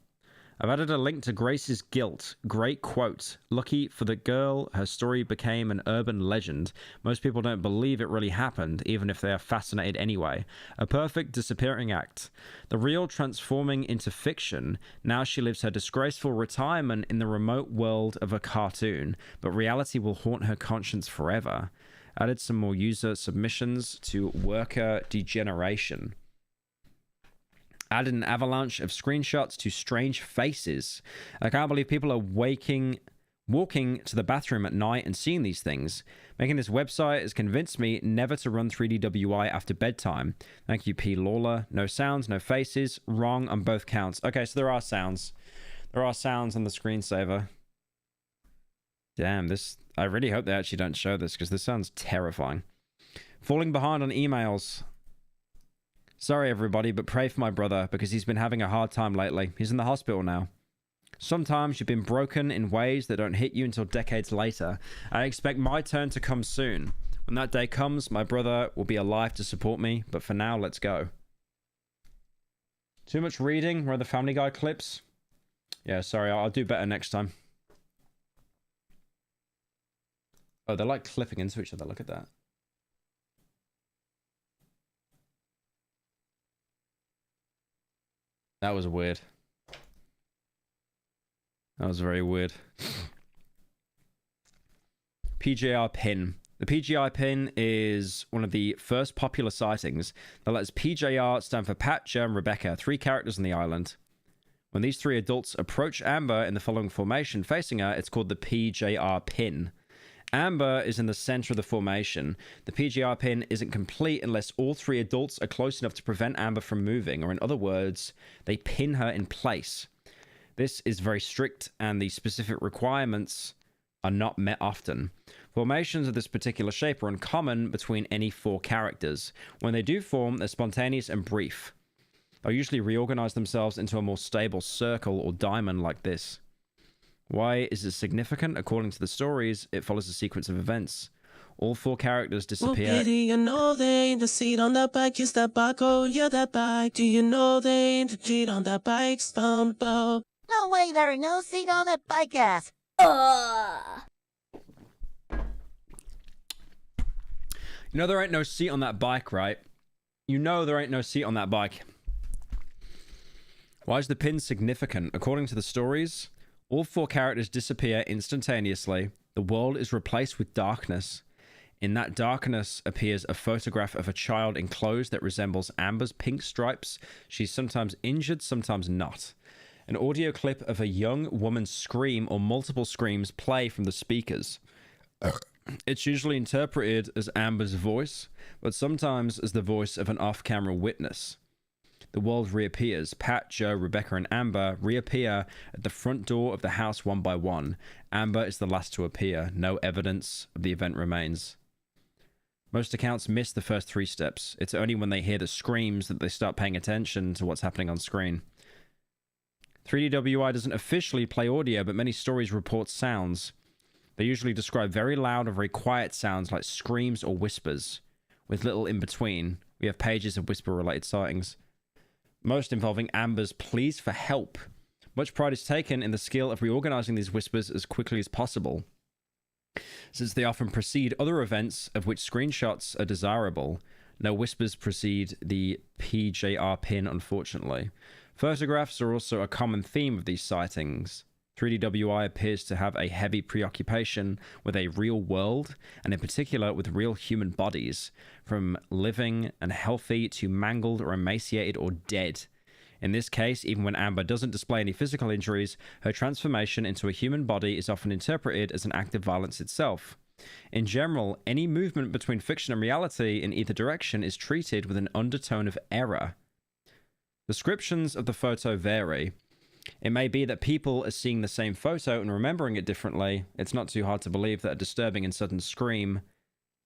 I've added a link to Grace's guilt. Great quote. Lucky for the girl, her story became an urban legend. Most people don't believe it really happened, even if they are fascinated anyway. A perfect disappearing act. The real transforming into fiction. Now she lives her disgraceful retirement in the remote world of a cartoon, but reality will haunt her conscience forever. Added some more user submissions to worker degeneration. Added an avalanche of screenshots to strange faces. I can't believe people are walking to the bathroom at night and seeing these things. Making this website has convinced me never to run 3DWI after bedtime. Thank you, P. Lawler. No sounds, no faces. Wrong on both counts. Okay, so there are sounds. There are sounds on the screensaver. Damn, this... I really hope they actually don't show this, because this sounds terrifying. Falling behind on emails. Sorry, everybody, but pray for my brother, because he's been having a hard time lately. He's in the hospital now. Sometimes you've been broken in ways that don't hit you until decades later. I expect my turn to come soon. When that day comes, my brother will be alive to support me, but for now, let's go. Too much reading? Where are the Family Guy clips? Yeah, sorry, I'll do better next time. Oh, they're like clipping into each other. Look at that. That was weird. That was very weird. PJR pin. The PGI pin is one of the first popular sightings that lets PJR stand for Pat, Joe, Rebecca, 3 characters on the island. When these 3 adults approach Amber in the following formation facing her, it's called the PJR pin. Amber is in the center of the formation. The PGR pin isn't complete unless all 3 adults are close enough to prevent Amber from moving, or in other words, they pin her in place. This is very strict, and the specific requirements are not met often. Formations of this particular shape are uncommon between any 4 characters. When they do form, they're spontaneous and brief. They'll usually reorganize themselves into a more stable circle or diamond like this. Why is it significant? According to the stories, it follows a sequence of events. All 4 characters disappear. Oh, pity, you know they ain't the seat on that bike. Is that bike? Oh, yeah, that bike. Do you know they ain't the cheat on that bike? Found about. No way, there ain't no seat on that bike ass. You know there ain't no seat on that bike, right? You know there ain't no seat on that bike. Why is the pin significant? According to the stories, all 4 characters disappear instantaneously. The world is replaced with darkness. In that darkness appears a photograph of a child in clothes that resembles Amber's pink stripes. She's sometimes injured, sometimes not. An audio clip of a young woman's scream or multiple screams play from the speakers. It's usually interpreted as Amber's voice, but sometimes as the voice of an off-camera witness. The world reappears. Pat, Joe, Rebecca, and Amber reappear at the front door of the house one by one. Amber is the last to appear. No evidence of the event remains. Most accounts miss the first 3 steps. It's only when they hear the screams that they start paying attention to what's happening on screen. 3DWI doesn't officially play audio, but many stories report sounds. They usually describe very loud or very quiet sounds like screams or whispers, with little in between. We have pages of whisper-related sightings, most involving Amber's pleas for help. Much pride is taken in the skill of reorganizing these whispers as quickly as possible, since they often precede other events of which screenshots are desirable. No whispers precede the PJR pin, unfortunately. Photographs are also a common theme of these sightings. 3DWI appears to have a heavy preoccupation with a real world, and in particular with real human bodies, from living and healthy to mangled or emaciated or dead. In this case, even when Amber doesn't display any physical injuries, her transformation into a human body is often interpreted as an act of violence itself. In general, any movement between fiction and reality in either direction is treated with an undertone of error. Descriptions of the photo vary. It may be that people are seeing the same photo and remembering it differently. It's not too hard to believe that a disturbing and sudden scream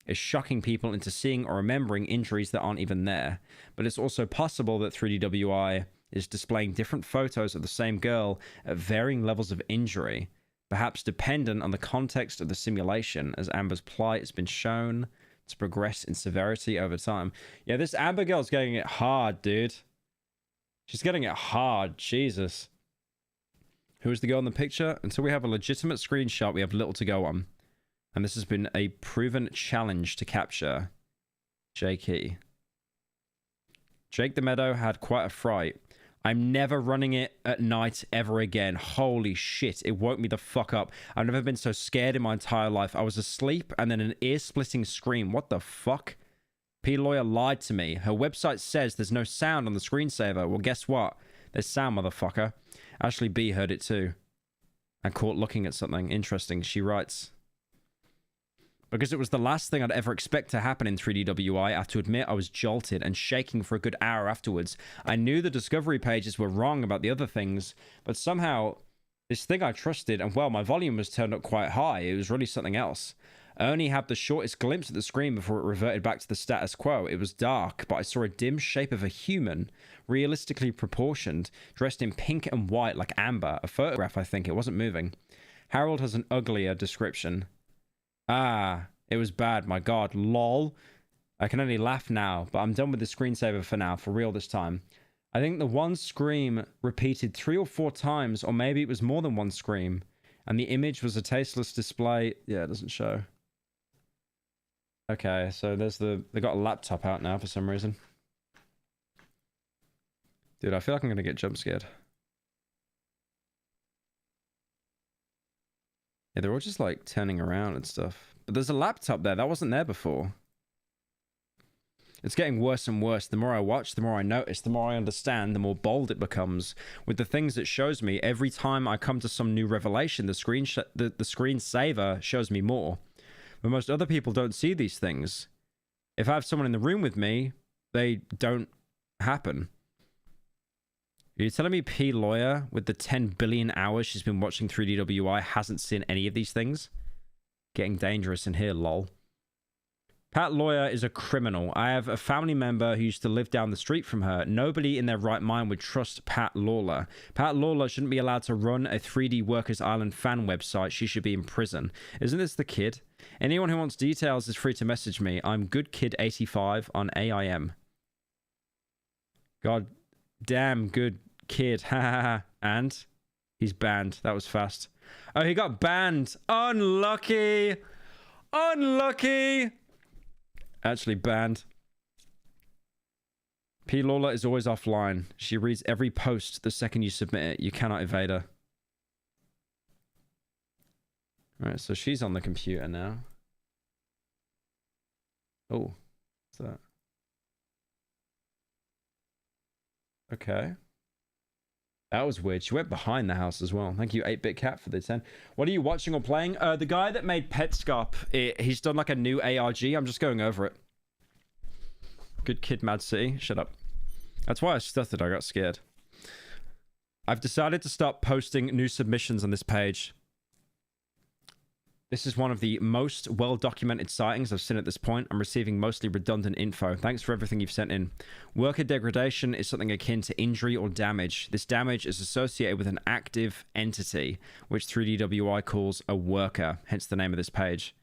is shocking people into seeing or remembering injuries that aren't even there. But it's also possible that 3DWI is displaying different photos of the same girl at varying levels of injury, perhaps dependent on the context of the simulation, as Amber's plight has been shown to progress in severity over time. Yeah, this Amber girl's getting it hard, dude. She's getting it hard. Jesus. Who is the girl in the picture? Until we have a legitimate screenshot, we have little to go on. And this has been a proven challenge to capture. Jakey. Jake the Meadow had quite a fright. I'm never running it at night ever again. Holy shit, it woke me the fuck up. I've never been so scared in my entire life. I was asleep and then an ear-splitting scream. What the fuck? P-Lawyer lied to me. Her website says there's no sound on the screensaver. Well, guess what? There's sound, motherfucker. Ashley B heard it too. And caught looking at something. Interesting, she writes. Because it was the last thing I'd ever expect to happen in 3DWI, I have to admit I was jolted and shaking for a good hour afterwards. I knew the discovery pages were wrong about the other things, but somehow this thing I trusted, and well, my volume was turned up quite high. It was really something else. I only had the shortest glimpse of the screen before it reverted back to the status quo. It was dark, but I saw a dim shape of a human, realistically proportioned, dressed in pink and white like Amber. A photograph, I think. It wasn't moving. Harold has an uglier description. Ah, it was bad, my god. Lol. I can only laugh now, but I'm done with the screensaver for now, for real this time. I think the one scream repeated 3 or 4 times, or maybe it was more than one scream, and the image was a tasteless display. Yeah, it doesn't show. Okay, so there's they got a laptop out now for some reason. Dude, I feel like I'm gonna get jump scared. Yeah, they're all just like turning around and stuff. But there's a laptop there. That wasn't there before. It's getting worse and worse. The more I watch, the more I notice, the more I understand, the more bold it becomes. With the things it shows me, every time I come to some new revelation, the screensaver shows me more. But most other people don't see these things. If I have someone in the room with me, they don't happen. Are you telling me P Lawyer, with the 10 billion hours she's been watching 3DWI, hasn't seen any of these things? Getting dangerous in here, lol. Pat Lawyer is a criminal. I have a family member who used to live down the street from her. Nobody in their right mind would trust Pat Lawler. Pat Lawler shouldn't be allowed to run a 3D Workers Island fan website. She should be in prison. Isn't this the kid? Anyone who wants details is free to message me. I'm GoodKid85 on AIM. God damn good kid. Ha ha ha. And he's banned. That was fast. Oh, he got banned. Unlucky. Unlucky. Actually banned. P. Lawler is always offline. She reads every post the second you submit it. You cannot evade her. Alright, so she's on the computer now. Oh, what's that? Okay. That was weird. She went behind the house as well. Thank you, 8-Bit Cat, for the 10. What are you watching or playing? The guy that made Petscop, he's done like a new ARG. I'm just going over it. Good Kid Mad City. Shut up. That's why I stuttered. I got scared. I've decided to stop posting new submissions on this page. This is one of the most well-documented sightings I've seen at this point. I'm receiving mostly redundant info. Thanks for everything you've sent in. Worker degradation is something akin to injury or damage. This damage is associated with an active entity, which 3DWI calls a worker, hence the name of this page.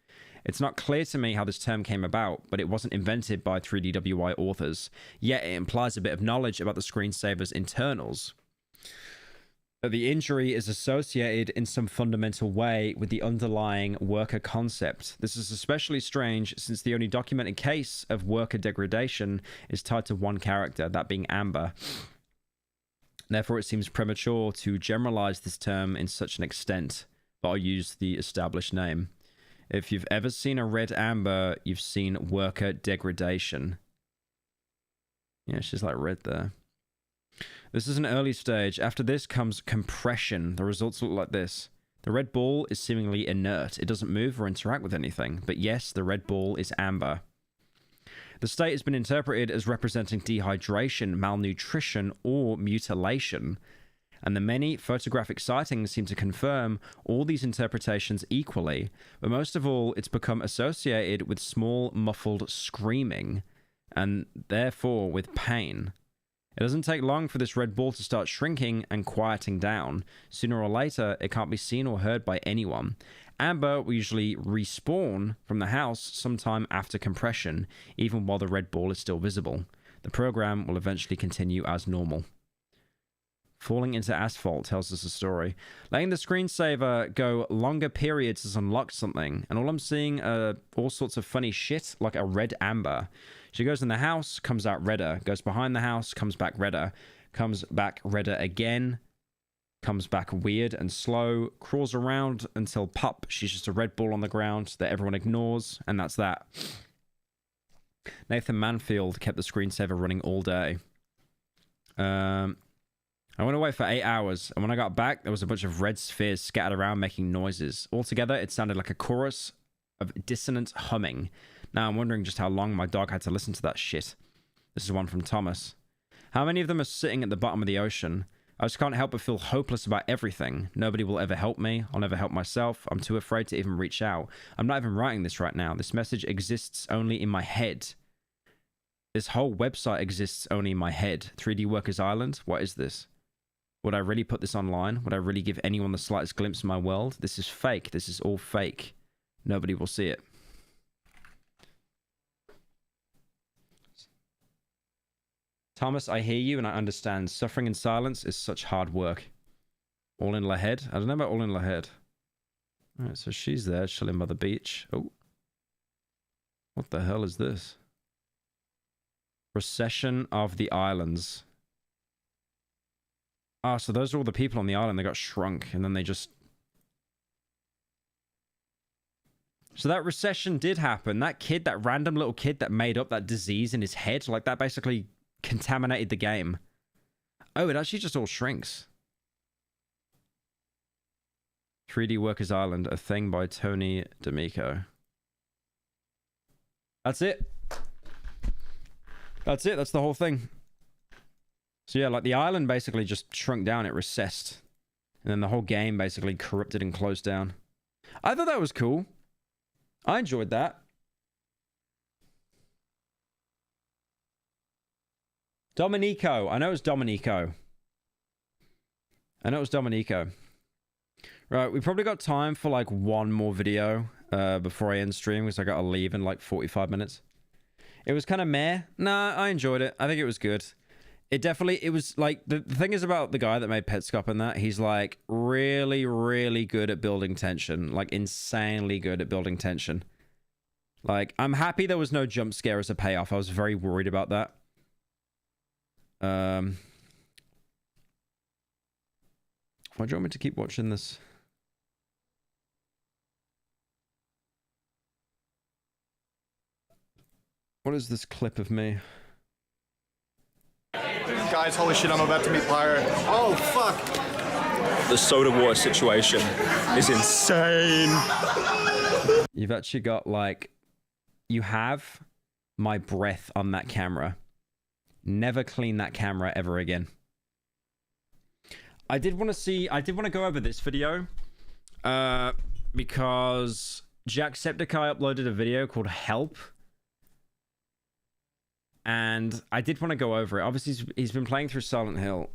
It's not clear to me how this term came about, but it wasn't invented by 3DWI authors. Yet it implies a bit of knowledge about the screensaver's internals. That the injury is associated in some fundamental way with the underlying worker concept. This is especially strange since the only documented case of worker degradation is tied to one character, that being Amber. Therefore, it seems premature to generalize this term in such an extent, but I'll use the established name. If you've ever seen a red Amber, you've seen worker degradation. Yeah, she's like red there. This is an early stage. After this comes compression. The results look like this. The red ball is seemingly inert. It doesn't move or interact with anything. But yes, the red ball is amber. The state has been interpreted as representing dehydration, malnutrition, or mutilation. And the many photographic sightings seem to confirm all these interpretations equally. But most of all, it's become associated with small, muffled screaming, and therefore with pain. It doesn't take long for this red ball to start shrinking and quieting down. Sooner or later, it can't be seen or heard by anyone. Amber will usually respawn from the house sometime after compression, even while the red ball is still visible. The program will eventually continue as normal. Falling into asphalt tells us a story. Letting the screensaver go longer periods has unlocked something, and all I'm seeing are all sorts of funny shit, like a red Amber. She goes in the house, comes out redder, goes behind the house, comes back redder, comes back redder again, comes back weird and slow, crawls around until pop, she's just a red ball on the ground that everyone ignores, and that's that. Nathan Manfield kept the screensaver running all day. I went away for 8 hours, and when I got back, there was a bunch of red spheres scattered around making noises. Altogether, it sounded like a chorus of dissonant humming. Now I'm wondering just how long my dog had to listen to that shit. This is one from Thomas. How many of them are sitting at the bottom of the ocean? I just can't help but feel hopeless about everything. Nobody will ever help me. I'll never help myself. I'm too afraid to even reach out. I'm not even writing this right now. This message exists only in my head. This whole website exists only in my head. 3D Workers Island? What is this? Would I really put this online? Would I really give anyone the slightest glimpse of my world? This is fake. This is all fake. Nobody will see it. Thomas, I hear you and I understand. Suffering in silence is such hard work. All in Lahead? I don't know about All in Lahead. Alright, so she's there, chilling by the beach. Oh. What the hell is this? Recession of the Islands. Ah, so those are all the people on the island. They got shrunk and then they just... So that recession did happen. That kid, that random little kid that made up that disease in his head, like that basically contaminated the game. Oh, it actually just all shrinks. 3D Workers Island, a thing by Tony D'Amico. That's it. That's it. That's the whole thing. So yeah, like the island basically just shrunk down. It recessed. And then the whole game basically corrupted and closed down. I thought that was cool. I enjoyed that. Dominico. I know it was Dominico. Right, we probably got time for like one more video before I end stream because I gotta leave in like 45 minutes. It was kind of meh. Nah, I enjoyed it. I think it was good. It was like, the thing is about the guy that made Petscop and that, he's like really, really good at building tension. Like insanely good at building tension. Like, I'm happy there was no jump scare as a payoff. I was very worried about that. Why do you want me to keep watching this? What is this clip of me? Guys, holy shit, I'm about to meet Pyro. Oh, fuck. The soda water situation is insane. You've actually got, like... You have my breath on that camera. Never clean that camera ever again. I did want to go over this video. Because Jacksepticeye uploaded a video called Help. And I did want to go over it. Obviously, he's been playing through Silent Hill.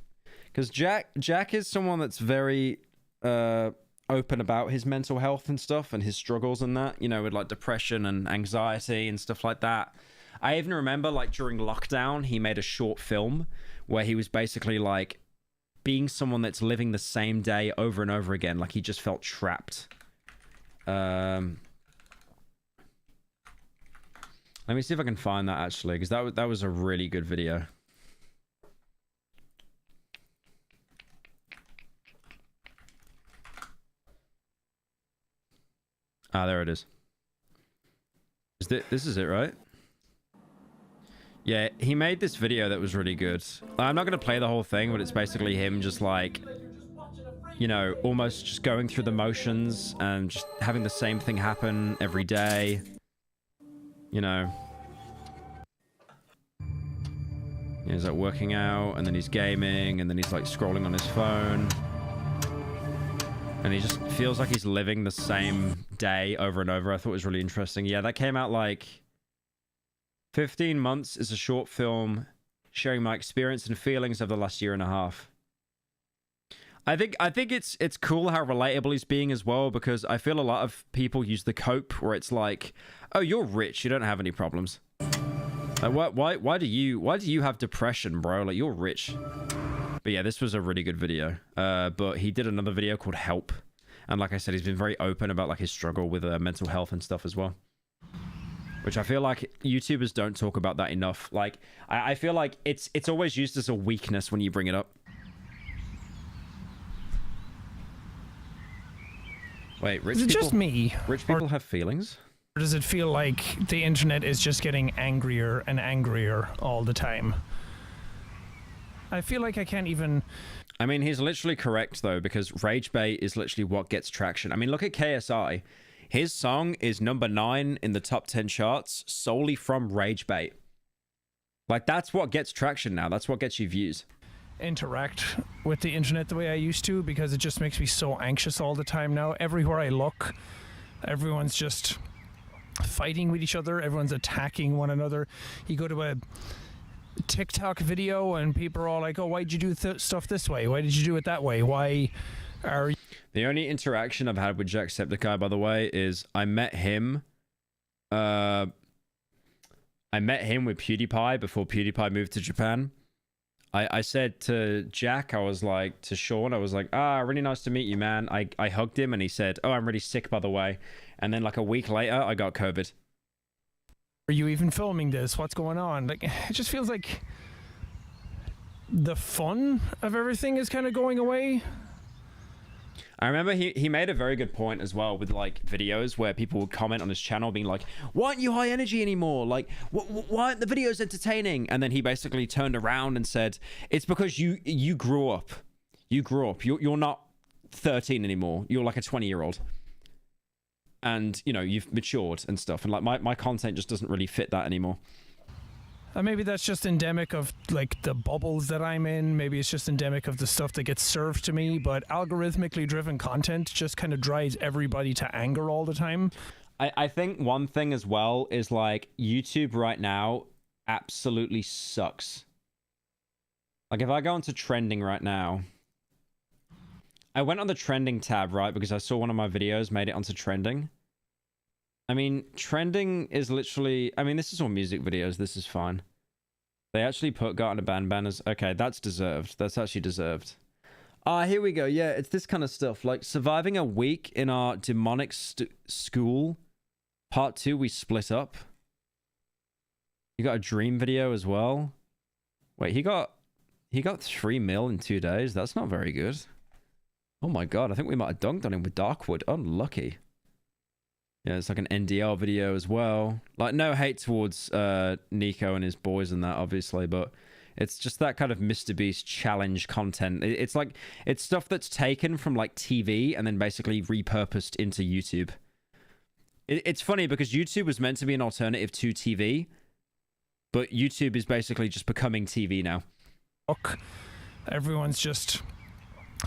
Because Jack is someone that's very open about his mental health and stuff and his struggles and that. You know, with like depression and anxiety and stuff like that. I even remember like during lockdown, he made a short film where he was basically like being someone that's living the same day over and over again. Like he just felt trapped. Let me see if I can find that actually, because that was a really good video. Ah, there it is. This is it, right? Yeah, he made this video that was really good. I'm not going to play the whole thing, but it's basically him just like, you know, almost just going through the motions and just having the same thing happen every day. You know. Yeah, he's like working out, and then he's gaming, and then he's like scrolling on his phone. And he just feels like he's living the same day over and over. I thought it was really interesting. Yeah, that came out like 15 months is a short film sharing my experience and feelings of the last year and a half. I think it's cool how relatable he's being as well, because I feel a lot of people use the cope where it's like, oh, you're rich, you don't have any problems. Like, why do you have depression, bro? Like, you're rich. But yeah, this was a really good video. But he did another video called Help, and like I said, he's been very open about like his struggle with mental health and stuff as well. Which I feel like YouTubers don't talk about that enough. Like, I feel like it's always used as a weakness when you bring it up. Wait, Is it just me? Rich people have feelings? Or does it feel like the internet is just getting angrier and angrier all the time? I feel like I can't even... I mean, he's literally correct, though, because rage bait is literally what gets traction. I mean, look at KSI. His song is number 9 in the top 10 charts solely from rage bait. Like, that's what gets traction now. That's what gets you views. Interact with the internet the way I used to, because it just makes me so anxious all the time now. Everywhere I look, everyone's just fighting with each other. Everyone's attacking one another. You go to a TikTok video and people are all like, oh, why'd you do stuff this way? Why did you do it that way? Why are you... The only interaction I've had with Jacksepticeye, by the way, is I met him with PewDiePie before PewDiePie moved to Japan. I said to Jack, I was like, to Sean, I was like, really nice to meet you, man. I hugged him and he said, oh, I'm really sick, by the way. And then like a week later, I got COVID. Are you even filming this? What's going on? Like, it just feels like the fun of everything is kind of going away. I remember he made a very good point as well with like videos where people would comment on his channel being like, why aren't you high energy anymore? Like, why aren't the videos entertaining? And then he basically turned around and said, it's because you grew up. You grew up. You're not 13 anymore. You're like a 20-year-old. and you know, you've matured and stuff, and like my content just doesn't really fit that anymore. Maybe that's just endemic of like the bubbles that I'm in. Maybe it's just endemic of the stuff that gets served to me. But algorithmically driven content just kind of drives everybody to anger all the time. I think one thing as well is like YouTube right now absolutely sucks. Like if I go into trending right now, I went on the trending tab, right? Because I saw one of my videos made it onto trending. I mean, trending is literally... I mean, this is all music videos. This is fine. They actually got on a banban as... Okay, that's deserved. That's actually deserved. Here we go. Yeah, it's this kind of stuff. Like, surviving a week in our demonic school. Part 2, we split up. You got a dream video as well. Wait, he got 3 mil in 2 days. That's not very good. Oh my god, I think we might have dunked on him with Darkwood. Unlucky. Yeah, it's like an NDL video as well. Like, no hate towards Nico and his boys and that, obviously, but it's just that kind of Mr. Beast challenge content. It's like, it's stuff that's taken from, like, TV and then basically repurposed into YouTube. It's funny because YouTube was meant to be an alternative to TV, but YouTube is basically just becoming TV now. Everyone's just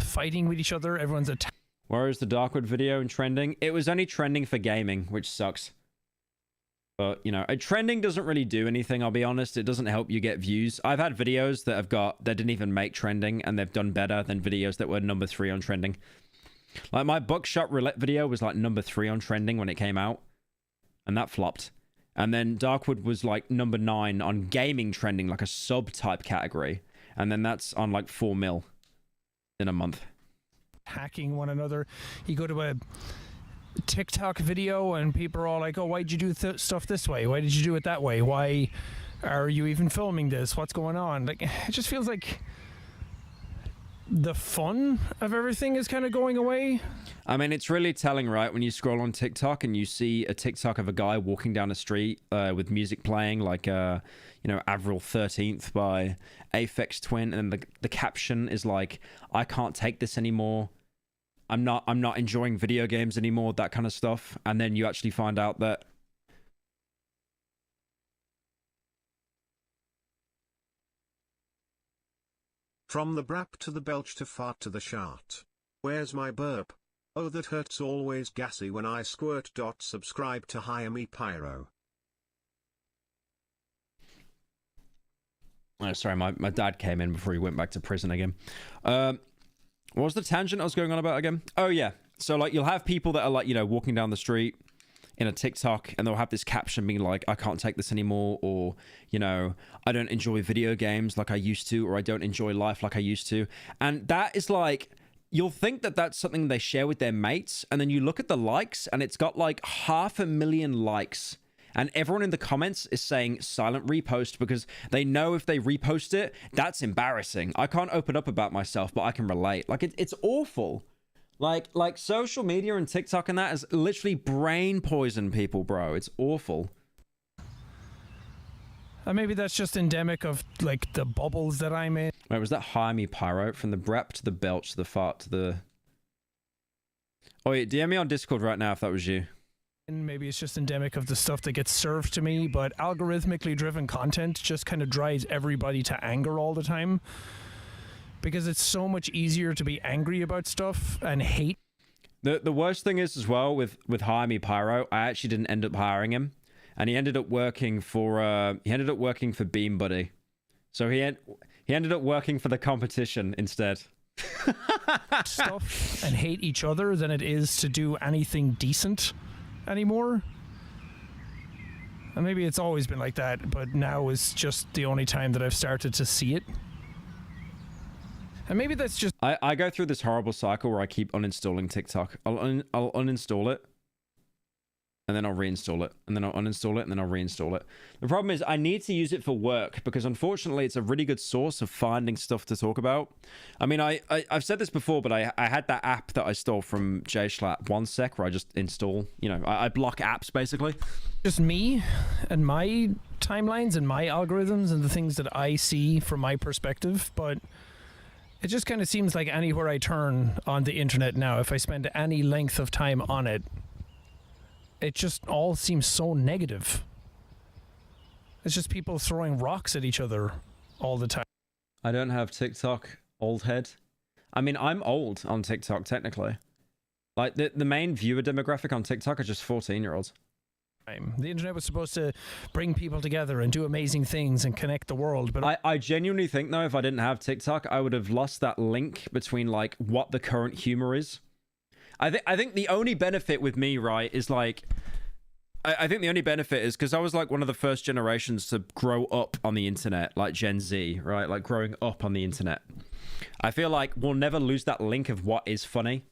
fighting with each other. Everyone's attacking. Where is the Darkwood video and trending? It was only trending for gaming, which sucks. But, you know, trending doesn't really do anything, I'll be honest. It doesn't help you get views. I've had videos that didn't even make trending, and they've done better than videos that were number 3 on trending. Like, my Buckshot Roulette video was, like, number 3 on trending when it came out. And that flopped. And then Darkwood was, like, number 9 on gaming trending, like a sub-type category. And then that's on, like, 4 mil in a month. Hacking one another. You go to a TikTok video and people are all like, oh, why'd you do stuff this way? Why did you do it that way? Why are you even filming this? What's going on? Like, it just feels like the fun of everything is kind of going away. I mean, it's really telling, right? When you scroll on TikTok and you see a TikTok of a guy walking down a street with music playing, like, you know, Avril 13th by Aphex Twin, and then the caption is like, I can't take this anymore. I'm not enjoying video games anymore, that kind of stuff. And then you actually find out that from the brap to the belch to fart to the shart. Where's my burp? Oh, that hurts, always gassy when I squirt. Subscribe to hire me Pyro. Oh, sorry, my dad came in before he went back to prison again. What was the tangent I was going on about again? Oh, yeah. So, like, you'll have people that are, like, you know, walking down the street in a TikTok, and they'll have this caption being like, I can't take this anymore, or, you know, I don't enjoy video games like I used to, or I don't enjoy life like I used to. And that is, like, you'll think that that's something they share with their mates, and then you look at the likes, and it's got, like, 500,000 likes. And everyone in the comments is saying silent repost because they know if they repost it, that's embarrassing. I can't open up about myself, but I can relate. Like, it's awful. Like social media and TikTok and that is literally brain poison people, bro. It's awful. Maybe that's just endemic of, like, the bubbles that I'm in. Wait, was that hire me Pyro? From the brep to the belch to the fart to the... Oh, yeah, DM me on Discord right now if that was you. Maybe it's just endemic of the stuff that gets served to me, but algorithmically driven content just kind of drives everybody to anger all the time. Because it's so much easier to be angry about stuff and hate. The worst thing is as well with Hire Me Pyro, I actually didn't end up hiring him. And he ended up working for Beam Buddy. So he ended up working for the competition instead. Stuff and hate each other than it is to do anything decent anymore. And maybe it's always been like that, but now is just the only time that I've started to see it. And maybe that's just... I go through this horrible cycle where I keep uninstalling TikTok. I'll uninstall it, and then I'll reinstall it, and then I'll uninstall it, and then I'll reinstall it. The problem is I need to use it for work, because unfortunately it's a really good source of finding stuff to talk about. I mean, I've said this before, but I had that app that I stole from JSchlatt, OneSec, where I just install, you know, I block apps, basically. Just me and my timelines and my algorithms and the things that I see from my perspective, but... It just kind of seems like anywhere I turn on the internet now, if I spend any length of time on it, it just all seems so negative. It's just people throwing rocks at each other all the time. I don't have TikTok, old head. I mean, I'm old on TikTok, technically. Like, the main viewer demographic on TikTok are just 14-year-olds. The internet was supposed to bring people together and do amazing things and connect the world, but I genuinely think, though, if I didn't have TikTok, I would have lost that link between, like, what the current humor is. I think the only benefit with me, right, is, like... I think the only benefit is because I was, like, one of the first generations to grow up on the internet, like Gen Z, right? Like, growing up on the internet. I feel like we'll never lose that link of what is funny.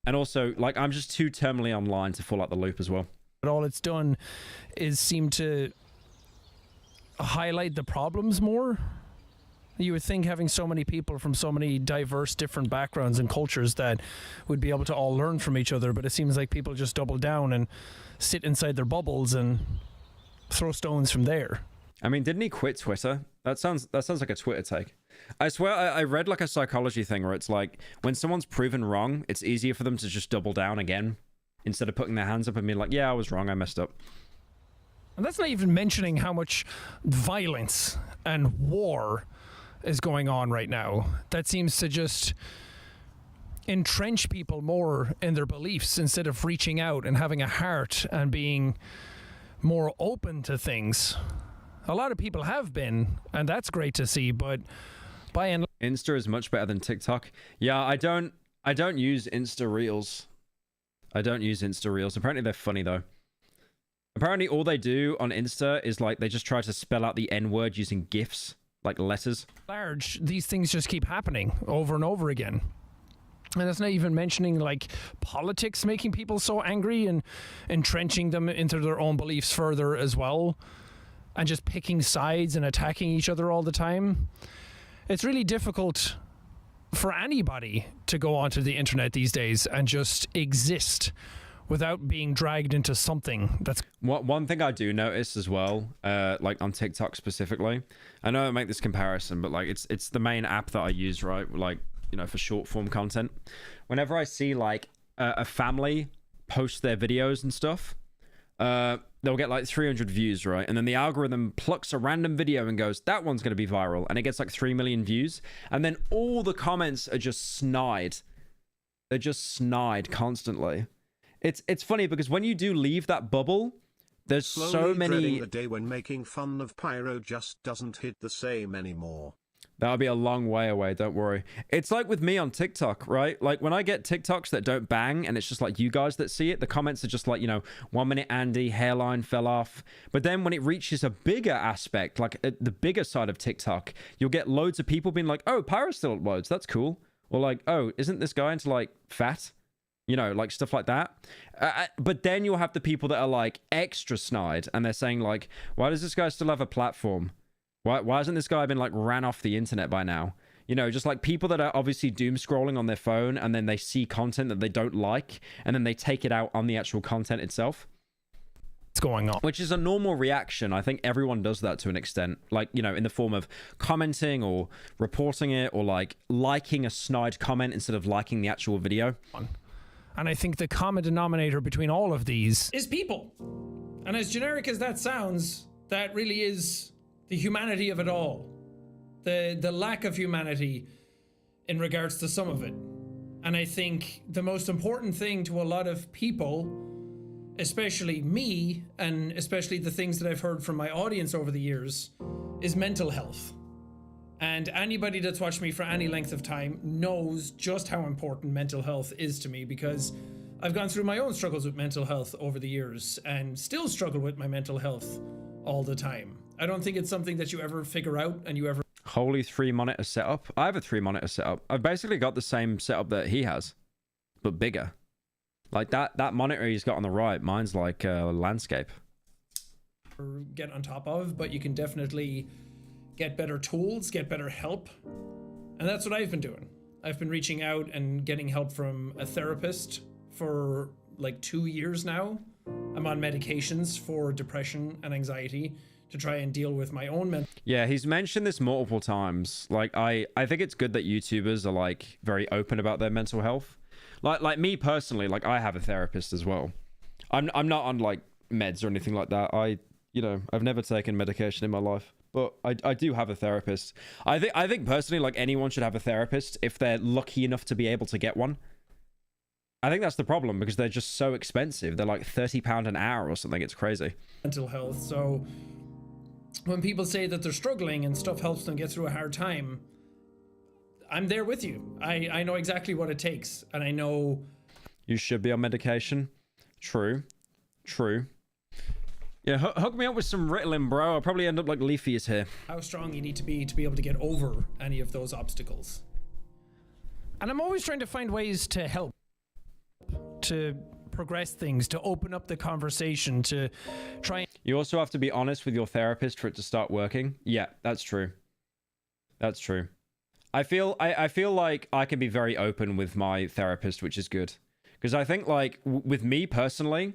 And also, like, I'm just too terminally online to fall out the loop as well. But all it's done is seem to highlight the problems more. You would think having so many people from so many diverse different backgrounds and cultures that would be able to all learn from each other, but it seems like people just double down and sit inside their bubbles and throw stones from there. I mean, didn't he quit Twitter? That sounds like a Twitter take. I swear I read like a psychology thing where it's like when someone's proven wrong, it's easier for them to just double down again instead of putting their hands up and being like, yeah, I was wrong, I messed up. And that's not even mentioning how much violence and war is going on right now. That seems to just entrench people more in their beliefs instead of reaching out and having a heart and being more open to things. A lot of people have been, and that's great to see, but by and Insta is much better than TikTok. Yeah, I don't use Insta Reels. I don't use Insta Reels. Apparently they're funny though. Apparently all they do on Insta is like they just try to spell out the N-word using GIFs, like letters. Large, these things just keep happening over and over again. And that's not even mentioning like politics making people so angry and entrenching them into their own beliefs further as well. And just picking sides and attacking each other all the time. It's really difficult for anybody to go onto the internet these days and just exist without being dragged into something that's... One thing I do notice as well, like on TikTok specifically, I know I make this comparison, but like it's the main app that I use, right? Like, you know, for short form content. Whenever I see like a family post their videos and stuff, they'll get like 300 views, right? And then the algorithm plucks a random video and goes, that one's going to be viral. And it gets like 3 million views. And then all the comments are just snide. They're just snide constantly. It's funny because when you do leave that bubble, there's Slowly so many... dreading the day when making fun of Pyro just doesn't hit the same anymore. That'll be a long way away, don't worry. It's like with me on TikTok, right? Like when I get TikToks that don't bang and it's just like you guys that see it, the comments are just like, you know, 1 minute Andy, hairline fell off. But then when it reaches a bigger aspect, like the bigger side of TikTok, you'll get loads of people being like, oh, Pyro still uploads, that's cool. Or like, oh, isn't this guy into like fat? You know, like stuff like that. But then you'll have the people that are like extra snide and they're saying like, why does this guy still have a platform? Why hasn't this guy been like ran off the internet by now? You know, just like people that are obviously doom scrolling on their phone and then they see content that they don't like and then they take it out on the actual content itself. What's going on? Which is a normal reaction. I think everyone does that to an extent. Like, you know, in the form of commenting or reporting it or like liking a snide comment instead of liking the actual video. And I think the common denominator between all of these is people. And as generic as that sounds, that really is the humanity of it all. The lack of humanity in regards to some of it. And I think the most important thing to a lot of people, especially me, and especially the things that I've heard from my audience over the years, is mental health. And anybody that's watched me for any length of time knows just how important mental health is to me, because I've gone through my own struggles with mental health over the years and still struggle with my mental health all the time. I don't think it's something that you ever figure out and you ever... Holy 3-monitor setup. I have a 3-monitor setup. I've basically got the same setup that he has, but bigger. Like that monitor he's got on the right, mine's like a landscape. Get on top of, but you can definitely get better tools, get better help. And that's what I've been doing. I've been reaching out and getting help from a therapist for like 2 years now. I'm on medications for depression and anxiety to try and deal with my own mental... Yeah, he's mentioned this multiple times. Like, I think it's good that YouTubers are like very open about their mental health. Like me personally, like I have a therapist as well. I'm not on like meds or anything like that. I've never taken medication in my life, but I do have a therapist. I think personally, like, anyone should have a therapist if they're lucky enough to be able to get one. I think that's the problem, because they're just so expensive. They're like £30 an hour or something. It's crazy. Mental health. So when people say that they're struggling and stuff helps them get through a hard time, I'm there with you. I know exactly what it takes, and I know you should be on medication. True. Yeah, hook me up with some Ritalin, bro. I'll probably end up like Leafy's here. how strong you need to be able to get over any of those obstacles. And I'm always trying to find ways to help, to progress things, to open up the conversation, to try. You also have to be honest with your therapist for it to start working. Yeah, that's true. That's true. I feel like I can be very open with my therapist, which is good. Because I think, like, with me personally,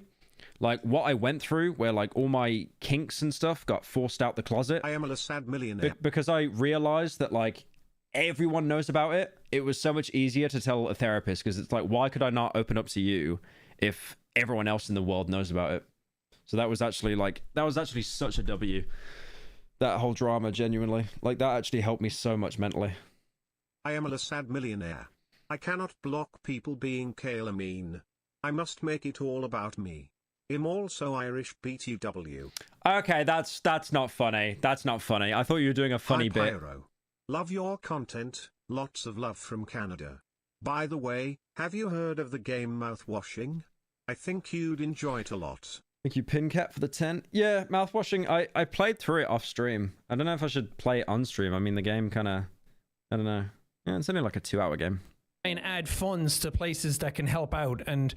like, what I went through, where, like, all my kinks and stuff got forced out the closet. I am a sad millionaire. Because I realized that, like, everyone knows about it. It was so much easier to tell a therapist, because it's like, why could I not open up to you if everyone else in the world knows about it? So that was actually such a W. That whole drama, genuinely. Like, that actually helped me so much mentally. I am a sad millionaire. I cannot block people being kale mean. I must make it all about me. I'm also Irish BTW. Okay, that's not funny. That's not funny. I thought you were doing a funny bit. Pyro. Love your content. Lots of love from Canada. By the way, have you heard of the game Mouthwashing? I think you'd enjoy it a lot. Thank you, Pincat, for the 10. Yeah, Mouthwashing. I played through it off stream. I don't know if I should play it on stream. I mean, the game kind of, I don't know. Yeah, it's only like a 2-hour game. And add funds to places that can help out, and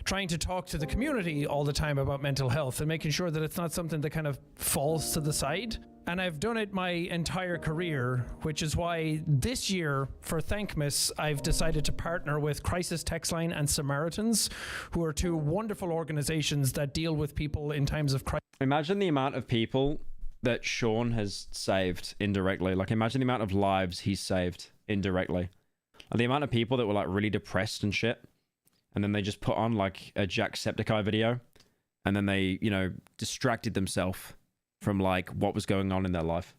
trying to talk to the community all the time about mental health and making sure that it's not something that kind of falls to the side. And I've done it my entire career, which is why this year for Thankmas, I've decided to partner with Crisis Text Line and Samaritans, who are two wonderful organizations that deal with people in times of crisis. Imagine the amount of people that Sean has saved indirectly. Like, imagine the amount of lives he's saved indirectly. And the amount of people that were like really depressed and shit, and then they just put on like a Jacksepticeye video, and then they, you know, distracted themselves from like what was going on in their life.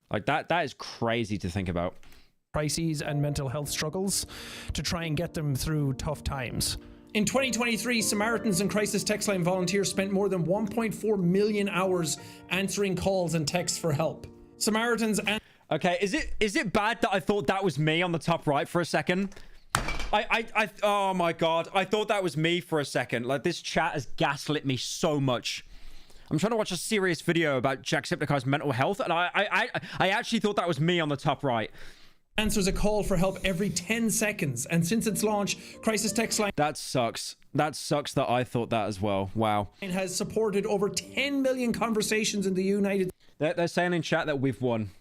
Like that is crazy to think about. Crises and mental health struggles to try and get them through tough times. In 2023, Samaritans and Crisis Text Line volunteers spent more than 1.4 million hours answering calls and texts for help. Samaritans and... Okay, is it bad that I thought that was me on the top right for a second? Oh my god, I thought that was me for a second. Like, this chat has gaslit me so much. I'm trying to watch a serious video about Jacksepticeye's mental health, and I actually thought that was me on the top right. Answers a call for help every 10 seconds, and since its launch, Crisis Text Line... That sucks. That sucks that I thought that as well. Wow. ...has supported over 10 million conversations in the United... They're saying in chat that we've won.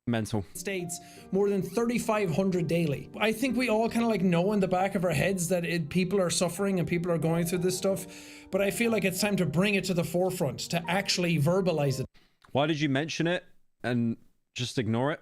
Mental. States, more than 3,500 daily. I think we all kind of like know in the back of our heads that people are suffering and people are going through this stuff, but I feel like it's time to bring it to the forefront, to actually verbalize it. Why did you mention it and just ignore it?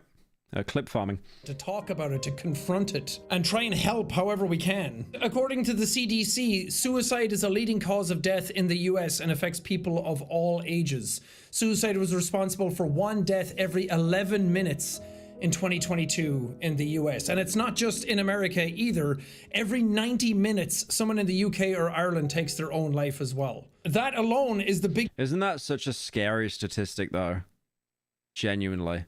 Clip farming. To talk about it, to confront it, and try and help however we can. According to the CDC, suicide is a leading cause of death in the US and affects people of all ages. Suicide was responsible for 1 death every 11 minutes in 2022 in the US. And it's not just in America either. Every 90 minutes, someone in the UK or Ireland takes their own life as well. That alone is the big... Isn't that such a scary statistic, though? Genuinely.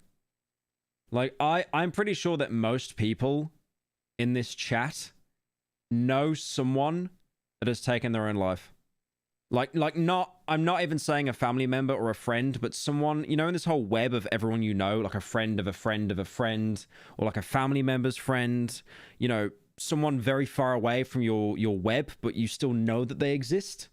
Like, I'm pretty sure that most people in this chat know someone that has taken their own life. I'm not even saying a family member or a friend, but someone, you know, in this whole web of everyone you know, like a friend of a friend of a friend, or like a family member's friend, you know, someone very far away from your web, but you still know that they exist.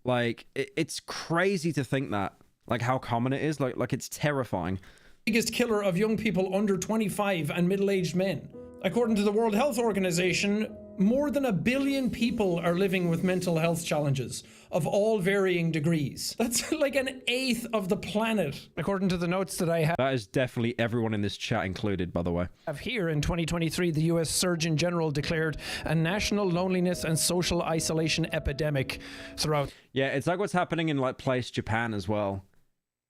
Like, it's crazy to think that, like, how common it is. Like it's terrifying. Biggest killer of young people under 25 and middle-aged men. According to the World Health Organization, More than 1 billion people are living with mental health challenges of all varying degrees. That's like 1/8 of the planet, according to the notes that I have. That is definitely everyone in this chat included, by the way. Here in 2023, the US Surgeon General declared a national loneliness and social isolation epidemic throughout. Yeah, it's like what's happening in like place Japan as well.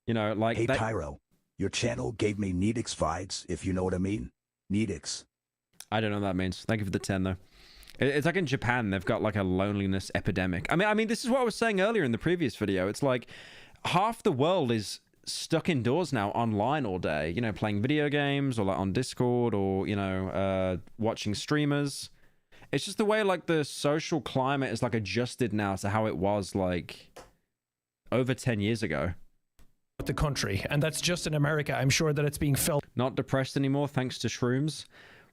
You know, like hey Pyro, your channel gave me Needix vibes, if you know what I mean. Needix. I don't know what that means. Thank you for the 10 though. It's like in Japan, they've got like a loneliness epidemic. I mean, this is what I was saying earlier in the previous video. It's like half the world is stuck indoors now online all day, you know, playing video games or like on Discord or, you know, watching streamers. It's just the way like the social climate is like adjusted now to how it was like over 10 years ago. The country, and that's just in America. I'm sure that it's being felt. Not depressed anymore thanks to shrooms.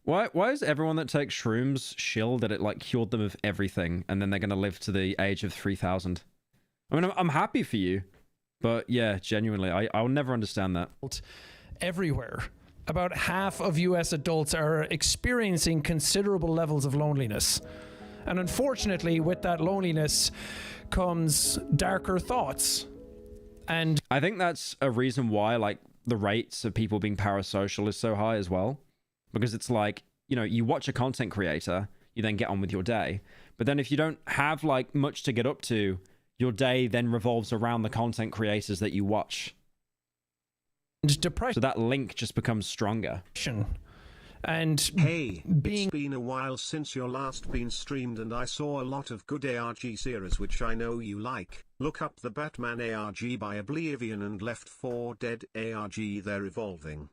Why is everyone that takes shrooms shill that it like cured them of everything and then they're going to live to the age of 3000? I mean, I'm happy for you, but yeah, genuinely, I'll never understand that. Everywhere. About half of US adults are experiencing considerable levels of loneliness. And unfortunately, with that loneliness comes darker thoughts. And I think that's a reason why like the rates of people being parasocial is so high as well. Because it's like, you know, you watch a content creator, you then get on with your day. But then if you don't have like much to get up to, your day then revolves around the content creators that you watch. Depression. So that link just becomes stronger. And hey, it's been a while since your last been streamed and I saw a lot of good ARG series which I know you like. Look up the Batman ARG by Oblivion and Left 4 Dead ARG, they're evolving.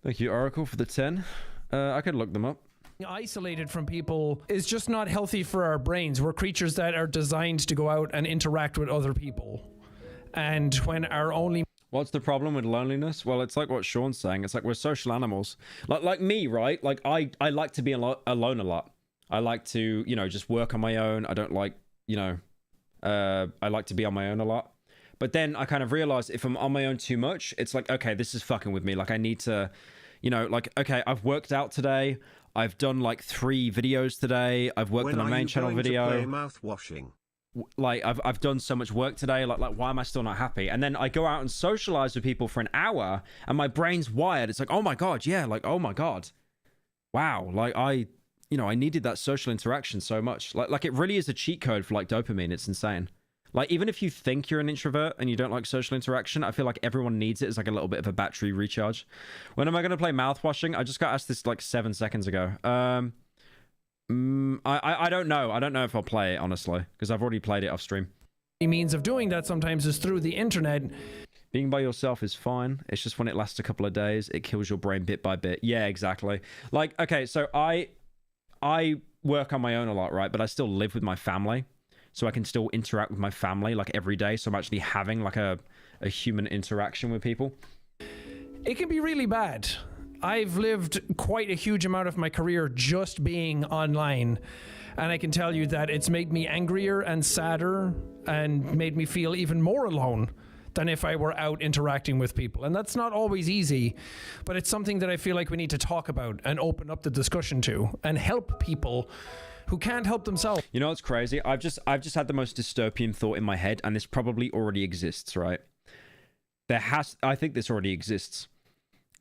Thank you, Oracle, for the 10. I could look them up. Isolated from people is just not healthy for our brains. We're creatures that are designed to go out and interact with other people. And when our only... What's the problem with loneliness? Well, it's like what Sean's saying. It's like we're social animals. Like me, right? Like I like to be alone a lot. I like to, you know, just work on my own. I don't like, you know, I like to be on my own a lot. But then I kind of realized if I'm on my own too much, it's like, okay, this is fucking with me. Like I need to, you know, like, okay, I've worked out today. I've done like 3 videos today. I've worked on a main channel video. When are you going to play mouth washing? Like I've done so much work today. Like why am I still not happy? And then I go out and socialize with people for an hour and my brain's wired. It's like, oh my God. Yeah. Like, oh my God. Wow. Like you know, I needed that social interaction so much. Like it really is a cheat code for like dopamine. It's insane. Like, even if you think you're an introvert and you don't like social interaction, I feel like everyone needs it as like a little bit of a battery recharge. When am I going to play mouthwashing? I just got asked this like 7 seconds ago. I don't know. I don't know if I'll play it, honestly, because I've already played it off stream. The means of doing that sometimes is through the internet. Being by yourself is fine. It's just when it lasts a couple of days, it kills your brain bit by bit. Yeah, exactly. Like, okay, so I work on my own a lot, right? But I still live with my family. So I can still interact with my family like every day. So I'm actually having like a human interaction with people. It can be really bad. I've lived quite a huge amount of my career just being online. And I can tell you that it's made me angrier and sadder and made me feel even more alone than if I were out interacting with people. And that's not always easy, but it's something that I feel like we need to talk about and open up the discussion to and help people who can't help themselves. You know what's crazy? I've just had the most dystopian thought in my head, and this probably already exists, right? I think this already exists.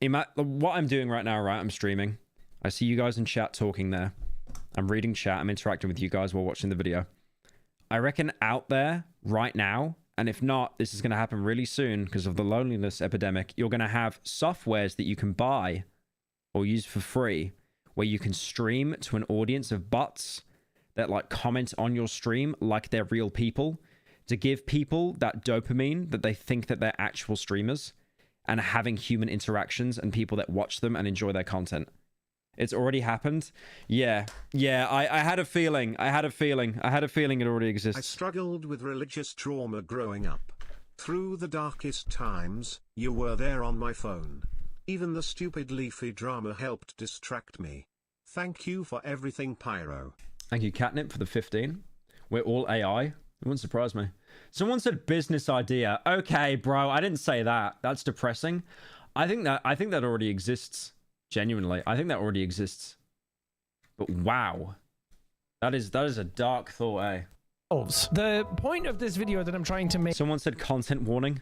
What I'm doing right now, right? I'm streaming. I see you guys in chat talking there. I'm reading chat. I'm interacting with you guys while watching the video. I reckon out there right now, and if not, this is going to happen really soon because of the loneliness epidemic, you're going to have softwares that you can buy or use for free where you can stream to an audience of bots that like comment on your stream like they're real people to give people that dopamine that they think that they're actual streamers and having human interactions and people that watch them and enjoy their content. It's already happened. Yeah. I had a feeling. I had a feeling it already exists. I struggled with religious trauma growing up. Through the darkest times, you were there on my phone. Even the stupid leafy drama helped distract me. Thank you for everything, Pyro. Thank you, Catnip, for the 15. We're all AI. It wouldn't surprise me. Someone said business idea. Okay, bro, I didn't say that. That's depressing. I think that already exists. Genuinely, I think that already exists. But wow, That is a dark thought, eh? The point of this video that I'm trying to make... Someone said content warning.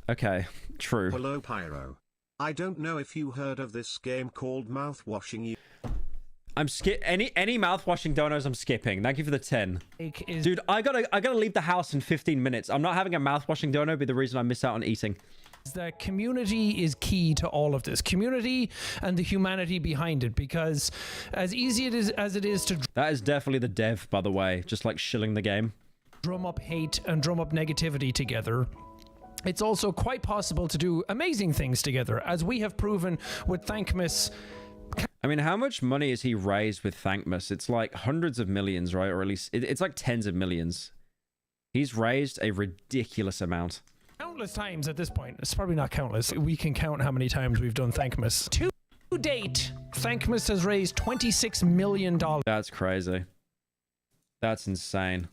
Okay, true. Hello, Pyro. I don't know if you heard of this game called Mouthwashing. I'm any mouthwashing donos I'm skipping. Thank you for the 10. Dude, I gotta leave the house in 15 minutes. I'm not having a mouthwashing dono be the reason I miss out on eating. The community is key to all of this. Community and the humanity behind it, because as easy as it is to... That is definitely the dev, by the way. Just like shilling the game. Drum up hate and drum up negativity together. It's also quite possible to do amazing things together, as we have proven with Thankmas. I mean, how much money has he raised with Thankmas? It's like hundreds of millions, right? Or at least it's like tens of millions. He's raised a ridiculous amount. Countless times at this point. It's probably not countless. We can count how many times we've done Thankmas. To date, Thankmas has raised $26 million. That's crazy. That's insane.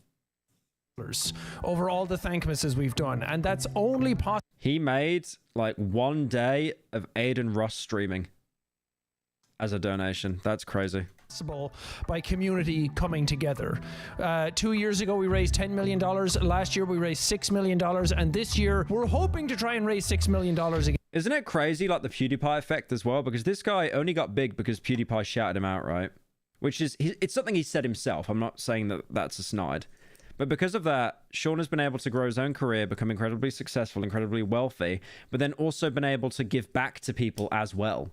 Over all the Thankmases we've done, and that's only possible. He made like 1 day of Aiden Russ streaming as a donation. That's crazy. By community coming together. 2 years ago we raised $10 million. Last year we raised $6 million, and this year we're hoping to try and raise $6 million again. Isn't it crazy, like the PewDiePie effect as well? Because this guy only got big because PewDiePie shouted him out, right? Which is, it's something he said himself. I'm not saying that that's a snide. But because of that, Sean has been able to grow his own career, become incredibly successful, incredibly wealthy, but then also been able to give back to people as well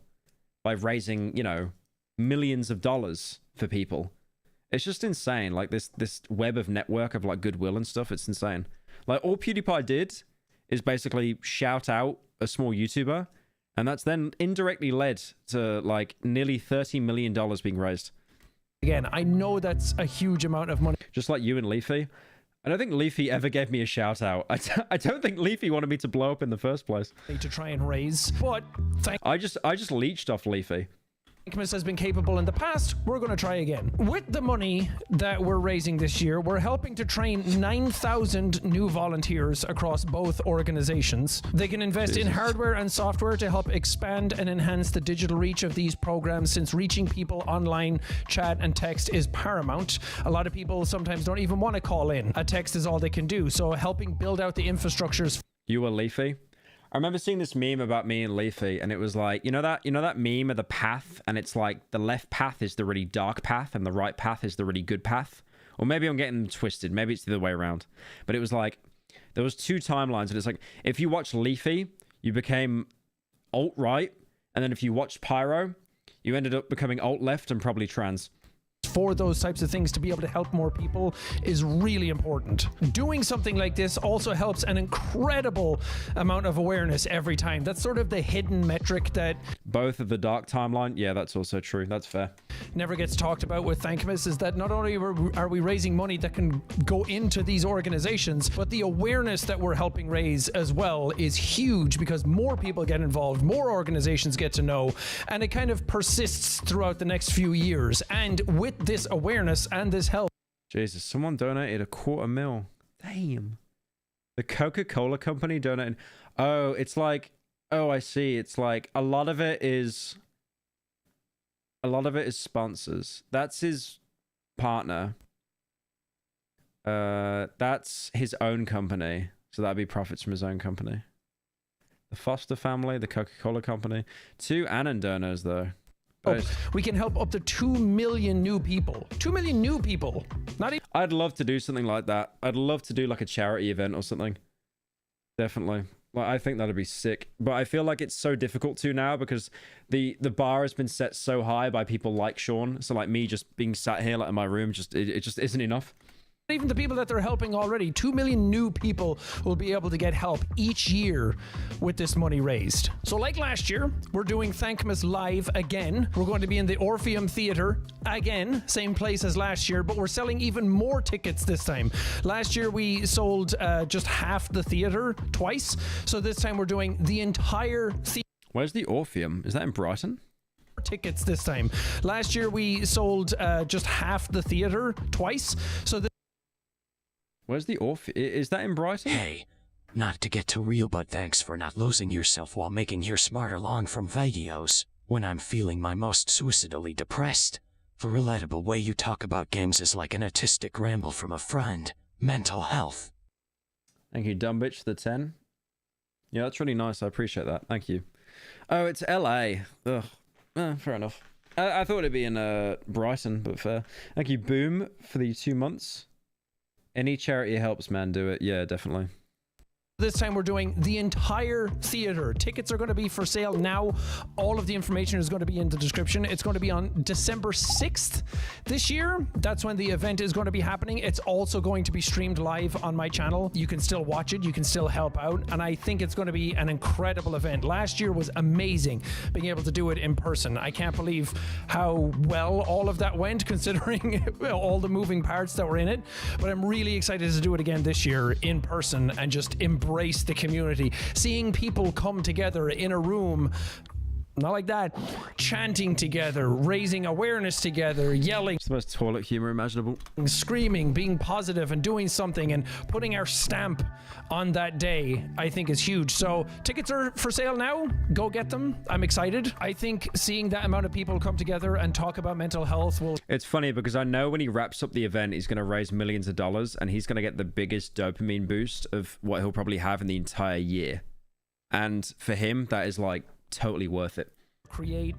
by raising, you know, millions of dollars for people. It's just insane. Like this web of network of like goodwill and stuff. It's insane. Like all PewDiePie did is basically shout out a small YouTuber, and that's then indirectly led to like nearly $30 million being raised. Again, I know that's a huge amount of money. Just like you and Leafy. I don't think Leafy ever gave me a shout out. I don't think Leafy wanted me to blow up in the first place. To try and raise, but I just leeched off Leafy. Thankmas has been capable in the past. We're going to try again. With the money that we're raising this year, we're helping to train 9,000 new volunteers across both organizations. They can invest in hardware and software to help expand and enhance the digital reach of these programs, since reaching people online, chat and text is paramount. A lot of people sometimes don't even want to call in. A text is all they can do. So helping build out the infrastructures. You were Leafy? I remember seeing this meme about me and Leafy, and it was like, you know that meme of the path, and it's like the left path is the really dark path and the right path is the really good path? Or maybe I'm getting them twisted. Maybe it's the other way around. But it was like, there was two timelines, and it's like, if you watch Leafy, you became alt-right, and then if you watched Pyro, you ended up becoming alt-left and probably trans. For those types of things to be able to help more people is really important. Doing something like this also helps an incredible amount of awareness every time. That's sort of the hidden metric that... Both of the dark timeline? Yeah, that's also true. That's fair. Never gets talked about with Thankmas is that not only are we raising money that can go into these organizations, but the awareness that we're helping raise as well is huge, because more people get involved, more organizations get to know, and it kind of persists throughout the next few years. And with this awareness and this help. Jesus, someone donated $250,000. Damn. The Coca-Cola company donated. Oh, it's like, oh, I see. It's like a lot of it is sponsors. That's his partner. That's his own company. So that'd be profits from his own company. The Foster family, the Coca-Cola company. 2 Anon donors though. We can help up to 2 million new people. 2 million new people. Not even. I'd love to do something like that. I'd love to do like a charity event or something. Definitely. Like, I think that'd be sick. But I feel like it's so difficult to now because the bar has been set so high by people like Sean. So like me just being sat here like in my room, it just isn't enough. Even the people that they're helping already, 2 million new people will be able to get help each year with this money raised. So like last year, we're doing Thankmas live again. We're going to be in the Orpheum Theatre again, same place as last year, but we're selling even more tickets this time. Last year we sold just half the theatre twice, so this time we're doing the entire theatre. Where's the Orpheum? Is that in Brighton? Tickets this time. Last year we sold just half the theatre twice, so where's the Orpheum? Is that in Brighton? Hey, not to get too real, but thanks for not losing yourself while making your smarter long from videos when I'm feeling my most suicidally depressed. For relatable way you talk about games is like an artistic ramble from a friend. Mental health. Thank you, dumb bitch, for the 10. Yeah, that's really nice. I appreciate that. Thank you. Oh, it's LA. Ugh. Fair enough. I thought it'd be in Brighton, but fair. Thank you, Boom, for the 2 months. Any charity helps, man. Do it. Yeah, definitely. This time we're doing the entire theater. Tickets are going to be for sale now. All of the information is going to be in the description. It's going to be on December 6th this year. That's when the event is going to be happening. It's also going to be streamed live on my channel. You can still watch it. You can still help out. And I think it's going to be an incredible event. Last year was amazing being able to do it in person. I can't believe how well all of that went considering all the moving parts that were in it. But I'm really excited to do it again this year in person and just embrace the community, seeing people come together in a room, not like that, chanting together, raising awareness together, yelling. It's the most toilet humor imaginable. Screaming, being positive and doing something and putting our stamp on that day, I think is huge. So tickets are for sale now. Go get them. I'm excited. I think seeing that amount of people come together and talk about mental health will... It's funny because I know when he wraps up the event, he's going to raise millions of dollars and he's going to get the biggest dopamine boost of what he'll probably have in the entire year. And for him, that is like totally worth it. Create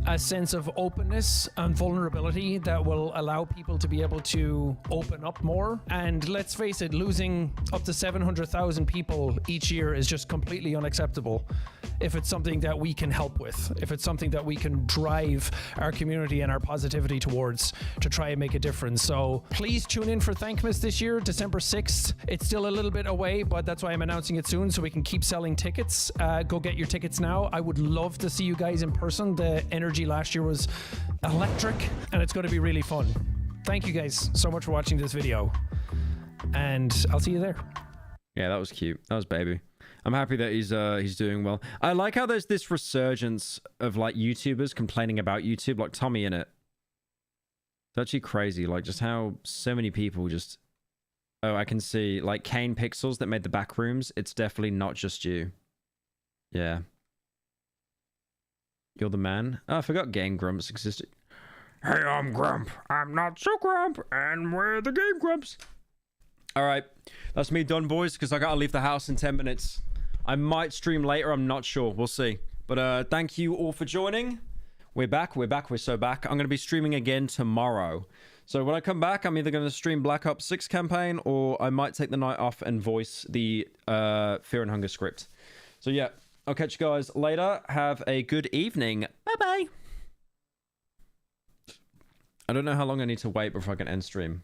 a sense of openness and vulnerability that will allow people to be able to open up more. And let's face it, losing up to 700,000 people each year is just completely unacceptable. If it's something that we can help with, if it's something that we can drive our community and our positivity towards to try and make a difference. So please tune in for Thankmas this year, December 6th. It's still a little bit away, but that's why I'm announcing it soon so we can keep selling tickets. Go get your tickets now. I would love to see you guys in person. The energy last year was electric and it's going to be really fun. Thank you guys so much for watching this video and I'll see you there. Yeah, that was cute. That was baby. I'm happy that he's doing well. I like how there's this resurgence of like YouTubers complaining about YouTube, like Tommy in it. It's actually crazy, like just how so many people just... Oh, I can see like Kane Pixels that made the back rooms. It's definitely not just you. Yeah. You're the man. Oh, I forgot Game Grumps existed. Hey, I'm Grump. I'm not so Grump, and we're the Game Grumps. All right, that's me done, boys, because I gotta leave the house in 10 minutes. I might stream later, I'm not sure. We'll see. But thank you all for joining. We're back. We're so back. I'm going to be streaming again tomorrow. So when I come back, I'm either going to stream Black Ops 6 campaign, or I might take the night off and voice the Fear and Hunger script. So yeah, I'll catch you guys later. Have a good evening. Bye-bye. I don't know how long I need to wait before I can end stream.